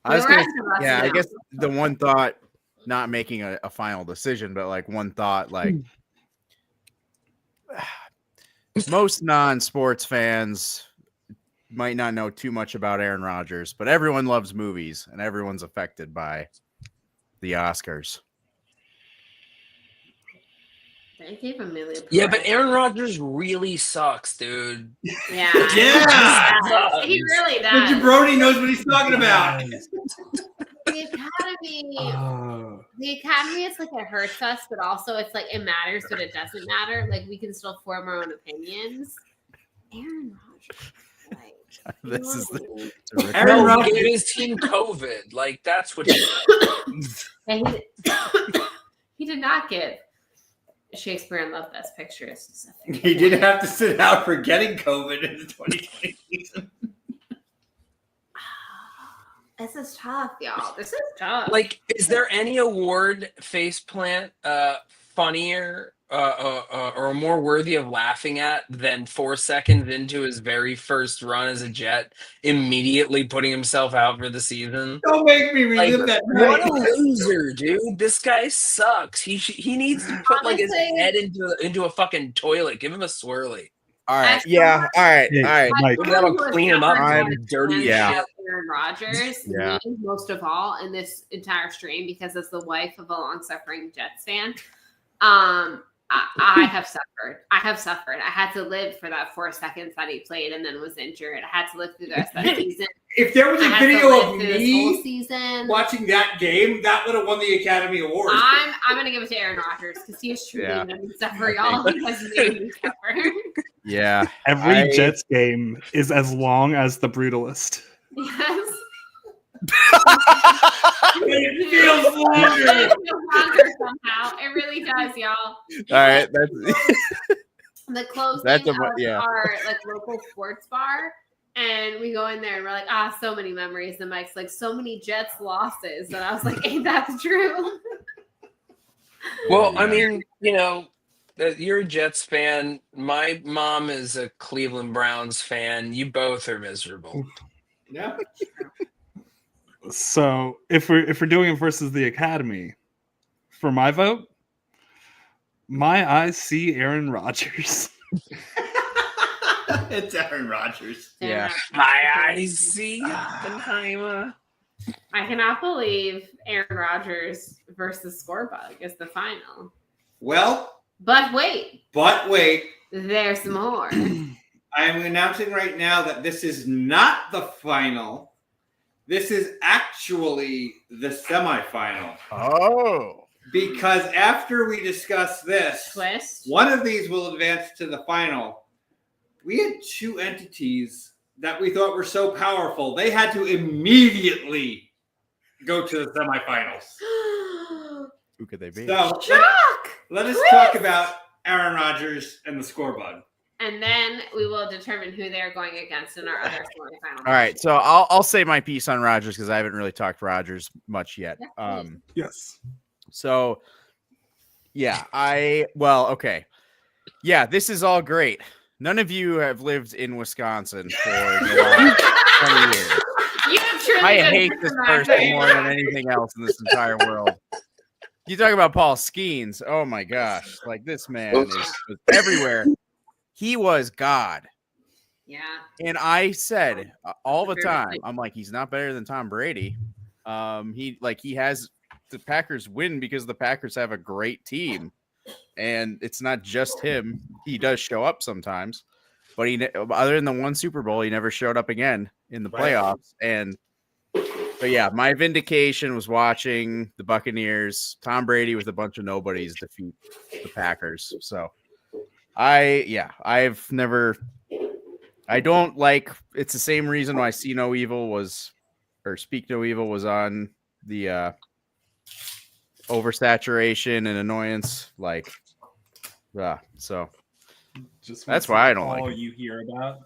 Speaker 7: I was
Speaker 4: The
Speaker 7: gonna.
Speaker 4: rest of us,
Speaker 7: Yeah, I
Speaker 4: no.
Speaker 7: guess the one thought, not making a final decision, but like one thought, like most non-sports fans might not know too much about Aaron Rodgers, but everyone loves movies and everyone's affected by the Oscars.
Speaker 4: They gave him million.
Speaker 6: Yeah, but Aaron Rodgers really sucks, dude.
Speaker 4: Yeah.
Speaker 1: Yeah.
Speaker 4: He really
Speaker 1: The
Speaker 4: does.
Speaker 1: jabroni knows what he's talking about.
Speaker 4: The Academy.
Speaker 5: Oh.
Speaker 4: The Academy, it's like it hurts us, but also it's like it matters, but it doesn't matter. Like we can still form our own opinions. Aaron Rodgers. Like, you
Speaker 7: This
Speaker 4: know
Speaker 7: is
Speaker 4: what I mean?
Speaker 7: the
Speaker 1: Aaron
Speaker 6: No,
Speaker 1: Rodgers-
Speaker 6: he gave his team COVID. Like, that's what he
Speaker 4: And he did not give Shakespeare in Love Best Picture. It's just a
Speaker 1: He didn't have to sit out for getting COVID in the 2020 season.
Speaker 4: This is tough, y'all. This is tough.
Speaker 6: Like, is there any award faceplant funnier or more worthy of laughing at than 4 seconds into his very first run as a Jet, immediately putting himself out for the season?
Speaker 1: Don't make me relive
Speaker 6: Like,
Speaker 1: that
Speaker 6: what a
Speaker 1: night.
Speaker 6: loser, dude! This guy sucks. He needs to put like his
Speaker 4: Honestly-
Speaker 6: head into a fucking toilet. Give him a swirly.
Speaker 7: all right.
Speaker 4: Actually-
Speaker 7: Yeah. All right.
Speaker 5: Hey,
Speaker 7: All right.
Speaker 5: Mike,
Speaker 6: Maybe that'll clean him up.
Speaker 7: I'm-
Speaker 6: from dirty
Speaker 7: yeah.
Speaker 6: shit.
Speaker 4: Aaron Rodgers,
Speaker 7: Yeah.
Speaker 4: me most of all in this entire stream, because as the wife of a long-suffering Jets fan, I have suffered. I have suffered. I had to live for that 4 seconds that he played and then was injured. I had to live through the rest of that season.
Speaker 1: If there was
Speaker 4: I
Speaker 1: a
Speaker 4: had to
Speaker 1: video
Speaker 4: live
Speaker 1: of
Speaker 4: through this whole
Speaker 1: me
Speaker 4: season.
Speaker 1: watching that game, that would have won the Academy Award.
Speaker 4: I'm gonna give it to Aaron Rodgers because he is truly
Speaker 7: Yeah.
Speaker 4: made me suffer, y'all. He has made me suffer.
Speaker 7: Yeah.
Speaker 5: every Jets game is as long as the Brutalist.
Speaker 4: Yes.
Speaker 1: It feels longer.
Speaker 4: It feels longer somehow. It really does, y'all.
Speaker 7: All right. That's
Speaker 4: The closing
Speaker 7: That's a-
Speaker 4: of
Speaker 7: yeah.
Speaker 4: our like local sports bar, and we go in there and we're like, so many memories. And Mike's like, so many Jets losses, and I was like, ain't that true?
Speaker 6: Well, I mean, you know, you're a Jets fan. My mom is a Cleveland Browns fan. You both are miserable.
Speaker 1: Yeah.
Speaker 5: So if we're doing it versus the Academy, for my vote, my eyes see Aaron Rodgers.
Speaker 1: It's Aaron Rodgers.
Speaker 7: Yeah.
Speaker 6: My eyes see Oppenheimer.
Speaker 4: I cannot believe Aaron Rodgers versus Scorebug is the final.
Speaker 1: Well,
Speaker 4: But wait,
Speaker 1: wait.
Speaker 4: there's more.
Speaker 1: I am announcing right now that this is not the final. This is actually the semifinal.
Speaker 7: Oh.
Speaker 1: Because after we discuss this,
Speaker 4: Twist.
Speaker 1: one of these will advance to the final. We had two entities that we thought were so powerful, they had to immediately go to the semifinals.
Speaker 7: Who could they be?
Speaker 1: So
Speaker 4: Shock!
Speaker 1: let us
Speaker 4: Twist!
Speaker 1: talk about Aaron Rodgers and the Scorebug.
Speaker 4: And then we will determine who they're going against in our other semifinal.
Speaker 7: All right, so I'll say my piece on Rodgers because I haven't really talked Rodgers much yet.
Speaker 4: Yeah, please.
Speaker 5: Yes.
Speaker 7: So yeah, okay. Yeah, this is all great. None of you have lived in Wisconsin for the last 20 years.
Speaker 4: You have truly
Speaker 7: I
Speaker 4: been
Speaker 7: hate this person more than anything else in this entire world. You talk about Paul Skeens. Oh my gosh. Like this man is everywhere. He was God.
Speaker 4: Yeah.
Speaker 7: And I said all the
Speaker 4: Fair
Speaker 7: time,
Speaker 4: point.
Speaker 7: I'm like, he's not better than Tom Brady. He has the Packers win because the Packers have a great team. And it's not just him. He does show up sometimes. But other than the one Super Bowl, he never showed up again in the playoffs. But yeah, my vindication was watching the Buccaneers, Tom Brady with a bunch of nobodies defeat the Packers. So I don't like, it's the same reason why Speak No Evil was on the oversaturation and annoyance. Like, so
Speaker 5: Just
Speaker 7: that's why I don't like
Speaker 5: all
Speaker 7: it.
Speaker 5: you hear about.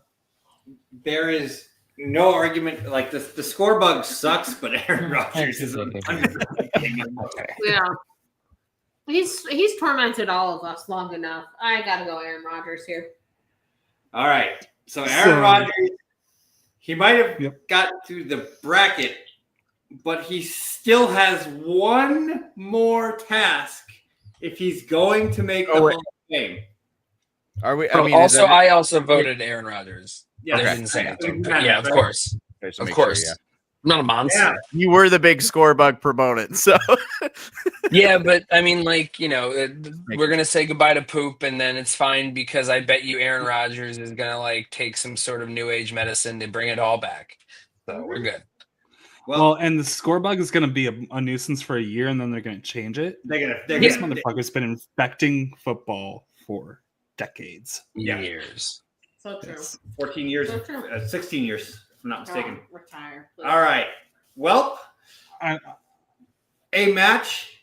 Speaker 1: There is no argument. Like the score bug sucks, but Aaron Rodgers is 100%.
Speaker 4: Yeah. He's tormented all of us long enough. I gotta go Aaron Rodgers here.
Speaker 1: All right. So Aaron Rodgers, he might have got to the bracket, but he still has one more task if he's going to make the Hall of Fame.
Speaker 7: Are we?
Speaker 6: I also voted Aaron Rodgers.
Speaker 1: Yeah,
Speaker 6: I didn't say anything. But yeah, of course.
Speaker 7: Of
Speaker 6: Of course. I'm not a monster.
Speaker 1: Yeah.
Speaker 7: You were the big score bug proponent, so
Speaker 6: Yeah, but I mean, like, we're gonna say goodbye to poop, and then it's fine because I bet you Aaron Rodgers is gonna like take some sort of new age medicine to bring it all back. So we're good.
Speaker 5: Well, and the score bug is going to be a nuisance for a year, and then they're going to change it.
Speaker 1: They're
Speaker 5: This
Speaker 1: gonna
Speaker 5: motherfucker's been infecting football for decades.
Speaker 6: Years.
Speaker 4: So true.
Speaker 5: Yes.
Speaker 1: 14 years,
Speaker 4: So true.
Speaker 1: 16 years, if I'm not mistaken.
Speaker 4: Retire. Please.
Speaker 1: All right. Well,
Speaker 5: I-
Speaker 1: a match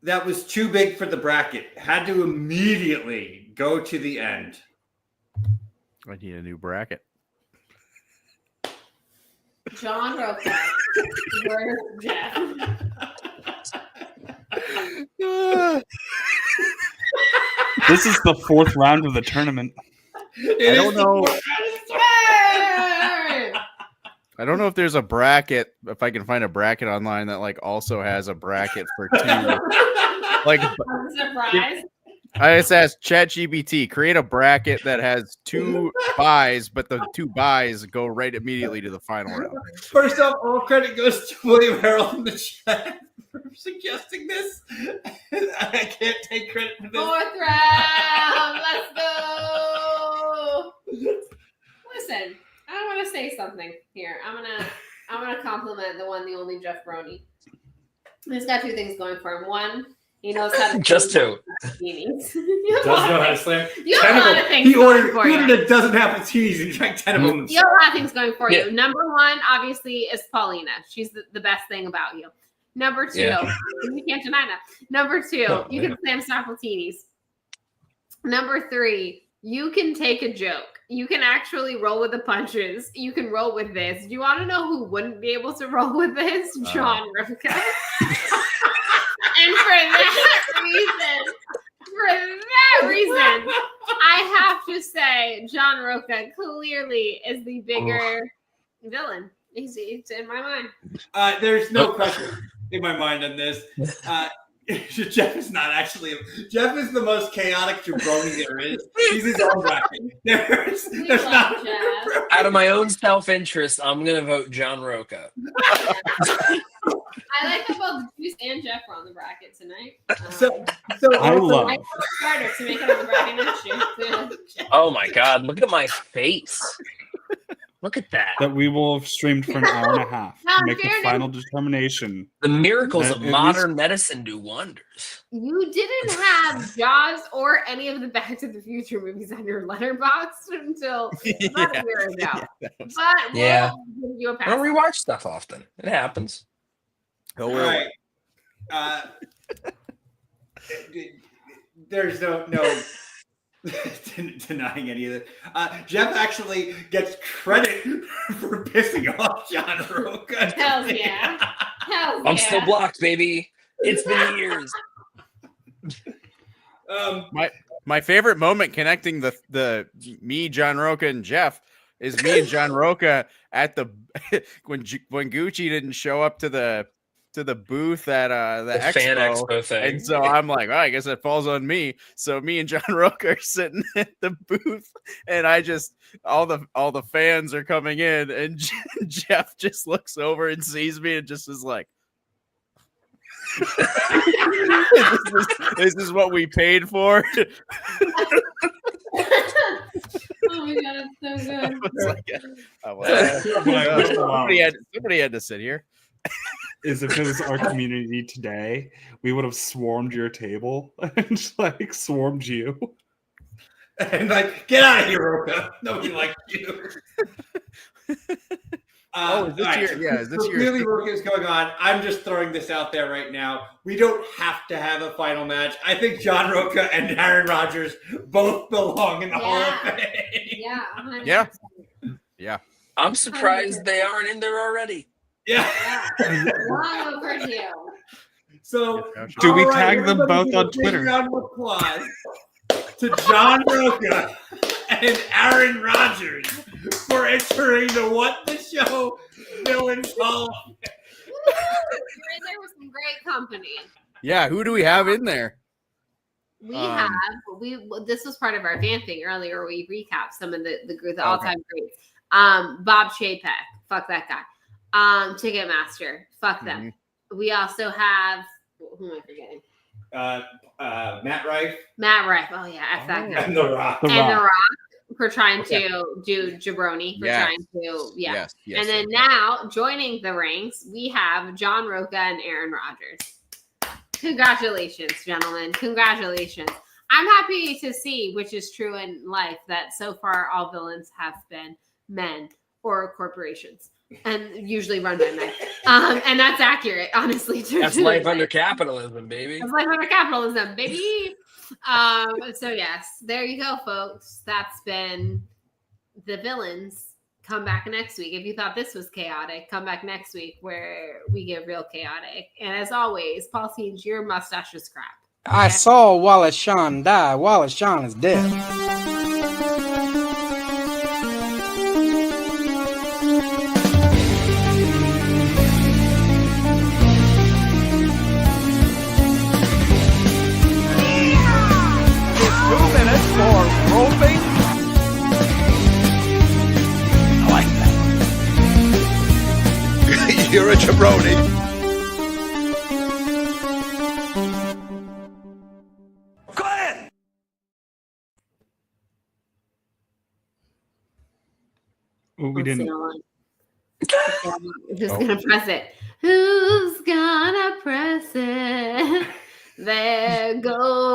Speaker 1: that was too big for the bracket had to immediately go to the end.
Speaker 7: I need a new bracket.
Speaker 4: John Roca versus Jeff.
Speaker 5: This is the fourth round of the tournament.
Speaker 7: I don't know. I don't know if there's a bracket. If I can find a bracket online that like also has a bracket for two. Like,
Speaker 4: Surprise.
Speaker 7: I just asked ChatGPT, create a bracket that has two buys, but the two buys go right immediately to the final round.
Speaker 1: First off, all credit goes to William Harold in the chat for suggesting this. I can't take credit for this.
Speaker 4: Fourth round. Let's go. Listen, I want to say something here. I'm gonna compliment the one, the only Jeff Brony. He's got two things going for him. One, he knows how to
Speaker 6: Just two.
Speaker 4: bikinis.
Speaker 1: Doesn't know how to slam.
Speaker 4: You have a lot of things
Speaker 1: He
Speaker 4: going
Speaker 1: ordered,
Speaker 4: for
Speaker 1: he
Speaker 4: you.
Speaker 1: ordered a dozen appetinis and drank 10 of them.
Speaker 4: You have a lot of things going for
Speaker 6: Yeah.
Speaker 4: you. Number one, obviously, is Paulina. She's the best thing about you. Number two,
Speaker 6: Yeah.
Speaker 4: you can't deny that. Number two,
Speaker 1: Oh,
Speaker 4: you can slam Starplatinis. Number three, you can take a joke. You can actually roll with the punches. You can roll with this. Do you want to know who wouldn't be able to roll with this? John Rivka. And for that reason, I have to say John Roca clearly is the bigger villain. He's in my mind.
Speaker 1: There's no question in my mind on this. Jeff is not actually. Jeff is the most chaotic jabroni there is. He's his own bracket. There's
Speaker 4: We
Speaker 1: not.
Speaker 4: love Jeff.
Speaker 6: Out of my own self-interest, I'm gonna vote John Roca.
Speaker 4: I like that both Juice and Jeff were on the bracket tonight.
Speaker 1: So
Speaker 5: I
Speaker 1: also-
Speaker 5: love-
Speaker 4: I felt starter to make it on the bracket next year.
Speaker 6: Oh my god, look at my face. Look at that.
Speaker 5: That we will have streamed for an hour and a half
Speaker 4: Now,
Speaker 5: to make the
Speaker 4: fairness-
Speaker 5: final determination.
Speaker 6: The miracles
Speaker 5: At
Speaker 6: of
Speaker 5: least-
Speaker 6: modern medicine do wonders.
Speaker 4: You didn't have Jaws or any of the Back to the Future movies on your letterbox until about a year ago. But
Speaker 6: Yeah.
Speaker 4: we'll give you a
Speaker 6: I
Speaker 4: pass.
Speaker 6: don't rewatch stuff often. It happens.
Speaker 1: All right. There's no denying any of it. Jeff actually gets credit for pissing off John Roca.
Speaker 4: Hell yeah. Hell yeah.
Speaker 6: I'm still blocked, baby. It's been years.
Speaker 7: My favorite moment connecting the me, John Roca, and Jeff is me and John Roca at the when Gucci didn't show up to the booth at the expo.
Speaker 6: Fan expo thing.
Speaker 7: And so I'm like, oh, I guess it falls on me. So me and John Roca are sitting at the booth, and I just all the fans are coming in, and Jeff just looks over and sees me and just is like, this is what we paid for.
Speaker 4: Oh my god, it's so good.
Speaker 7: Somebody had to sit here.
Speaker 5: Is if it was our community today, we would have swarmed your table and like swarmed you.
Speaker 1: And like, get out of here, Roca. Nobody likes you.
Speaker 7: Is this your
Speaker 1: Really work is going on. I'm just throwing this out there right now. We don't have to have a final match. I think John Roca and Aaron Rodgers both belong in the Hall of Fame.
Speaker 4: Yeah. 100%.
Speaker 7: Yeah.
Speaker 6: I'm surprised they aren't in there already.
Speaker 1: Yeah.
Speaker 4: Long overdue.
Speaker 1: So,
Speaker 5: Do we
Speaker 1: all right,
Speaker 5: tag them
Speaker 1: everybody
Speaker 5: both
Speaker 1: give a
Speaker 5: on
Speaker 1: big
Speaker 5: Twitter?
Speaker 1: Round of applause to John Roca and Aaron Rodgers for entering the What the Show Villains Hall of Fame.
Speaker 4: You're in there with some great company.
Speaker 7: Yeah, who do we have in there?
Speaker 4: This was part of our vamping earlier where we recapped some of the all-time greats. Bob Chapek, fuck that guy. Ticketmaster, fuck them.
Speaker 7: Mm-hmm.
Speaker 4: We also have, who am I forgetting?
Speaker 1: Matt Rife
Speaker 4: Matt Rife. Oh yeah, F that guy.
Speaker 1: and The Rock.
Speaker 4: The Rock for trying to do Jabroni, for
Speaker 7: Yes.
Speaker 4: trying to,
Speaker 7: Yes.
Speaker 4: And then now joining the ranks, we have John Roca and Aaron Rodgers. Congratulations, gentlemen. Congratulations. I'm happy to see, which is true in life, that so far all villains have been men or corporations, and usually run by men. And that's accurate, honestly.
Speaker 6: That's life under capitalism, baby.
Speaker 4: That's life under capitalism, baby. So yes, there you go, folks. That's been the villains. Come back next week. If you thought this was chaotic, come back next week where we get real chaotic. And as always, Paul Seens, your mustache is crap.
Speaker 2: I saw Wallace Shawn die. Wallace Shawn is dead.
Speaker 3: It's 2 minutes for roping. I like that. You're a jabroni. Go ahead.
Speaker 5: Well, we didn't.
Speaker 4: Who's gonna press it? Who's gonna press it? There goes